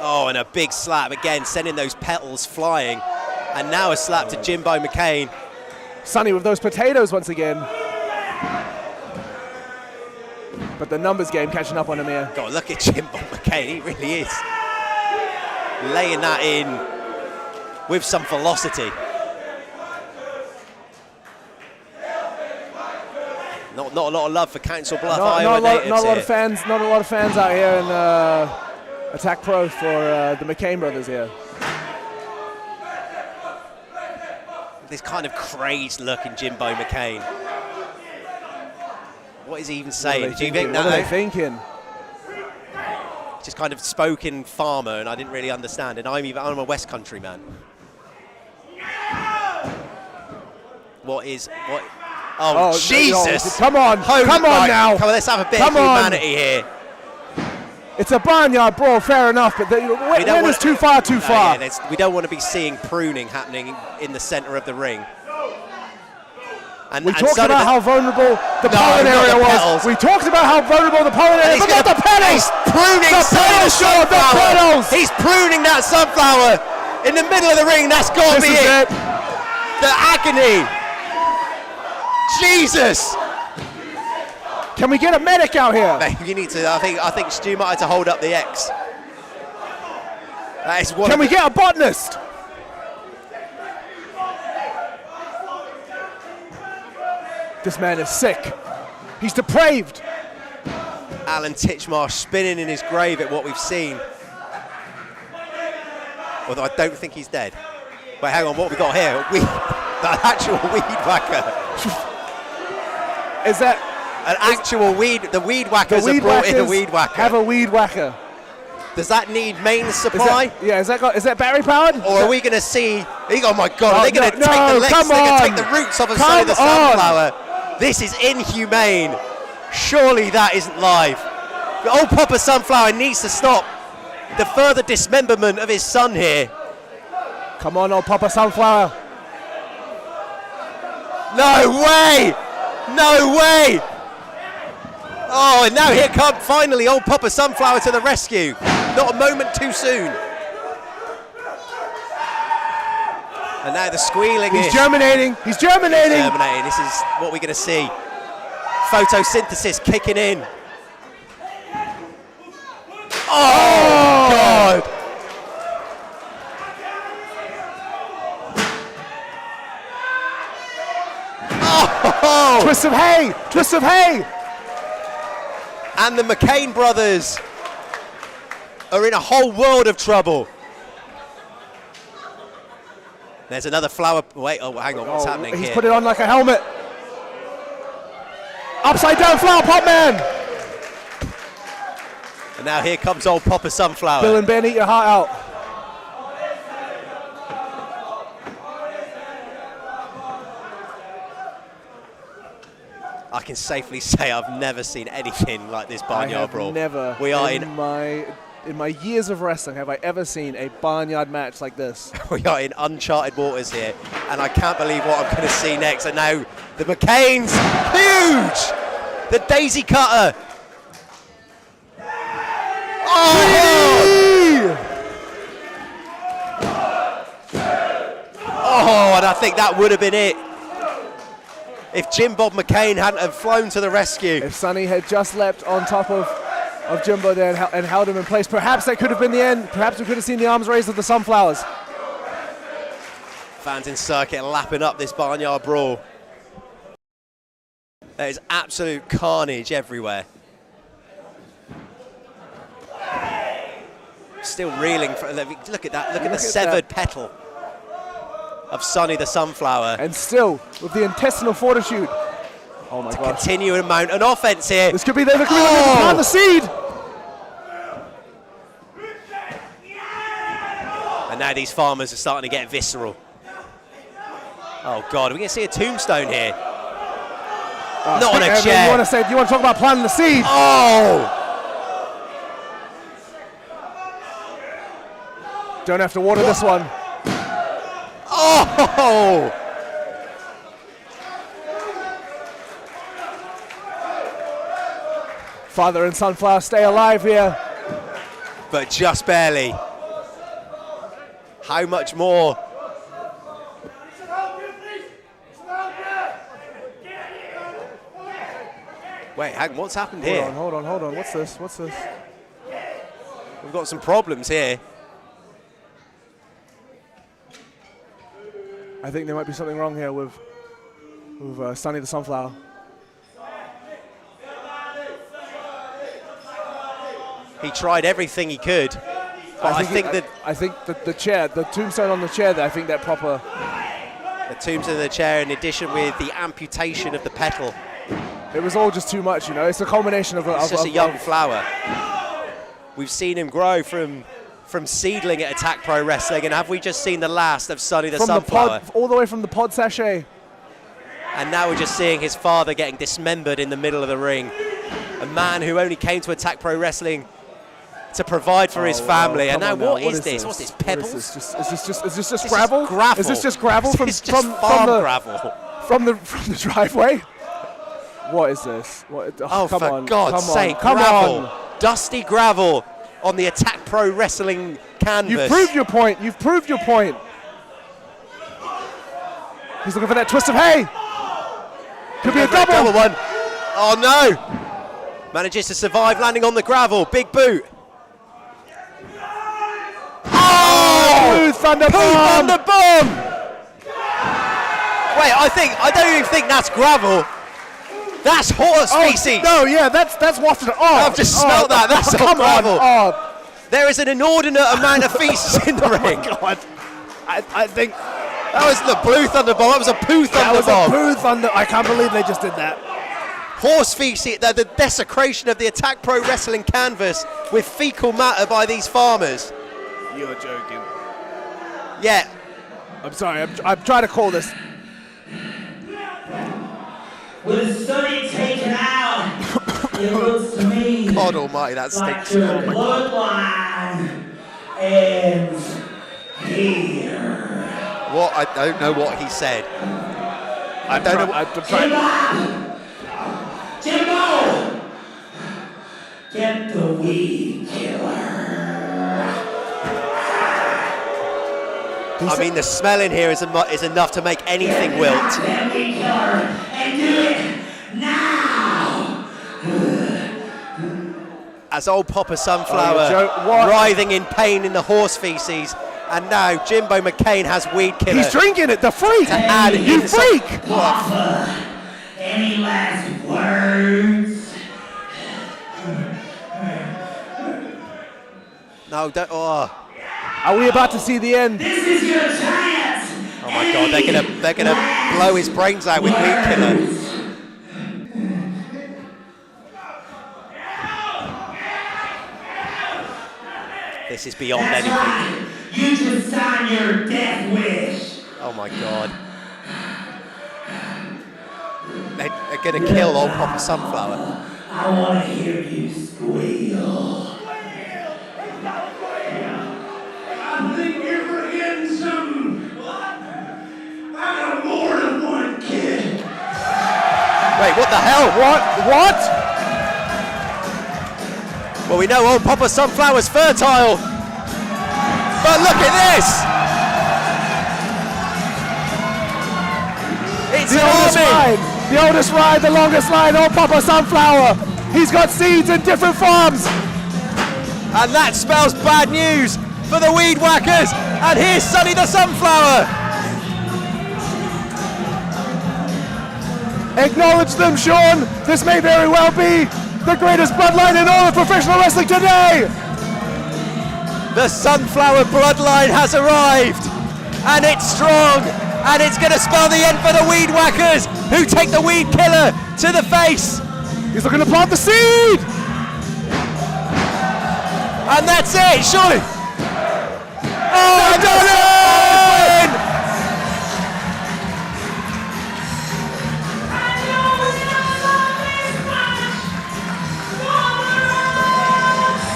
Oh, and a big slap again, sending those petals flying. And now a slap to Jimbo McCain. Sonny with those potatoes once again. But the numbers game catching up on him here. God, look at Jimbo McCain. He really is laying that in with some velocity. Not a lot of love for Council Bluff, Iowa natives not a lot of fans. Not a lot of fans out here in Attack Pro for the McCain brothers here. this kind of crazed look in Jimbo McCain. What is he even saying? Do you think What are they thinking? Just kind of spoke in farmer, and I didn't really understand. And I'm a West Country man. What? Oh, Jesus! Come on, come on now! Come on, let's have a bit of humanity here. It's a barnyard brawl, fair enough, but when is too far, too far. Yeah, we don't want to be seeing pruning happening in the centre of the ring. We talked about how vulnerable the pollen area was. We talked about how vulnerable the pollen area was. Look at the petals! He's pruning the sunflower. He's pruning that sunflower in the middle of the ring. That's got to be it. The agony. Jesus. Can we get a medic out here? Mate, you need to. I think Stu might have to hold up the X. That is one. Can we get a botanist? This man is sick. He's depraved. Alan Titchmarsh spinning in his grave at what we've seen. Although I don't think he's dead. Wait, hang on, what have we got here? An actual weed whacker. Is that an actual weed? The weed whackers have brought in a weed whacker. Have a weed whacker. Does that need main supply? Is that battery powered? Or are we going to see? Oh my God! Are they going to take the legs? Come They're going to on. take the roots off of Sonny the Sunflower. This is inhumane. Surely that isn't live. The old Papa Sunflower needs to stop the further dismemberment of his son here. Come on, old Papa Sunflower. No way! No way! Oh, and now here comes finally old Papa Sunflower to the rescue. Not a moment too soon. And now the squealing is... He's germinating. He's germinating. This is what we're going to see. Photosynthesis kicking in. Oh, God! Oh! Twist of hay! Twist of hay! And the McCain brothers are in a whole world of trouble. There's another flower. Wait, oh, hang on, what's happening here? He's put it on like a helmet. Upside down flower pot man! And now here comes old Papa Sunflower. Bill and Ben, eat your heart out. I can safely say I've never seen anything like this barnyard brawl. Never. We are in my years of wrestling have I ever seen a barnyard match like this. We are in uncharted waters here, and I can't believe what I'm going to see next. And now the McCain's huge. The daisy cutter. Oh! Oh, and I think that would have been it. If Jim Bob McCain hadn't have flown to the rescue. If Sonny had just leapt on top of Jimbo there and held him in place, perhaps that could have been the end. Perhaps we could have seen the arms raised of the Sunflowers. Fans in circuit lapping up this barnyard brawl. There is absolute carnage everywhere. Still reeling. Look at that. Look at the severed petal of Sonny the Sunflower. And still, with the intestinal fortitude. Oh my God. Continue to mount an offense here. This could be the plant the seed. And now these farmers are starting to get visceral. Oh God, are we going to see a tombstone here? Not on a chair. You want to talk about planting the seed? Oh! Don't have to water this one. Oh! Father and Sunflower stay alive here. But just barely. How much more? Wait, hang on, what's happened here? Hold on. What's this? We've got some problems here. I think there might be something wrong here with Sonny the Sunflower. He tried everything he could. But I think the chair, the tombstone on the chair there, I think that proper The tombs in the chair, in addition with the amputation of the petal. It was all just too much, you know. It's a combination of. It's just a young flower. We've seen him grow from seedling at Attack Pro Wrestling, and have we just seen the last of Sonny the Sunflower? The pod, all the way from the pod sachet. And now we're just seeing his father getting dismembered in the middle of the ring. A man who only came to Attack Pro Wrestling to provide for his family. And now what is this? What's this, pebbles? Is this just gravel? Gravel. Is this just gravel from gravel? From the driveway? What is this? Oh, come for on, God's sake, come gravel. on. Dusty gravel on the Attack Pro Wrestling canvas. You've proved your point. You've proved your point. He's looking for that twist of hay. Could be a double one. Oh no! Manages to survive, landing on the gravel. Big boot. Oh! Thunder bomb! Wait, I don't even think that's gravel. That's horse feces. No, yeah, that's wafted. Oh, I've just smelled that. That's not gravel. Oh. There is an inordinate amount of feces in the ring. Oh God. I think that was the blue thunder bomb. That was a poo thunder bomb. Poo thunder. I can't believe they just did that. Horse feces, the desecration of the Attack Pro Wrestling canvas with fecal matter by these farmers. You're joking. Yeah. I'm sorry. I'm trying to call this. With Sonny taken out, it looks to me God almighty, that like stinks. your bloodline ends here. What? I don't know what he said. I don't know. I'm trying. Jimbo! Get the weed killer. I mean, the smell in here is enough to make anything wilt. That weed killer and do it now. As old Papa Sunflower writhing in pain in the horse feces, and now Jimbo McCain has weed killer. He's drinking it. The freak. And you freak. Any last words? No, don't. Oh. Are we about to see the end? This is your chance. Oh my God! They're gonna blow his brains out with weed killer. This is beyond anything. You just signed your death wish. Oh my God! They're gonna kill old Papa Sunflower. I want to hear you squeal. I think you're forgetting something. I got more than one kid. Wait, what the hell? What? Well, we know old Papa Sunflower's fertile. But look at this! It's The an oldest army! line. The oldest line, the longest line, old Papa Sunflower. He's got seeds in different farms. And that spells bad news for the Weed Whackers. And here's Sonny the Sunflower. Acknowledge them, Sean. This may very well be the greatest bloodline in all of professional wrestling today. The Sunflower bloodline has arrived. And it's strong. And it's going to spell the end for the Weed Whackers, who take the Weed Killer to the face. He's looking to plant the seed. And that's it, surely. Oh, Dani!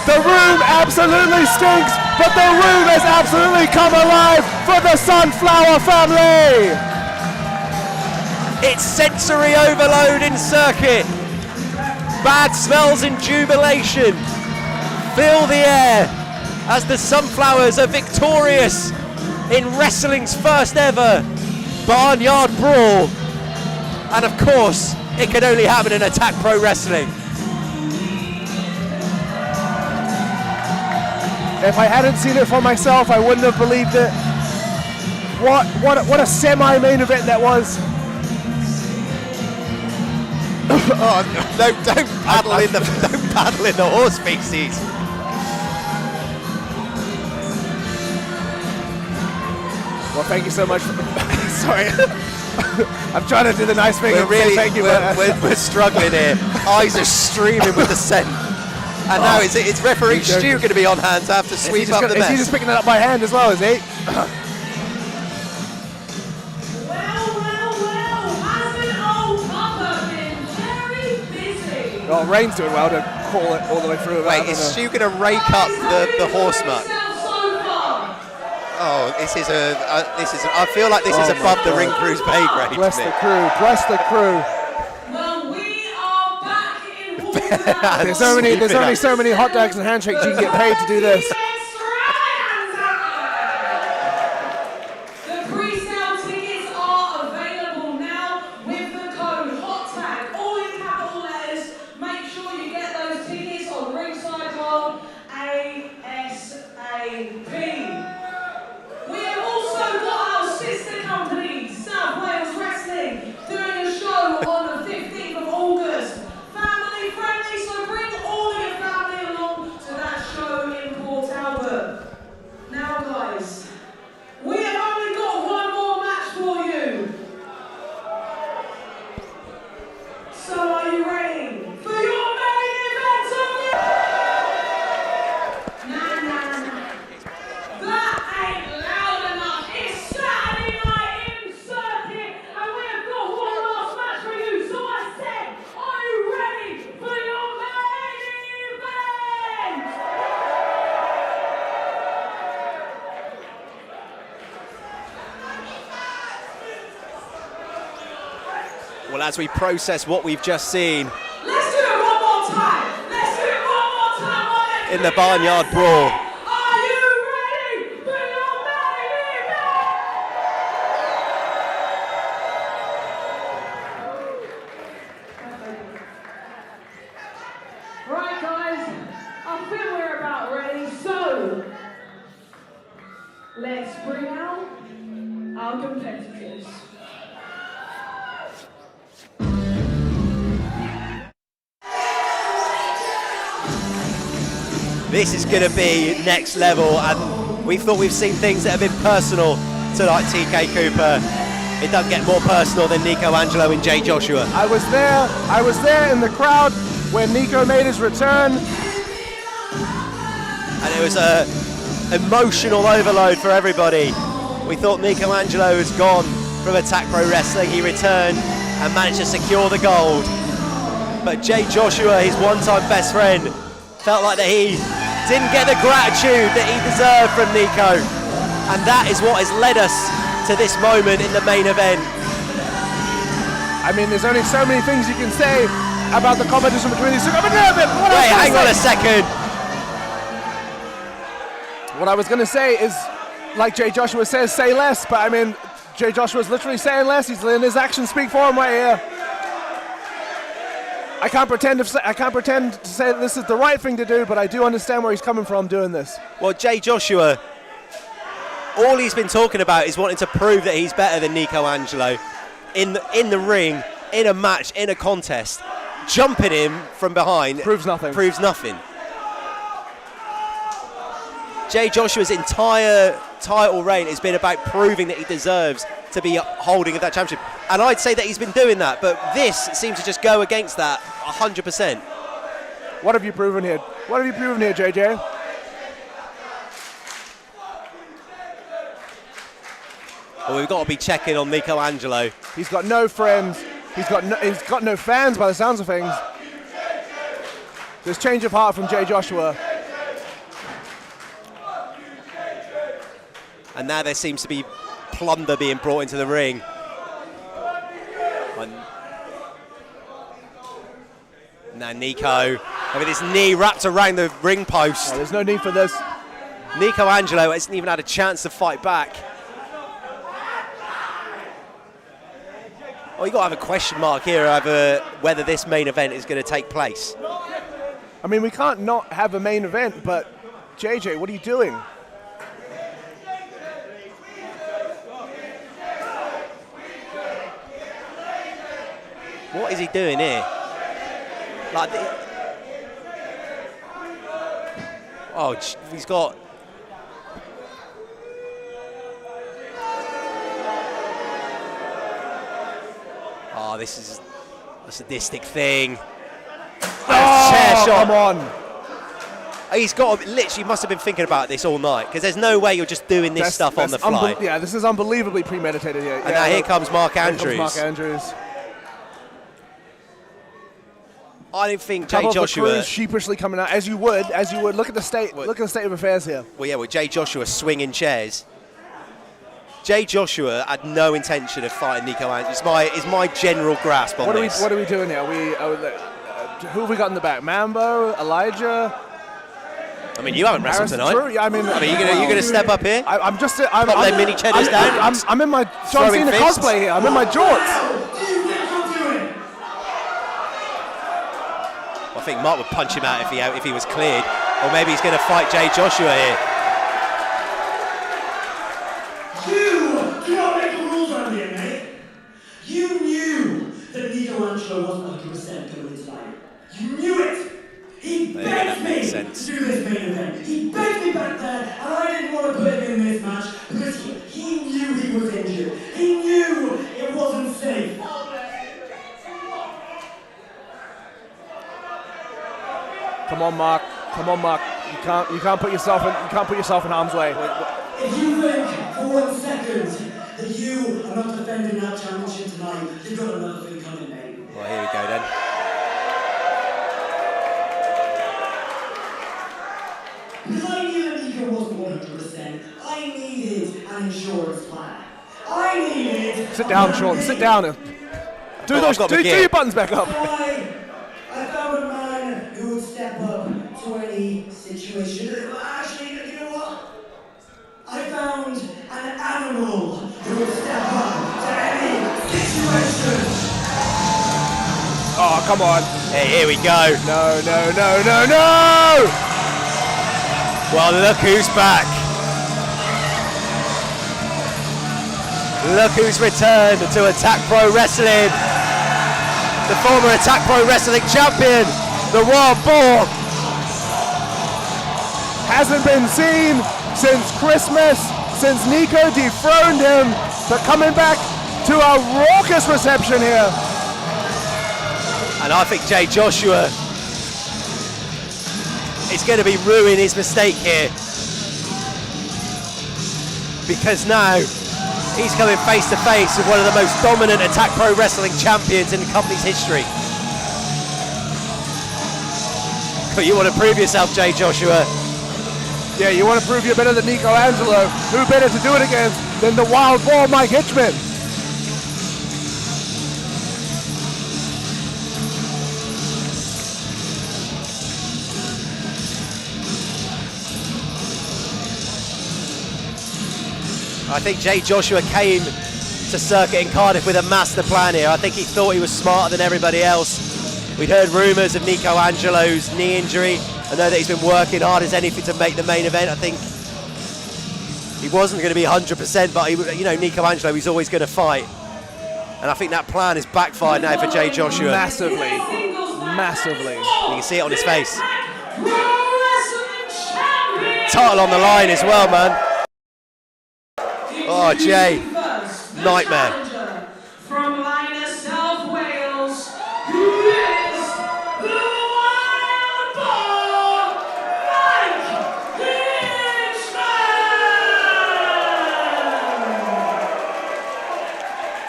The room absolutely stinks, but the room has absolutely come alive for the Sunflower family. It's sensory overload in circuit. Bad smells and jubilation fill the air as the Sunflowers are victorious in wrestling's first ever Barnyard Brawl. And of course, it can only happen in Attack Pro Wrestling. If I hadn't seen it for myself, I wouldn't have believed it. What a semi-main event that was. Oh no, don't paddle in the horse feces. Well, thank you so much. Sorry. I'm trying to do the nice thing. We're really, thank you. we're struggling here. Eyes are streaming with the scent. And now it's referee Stu going to be on hand to have to sweep up the mess. Is he just picking it up by hand as well, is he? Well, hasn't old Papa been very busy? Oh, Rain's doing well to call it all the way through. Wait, is Stu going to rake up the horse mutt? Oh, this is I feel like this is above the ring crew's pay grade. Bless the crew, bless the crew. Well, we are back in Waterland. There's only so many hot dogs and handshakes you can get paid to do this. The pre-sale tickets are available now with the code HOTTAG, all in capital letters. Make sure you get those tickets on Ringside World ASAP. We have also got our sister company, South Wales Wrestling, doing a show on the 15th of August. Family friendly, so bring all your family along to that show in Port Albert. Now guys, we have only got one more match for you. So are you ready for your main event of the... Nah. That ain't loud enough. It's Saturday night in Circuit, and we have got one last match for you. So I said, are you ready for your main event? Well, as we process what we've just seen Let's do it one more time. in the Barnyard Brawl, Are you ready for your main event? Right, guys, I feel we're about ready, so let's bring out our competitors. this is going to be next level, and we thought we've seen things that have been personal to like TK Cooper. It doesn't get more personal than Nico Angelo and Jay Joshua. I was there in the crowd when Nico made his return. And it was a emotional overload for everybody. We thought Nico Angelo was gone from Attack Pro Wrestling. He returned and managed to secure the gold. But Jay Joshua, his one-time best friend, felt like that he didn't get the gratitude that he deserved from Nico. And that is what has led us to this moment in the main event. I mean, there's only so many things you can say about the competition between these two. Wait, hang on a second. What I was going to say is, like Jay Joshua says, say less. But I mean, Jay Joshua's literally saying less. He's letting his actions speak for him right here. I can't pretend to say that this is the right thing to do, but I do understand where he's coming from doing this. Well, Jay Joshua, all he's been talking about is wanting to prove that he's better than Nico Angelo in the ring, in a match, in a contest. Jumping him from behind proves nothing. Jay Joshua's entire title reign has been about proving that he deserves to be holding of that championship. And I'd say that he's been doing that, but this seems to just go against that 100%. What have you proven here? What have you proven here, JJ? Well, we've got to be checking on Nico Angelo. He's got no friends. He's got no fans by the sounds of things. There's change of heart from Jay Joshua. And now there seems to be plunder being brought into the ring. Now Nico, with his knee wrapped around the ring post. Oh, there's no need for this. Nico Angelo hasn't even had a chance to fight back. Oh, you got to have a question mark here over whether this main event is going to take place. I mean, we can't not have a main event, but JJ, what are you doing? What is he doing here? Like, he's got. Oh, this is a sadistic thing. Oh, Chair shot. come on. He's got to, literally must have been thinking about this all night, because there's no way you're just doing this stuff on the fly. Yeah, this is unbelievably premeditated here. And now here comes Mark Andrews. Mark Andrews. I don't think Jay Jay Joshua. sheepishly coming out, as you would. Look at the state. Look at the state of affairs here. Well, yeah, with Jay Joshua swinging chairs. Jay Joshua had no intention of fighting Nico Andrews. Is my general grasp on this. What are we doing here? Who have we got in the back? Mambo, Elijah. I mean, you haven't wrestled tonight. True. Yeah, I mean, you gonna step up here? I'm just. Pop them mini cheddars down. I'm in my John Cena fists. cosplay here. I'm in my jorts. I think Mark would punch him out if he was cleared, or maybe he's going to fight Jay Joshua here. You do not make the rules around here, mate. You knew that Nico Angelo wasn't 100% going into tonight. You knew it. He begged me to do this main event. He begged me back there, and I didn't want to put him in this match because he knew he was injured. He knew it wasn't safe. Come on, Mark. You can't put yourself in harm's way. If you think for 1 second that you are not defending that championship tonight, you've got another thing coming, mate. Well, here we go then. Because I knew that Nico wasn't 100%, I needed an insurance plan. I needed... Sit down, Sean. Sit down. Do your buttons back up. I found a man who would step up to any situation. Actually, you know what? I found an animal who would step up to any situation. Oh, come on. Hey, here we go. No. Well, look who's back. Look who's returned to Attack Pro Wrestling. The former Attack Pro Wrestling champion, the Wild Boar. Hasn't been seen since Christmas, since Nico dethroned him, but coming back to a raucous reception here. And I think Jay Joshua is going to be ruining his mistake here, because now he's coming face to face with one of the most dominant Attack Pro Wrestling champions in the company's history. But you want to prove yourself, Jay Joshua. Yeah, you want to prove you're better than Nico Angelo. Who better to do it against than the Wild Boar, Mike Hitchman? I think Jay Joshua came to Circuit in Cardiff with a master plan here. I think he thought he was smarter than everybody else. We'd heard rumours of Nico Angelo's knee injury. I know that he's been working hard as anything to make the main event. I think he wasn't going to be 100%, but Nico Angelo, he's always going to fight. And I think that plan is backfired now for Jay Joshua. Massively. You can see it on his face. Title on the line as well, man. Oh, Jay, nightmare. From Linus, South Wales, who is the Wild Boar, Mike Hitchman!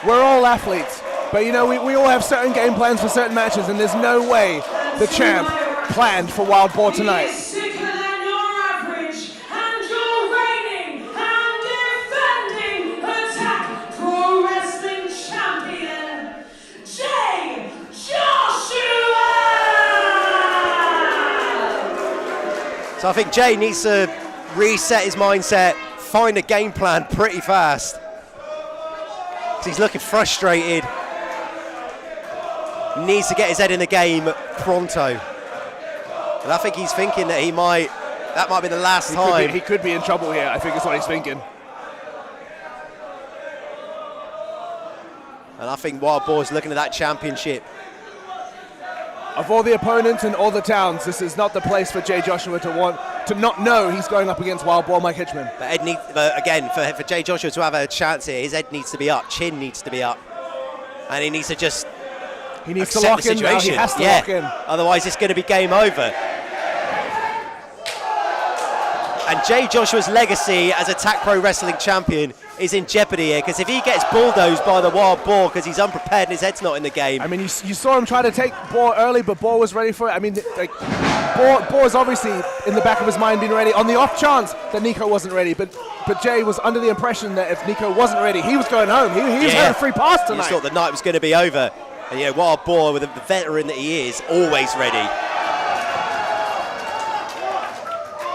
We're all athletes, but we all have certain game plans for certain matches, and there's no way the champ planned for Wild Boar tonight. So I think Jay needs to reset his mindset, find a game plan pretty fast. Because he's looking frustrated. Needs to get his head in the game pronto. And I think he's thinking that that might be the last time. He could be in trouble here, I think is what he's thinking. And I think Wild Boar's looking at that championship. Of all the opponents in all the towns, this is not the place for Jay Joshua to not know he's going up against Wild Boar Mike Hitchman. But again, for Jay Joshua to have a chance here, his head needs to be up, chin needs to be up. And he needs to just He needs to accept lock the in now. situation. He has to yeah. lock in. Otherwise, it's going to be game over. And Jay Joshua's legacy as Attack Pro Wrestling champion is in jeopardy here, because if he gets bulldozed by the Wild Boar because he's unprepared and his head's not in the game. I mean, you saw him try to take Boar early, but Boar was ready for it. I mean, like, Boar's obviously in the back of his mind being ready on the off chance that Nico wasn't ready, but Jay was under the impression that if Nico wasn't ready, he was going home. He was having a free pass He tonight. just thought the night was going to be over. And you know, Wild Boar, with the veteran that he is, always ready.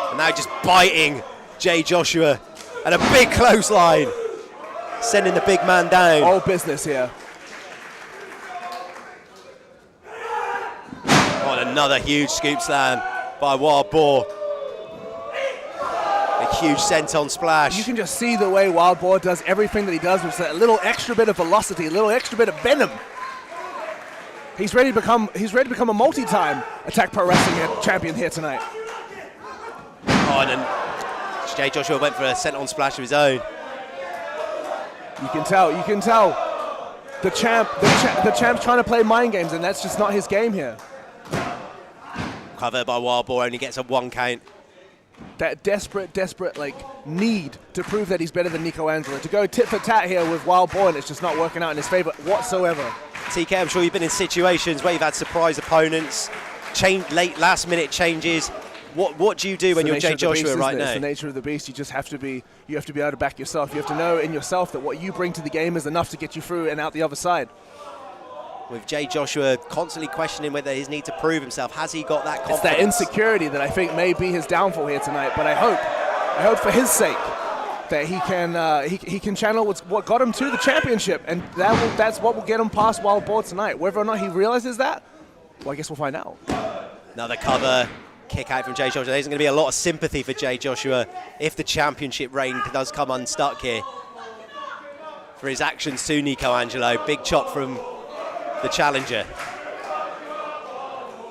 And now just biting Jay Joshua, and a big clothesline, sending the big man down. All business here. Oh, and another huge scoop slam by Wild Boar. A huge senton splash. You can just see the way Wild Boar does everything that he does with a little extra bit of velocity, a little extra bit of venom. He's ready to become a multi-time Attack Pro Wrestling champion here tonight. Oh, and then Jay Joshua went for a senton splash of his own. You can tell. The champ's trying to play mind games, and that's just not his game here. Covered by Wild Boar, only gets a 1 count. That desperate like need to prove that he's better than Nico Angelo. To go tit for tat here with Wild Boar, and it's just not working out in his favor whatsoever. TK, I'm sure you've been in situations where you've had surprise opponents, late last minute changes. What do you do when you're Jay Joshua right now? It's the nature of the beast. You just have to be able to back yourself. You have to know in yourself that what you bring to the game is enough to get you through and out the other side. With Jay Joshua constantly questioning whether his need to prove himself, has he got that confidence? It's that insecurity that I think may be his downfall here tonight. But I hope for his sake that he can channel what got him to the championship, and that's what will get him past Wild Boar tonight. Whether or not he realizes that, well, I guess we'll find out. Another cover. Kick out from Jay Joshua. There's going to be a lot of sympathy for Jay Joshua if the championship reign does come unstuck here. For his actions to Nico Angelo. Big chop from the challenger.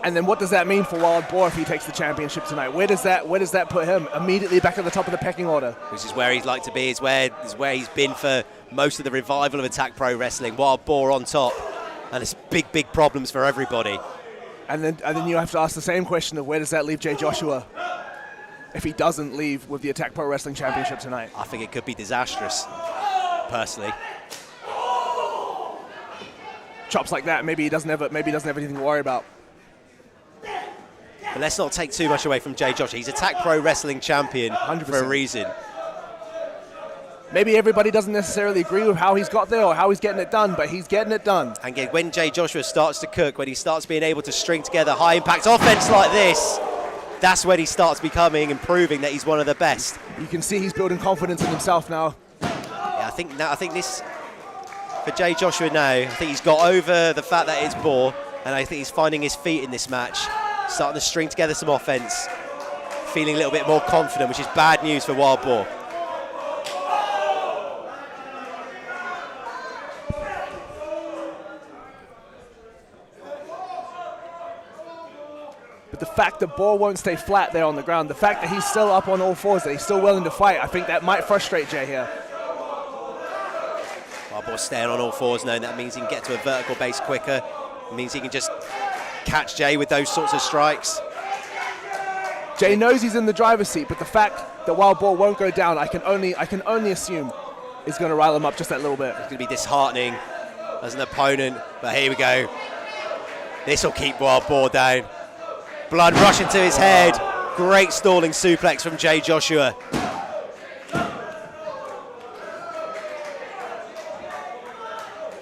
And then what does that mean for Wild Boar if he takes the championship tonight? Where does that put him? Immediately back at the top of the pecking order. Which is where he'd like to be. Is where he's been for most of the revival of Attack Pro Wrestling. Wild Boar on top. And it's big problems for everybody. And then you have to ask the same question of where does that leave Jay Joshua if he doesn't leave with the Attack Pro Wrestling Championship tonight? I think it could be disastrous, personally. Chops like that, maybe he doesn't have anything to worry about. But let's not take too much away from Jay Joshua. He's Attack Pro Wrestling champion 100%. For a reason. Maybe everybody doesn't necessarily agree with how he's got there or how he's getting it done, but he's getting it done. And when Jay Joshua starts to cook, when he starts being able to string together high-impact offense like this, that's when he starts becoming and proving that he's one of the best. You can see he's building confidence in himself now. Yeah, I think this, for Jay Joshua now, I think he's got over the fact that it's Boar, and I think he's finding his feet in this match, starting to string together some offense, feeling a little bit more confident, which is bad news for Wild Boar. The fact that Boar won't stay flat there on the ground, the fact that he's still up on all fours, that he's still willing to fight, I think that might frustrate Jay here. Wild Boar staying on all fours, knowing that means he can get to a vertical base quicker. It means he can just catch Jay with those sorts of strikes. Jay knows he's in the driver's seat, but the fact that Wild Boar won't go down, I can only assume is going to rile him up just that little bit. It's going to be disheartening as an opponent, but here we go. This will keep Wild Boar down. Blood rushing to his head. Great stalling suplex from Jay Joshua.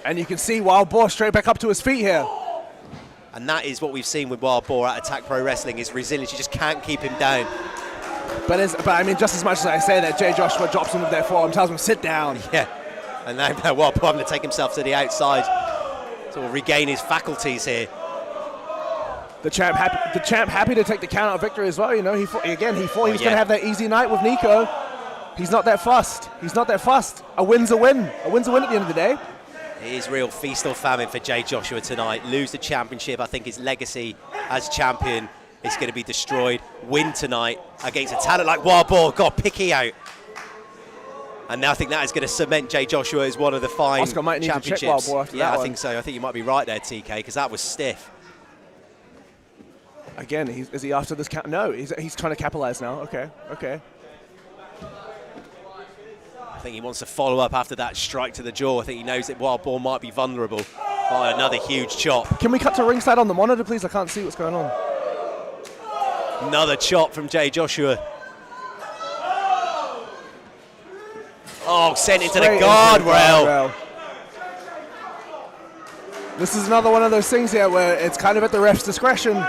And you can see Wild Boar straight back up to his feet here. And that is what we've seen with Wild Boar at Attack Pro Wrestling, his resilience. You just can't keep him down. But I mean, just as much as I say that, Jay Joshua drops him with their forearm, tells him sit down. Yeah, and now Wild Boar having to take himself to the outside to regain his faculties here. The champ happy to take the count out victory as well. You know, he thought he was going to have that easy night with Nico. He's not that fussed. A win's a win. A win's a win at the end of the day. It is real feast or famine for Jay Joshua tonight. Lose the championship. I think his legacy as champion is going to be destroyed. Win tonight against a talent like Wild Boar. God, picky out. And now I think that is going to cement Jay Joshua as one of the fine Oscar might need to check championships. Wild Boar after Yeah, that I one. think so. I think you might be right there, TK, because that was stiff. Again, is he after this count? No, he's trying to capitalize now. Okay. I think he wants to follow up after that strike to the jaw. I think he knows that Wild Boar might be vulnerable. Oh, another huge chop. Can we cut to ringside on the monitor, please? I can't see what's going on. Another chop from Jay Joshua. Oh, sent into the Straight into guardrail. This is another one of those things here where it's kind of at the ref's discretion.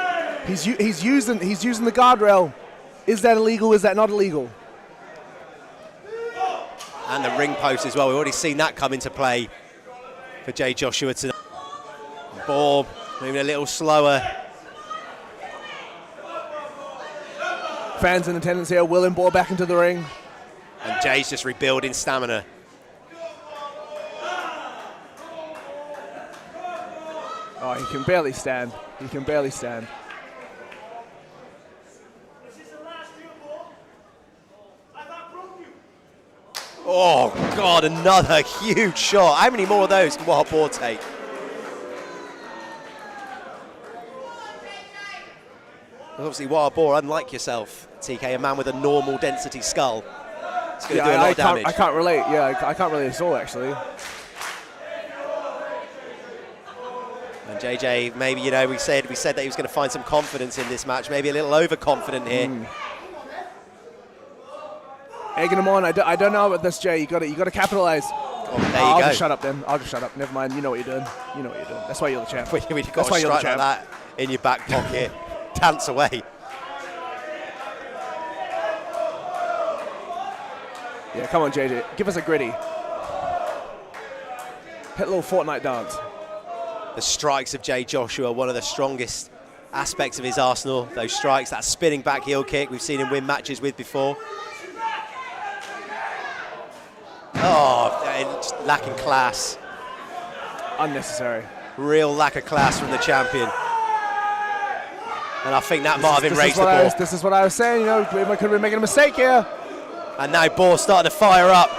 He's using the guardrail. Is that illegal? Is that not illegal? And the ring post as well. We've already seen that come into play for Jay Joshua tonight. Boar moving a little slower. Fans in attendance here willing Boar back into the ring. And Jay's just rebuilding stamina. Oh, he can barely stand. He can barely stand. Oh, God, another huge shot. How many more of those can Wild Boar take? Obviously, Wild Boar, unlike yourself, TK, a man with a normal density skull. It's going to do a lot of damage. I can't relate. Yeah, I can't relate at all, actually. And JJ, maybe, you know, we said that he was going to find some confidence in this match, maybe a little overconfident here. Egging him on. I don't know about this, Jay. You got to capitalize. Oh, there you I'll go. just shut up then. I'll just shut up. Never mind. You know what you're doing. You know what you're doing. That's why you're the champ. We've got That's a why you're the strike like champ. that in your back pocket. Dance away. Yeah, come on, JJ. Give us a gritty. Hit a little Fortnite dance. The strikes of Jay Joshua, one of the strongest aspects of his arsenal. Those strikes, that spinning back heel kick we've seen him win matches with before. Oh, just lacking class. Unnecessary. Real lack of class from the champion. And I think that might have enraged the Boar. This is what I was saying. You know, we could have been making a mistake here. And now Boar starting to fire up.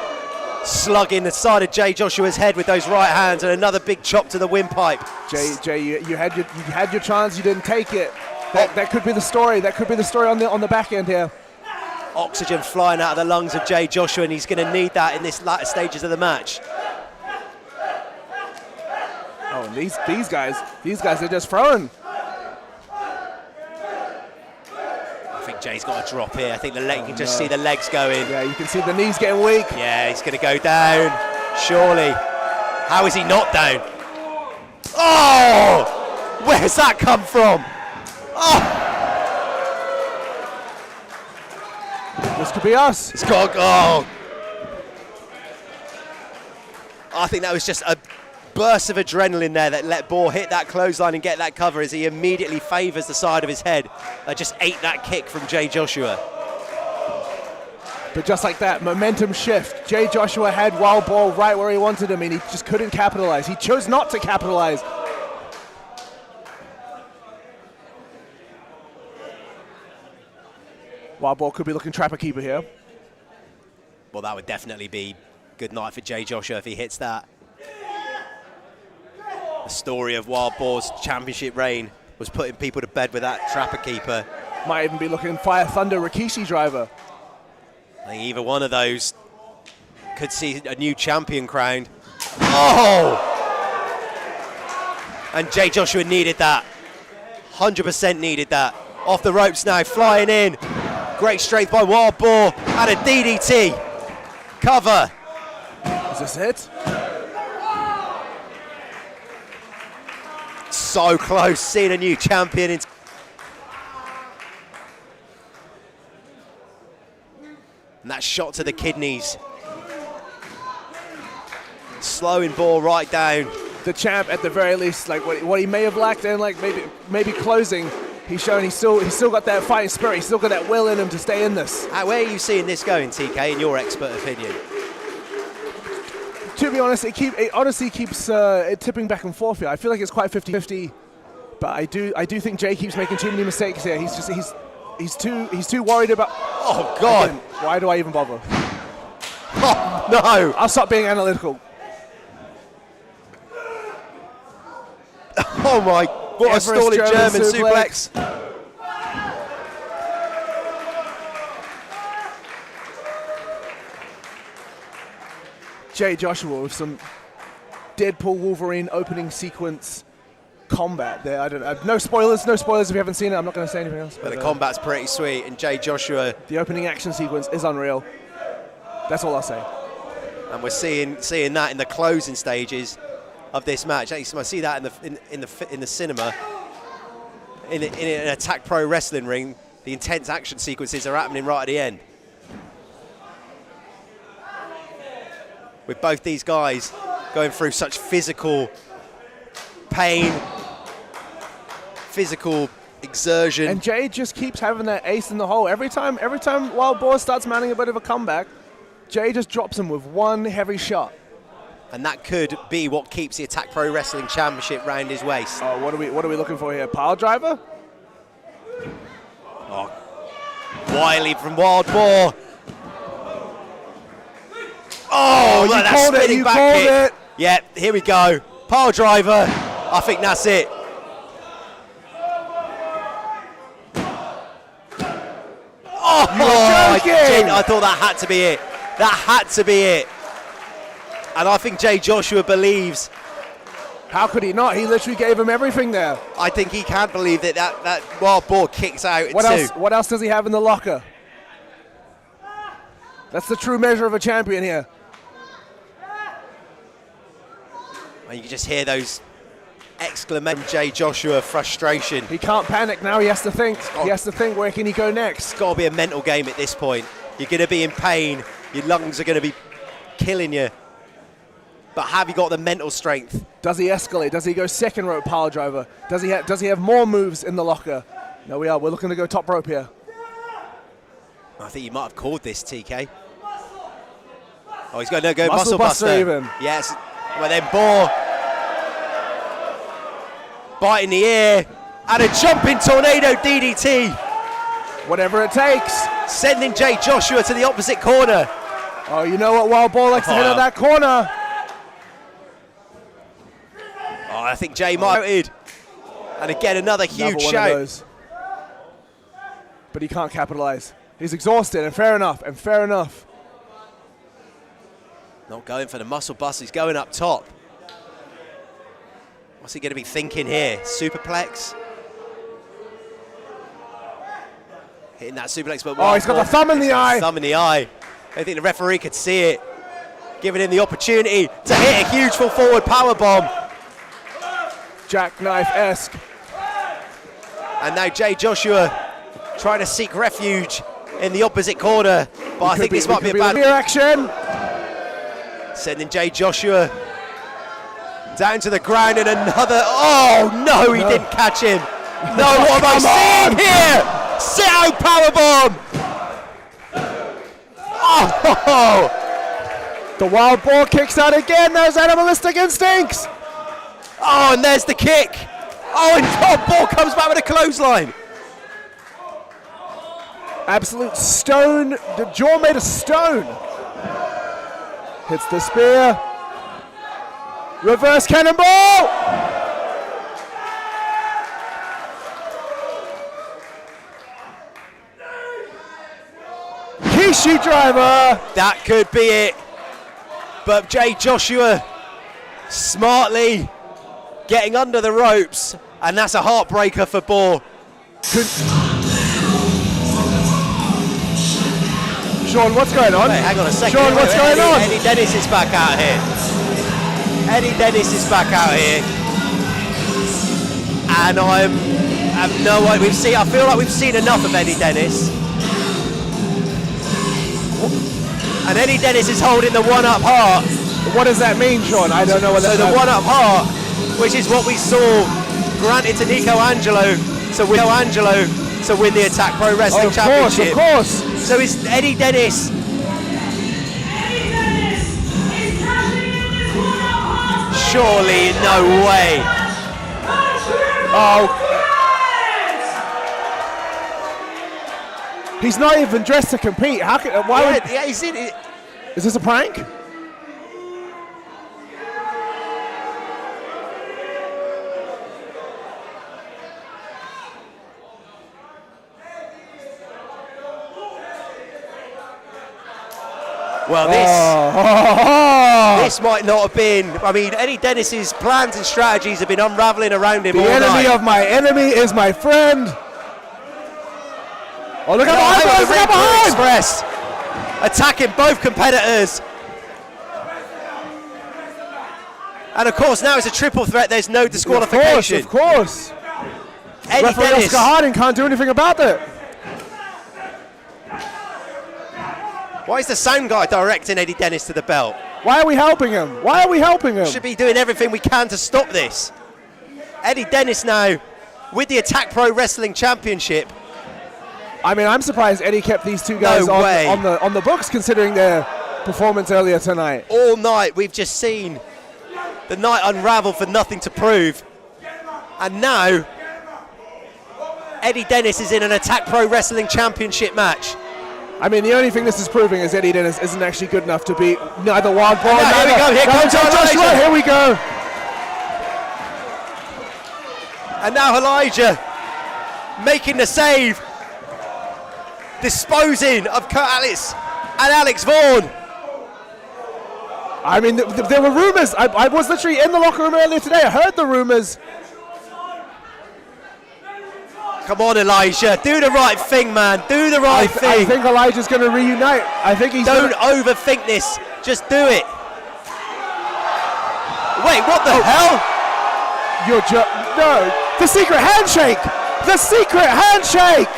Slugging the side of Jay Joshua's head with those right hands, and another big chop to the windpipe. Jay, you had your chance. You didn't take it. That could be the story. That could be the story on the back end here. Oxygen flying out of the lungs of Jay Joshua, and he's going to need that in this latter stages of the match. Oh, and these guys are just throwing. I think Jay's got a drop here. I think the leg, you can just see the legs going. Yeah, you can see the knees getting weak. Yeah, he's going to go down, surely. How is he not down? Oh! Where's that come from? Oh! This could be us. It's got, oh! I think that was just a burst of adrenaline there that let Boar hit that clothesline and get that cover as he immediately favours the side of his head. Just ate that kick from Jay Joshua. But just like that, momentum shift. Jay Joshua had Wild Boar right where he wanted him, and he just couldn't capitalize. He chose not to capitalize. Wild Boar could be looking trapper keeper here. Well, that would definitely be good night for Jay Joshua if he hits that. The story of Wild Boar's championship reign was putting people to bed with that trapper keeper. Might even be looking Fire Thunder Rikishi driver. I think either one of those could see a new champion crowned. Oh! And Jay Joshua needed that. 100% needed that. Off the ropes now, flying in. Great strength by Wild Boar. And a DDT. Cover. Is this it? So close, seeing a new champion. And that shot to the kidneys. Slowing Boar right down. The champ, at the very least, like what he may have lacked in, like maybe closing, he's shown he's still got that fighting spirit. He's still got that will in him to stay in this. Where are you seeing this going, TK, in your expert opinion? To be honest, it honestly keeps it tipping back and forth here. I feel like it's quite 50-50, but I do think Jay keeps making too many mistakes here. He's too worried about. Oh God! Again, why do I even bother? Oh, no. I'll stop being analytical. Oh, my. What Everest a stalling German suplex. suplex. Jay Joshua with some Deadpool Wolverine opening sequence combat there. I don't know. No spoilers if you haven't seen it. I'm not going to say anything else. But the combat's pretty sweet, and Jay Joshua. The opening action sequence is unreal. That's all I'll say. And we're seeing that in the closing stages of this match. I see that in the cinema. In an Attack Pro Wrestling ring, the intense action sequences are happening right at the end. With both these guys going through such physical pain, physical exertion. And Jay just keeps having that ace in the hole. Every time Wild Boar starts mounting a bit of a comeback, Jay just drops him with one heavy shot. And that could be what keeps the Attack Pro Wrestling Championship round his waist. Oh, what are we looking for here? Pile driver? Oh, wily from Wild Boar. Oh, look at that spinning back kick. Yeah, here we go. Pile driver. I think that's it. Oh, I thought that had to be it. That had to be it. And I think Jay Joshua believes. How could he not? He literally gave him everything there. I think he can't believe that Wild Boar kicks out in two. What else does he have in the locker? That's the true measure of a champion here. And you can just hear those exclamations. Jay Joshua frustration. He can't panic now. He has to think. He has to think, where can he go next? It's got to be a mental game at this point. You're going to be in pain. Your lungs are going to be killing you. But have you got the mental strength? Does he escalate? Does he go second rope pile driver? Does he have more moves in the locker? No, we're looking to go top rope here. I think you might have called this, TK. Oh, he's going to go Muscle buster even. Yes. Well, then Boar bite in the ear and a jumping tornado DDT. Whatever it takes. Sending Jay Joshua to the opposite corner. Oh, you know what? Wild Boar likes to hit at that corner. Oh, I think Jay might have. And again, another huge shout. But he can't capitalize. He's exhausted, and fair enough. Not going for the muscle bust, he's going up top. What's he going to be thinking here? Superplex? Hitting that suplex, but he's got the thumb in the eye. Thumb in the eye. I think the referee could see it. Giving him the opportunity to hit a huge full forward power bomb. Jackknife-esque. And now Jay Joshua trying to seek refuge in the opposite corner. But I think this might be a bad reaction. Sending Jay Joshua down to the ground and another. Oh no, he didn't catch him. No, what am I seeing here? Sit out powerbomb. Oh, the Wild Boar kicks out again. Those animalistic instincts. Oh, and there's the kick. Oh, and Boar comes back with a clothesline. Absolute stone. The jaw made of stone. Hits the spear. Reverse cannonball. Kishi driver. That could be it. But Jay Joshua smartly getting under the ropes, and that's a heartbreaker for Boar. Sean, what's going on? Wait, hang on a second. Sean, what's going on? Eddie Dennis is back out here. Eddie Dennis is back out here. And I have no idea. I feel like we've seen enough of Eddie Dennis. And Eddie Dennis is holding the one-up heart. What does that mean, Sean? I don't know what that means. So the one-up heart, which is what we saw granted to Nico Angelo to win the Attack Pro Wrestling Championship. Of course. So it's Eddie Dennis. Surely, no way. Oh. He's not even dressed to compete. How can? Why? Yeah, he's in it. Is this a prank? Well, this might not have been. I mean, Eddie Dennis's plans and strategies have been unraveling around him all The enemy night. of my enemy is my friend. Oh, look out behind! The Look Red out Bull behind! Express attacking both competitors. And of course, now it's a triple threat. There's no disqualification. Of course. Eddie Referee Dennis. Oscar Harding can't do anything about it. Why is the sound guy directing Eddie Dennis to the belt? Why are we helping him? Why are we helping him? Should be doing everything we can to stop this. Eddie Dennis now with the Attack Pro Wrestling Championship. I mean, I'm surprised Eddie kept these two guys on the books, considering their performance earlier tonight. All night we've just seen the night unravel for nothing to prove. And now Eddie Dennis is in an Attack Pro Wrestling Championship match. I mean, the only thing this is proving is Eddie Dennis isn't actually good enough to beat neither Wild Boar. Here we go. Here comes Elijah. Here we go. And now Elijah making the save, disposing of Kurt Ellis and Alex Vaughan. I mean, there were rumors. I was literally in the locker room earlier today. I heard the rumors. Come on, Elijah. Do the right thing, man. Do the right thing. I think Elijah's going to reunite. I think he's Don't overthink this. Just do it. Wait, what the hell? No. The secret handshake. The secret handshake.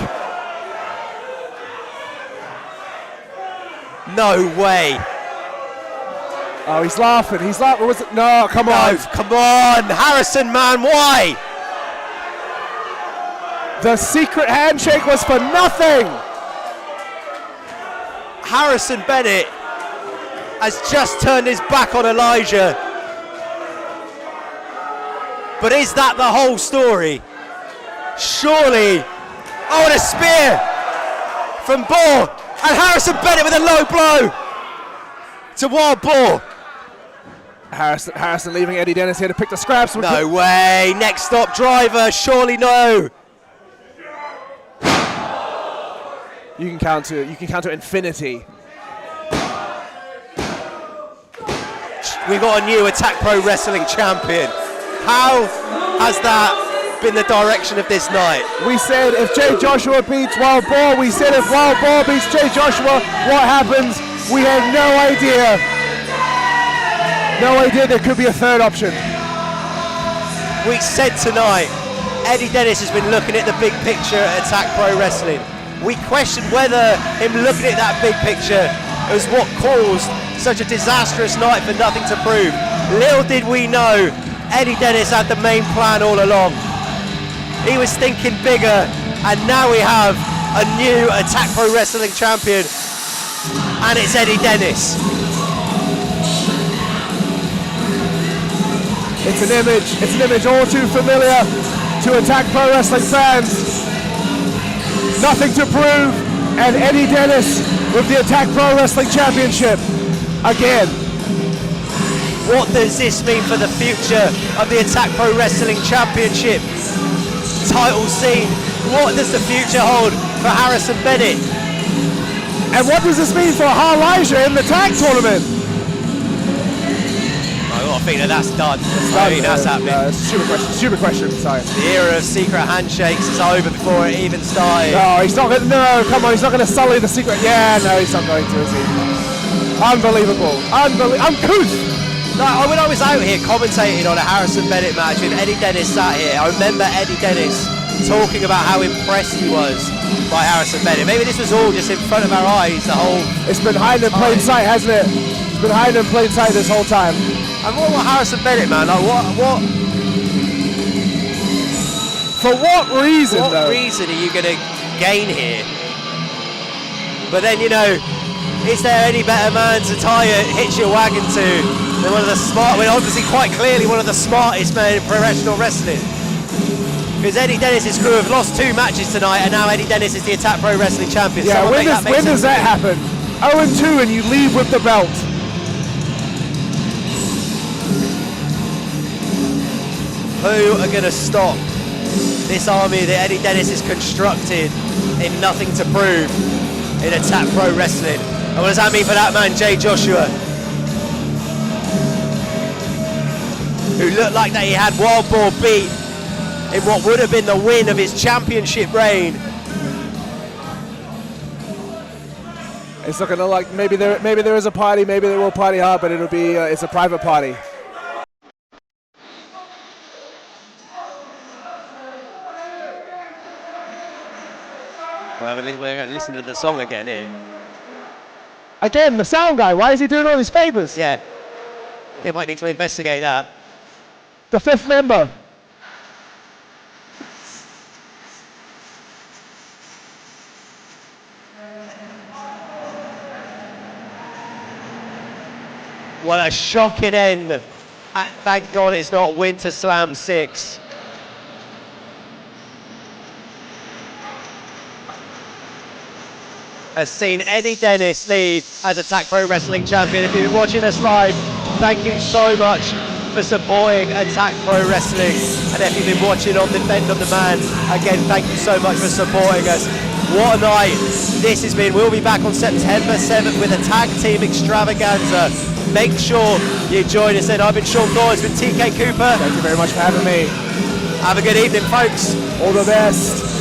No way. Oh, he's laughing. He's laughing. Was it? No, come on. Come on. Harrison, man. Why? The secret handshake was for nothing. Harrison Bennett has just turned his back on Elijah. But is that the whole story? Surely. Oh, and a spear from Boar. And Harrison Bennett with a low blow to Wild Boar. Harrison leaving Eddie Dennis here to pick the scraps. No way. Next stop driver. Surely no. You can count to infinity. We've got a new Attack Pro Wrestling champion. How has that been the direction of this night? We said if Jay Joshua beats Wild Boar, we said if Wild Boar beats Jay Joshua, what happens? We had no idea. No idea there could be a third option. We said tonight, Eddie Dennis has been looking at the big picture at Attack Pro Wrestling. We questioned whether him looking at that big picture was what caused such a disastrous night for nothing to prove. Little did we know, Eddie Dennis had the main plan all along. He was thinking bigger, and now we have a new Attack Pro Wrestling champion, and it's Eddie Dennis. It's an image all too familiar to Attack Pro Wrestling fans. Nothing to prove, and Eddie Dennis with the Attack Pro Wrestling Championship again. What does this mean for the future of the Attack Pro Wrestling Championship title scene? What does the future hold for Harrison Bennett? And what does this mean for Elijah in the tag tournament? I think that's done. That's happening. It's a stupid question, sorry. The era of secret handshakes is over before it even started. No, he's not going to, no, come on, he's not going to sully the secret. Yeah, no, he's not going to, is he? Unbelievable. Uncouth. No, when I was out here commentating on a Harrison Bennett match and Eddie Dennis sat here, I remember Eddie Dennis talking about how impressed he was by Harrison Bennett. Maybe this was all just in front of our eyes the whole It's been hiding in plain sight, hasn't it? It's been hiding in plain sight this whole time. And what about Harrison Bennett, man? Like, what? For what reason, What reason are you going to gain here? But then, you know, is there any better man to hitch your wagon to than one of the obviously quite clearly one of the smartest men in professional wrestling? Because Eddie Dennis's crew have lost 2 matches tonight, and now Eddie Dennis is the Attack Pro Wrestling champion. Yeah, when does that happen? 0-2 and you leave with the belt. Who are going to stop this army that Eddie Dennis is constructed in Nothing to Prove in Attack Pro Wrestling? And what does that mean for that man, Jay Joshua? Who looked like that he had Wild Boar beat in what would have been the win of his championship reign. It's looking like maybe there is a party, maybe they will party hard, but it'll be it's a private party. Well, we're going to listen to the song again here. Again, the sound guy, why is he doing all these favors? Yeah, they might need to investigate that. The fifth member. What a shocking end. Thank God it's not WinterSlam 6. Has seen Eddie Dennis lead as Attack Pro Wrestling Champion. If you've been watching us live, thank you so much for supporting Attack Pro Wrestling. And if you've been watching on Defend on Demand, again, thank you so much for supporting us. What a night this has been. We'll be back on September 7th with a tag team extravaganza. Make sure you join us then. I've been Sean Dawes with TK Cooper. Thank you very much for having me. Have a good evening, folks. All the best.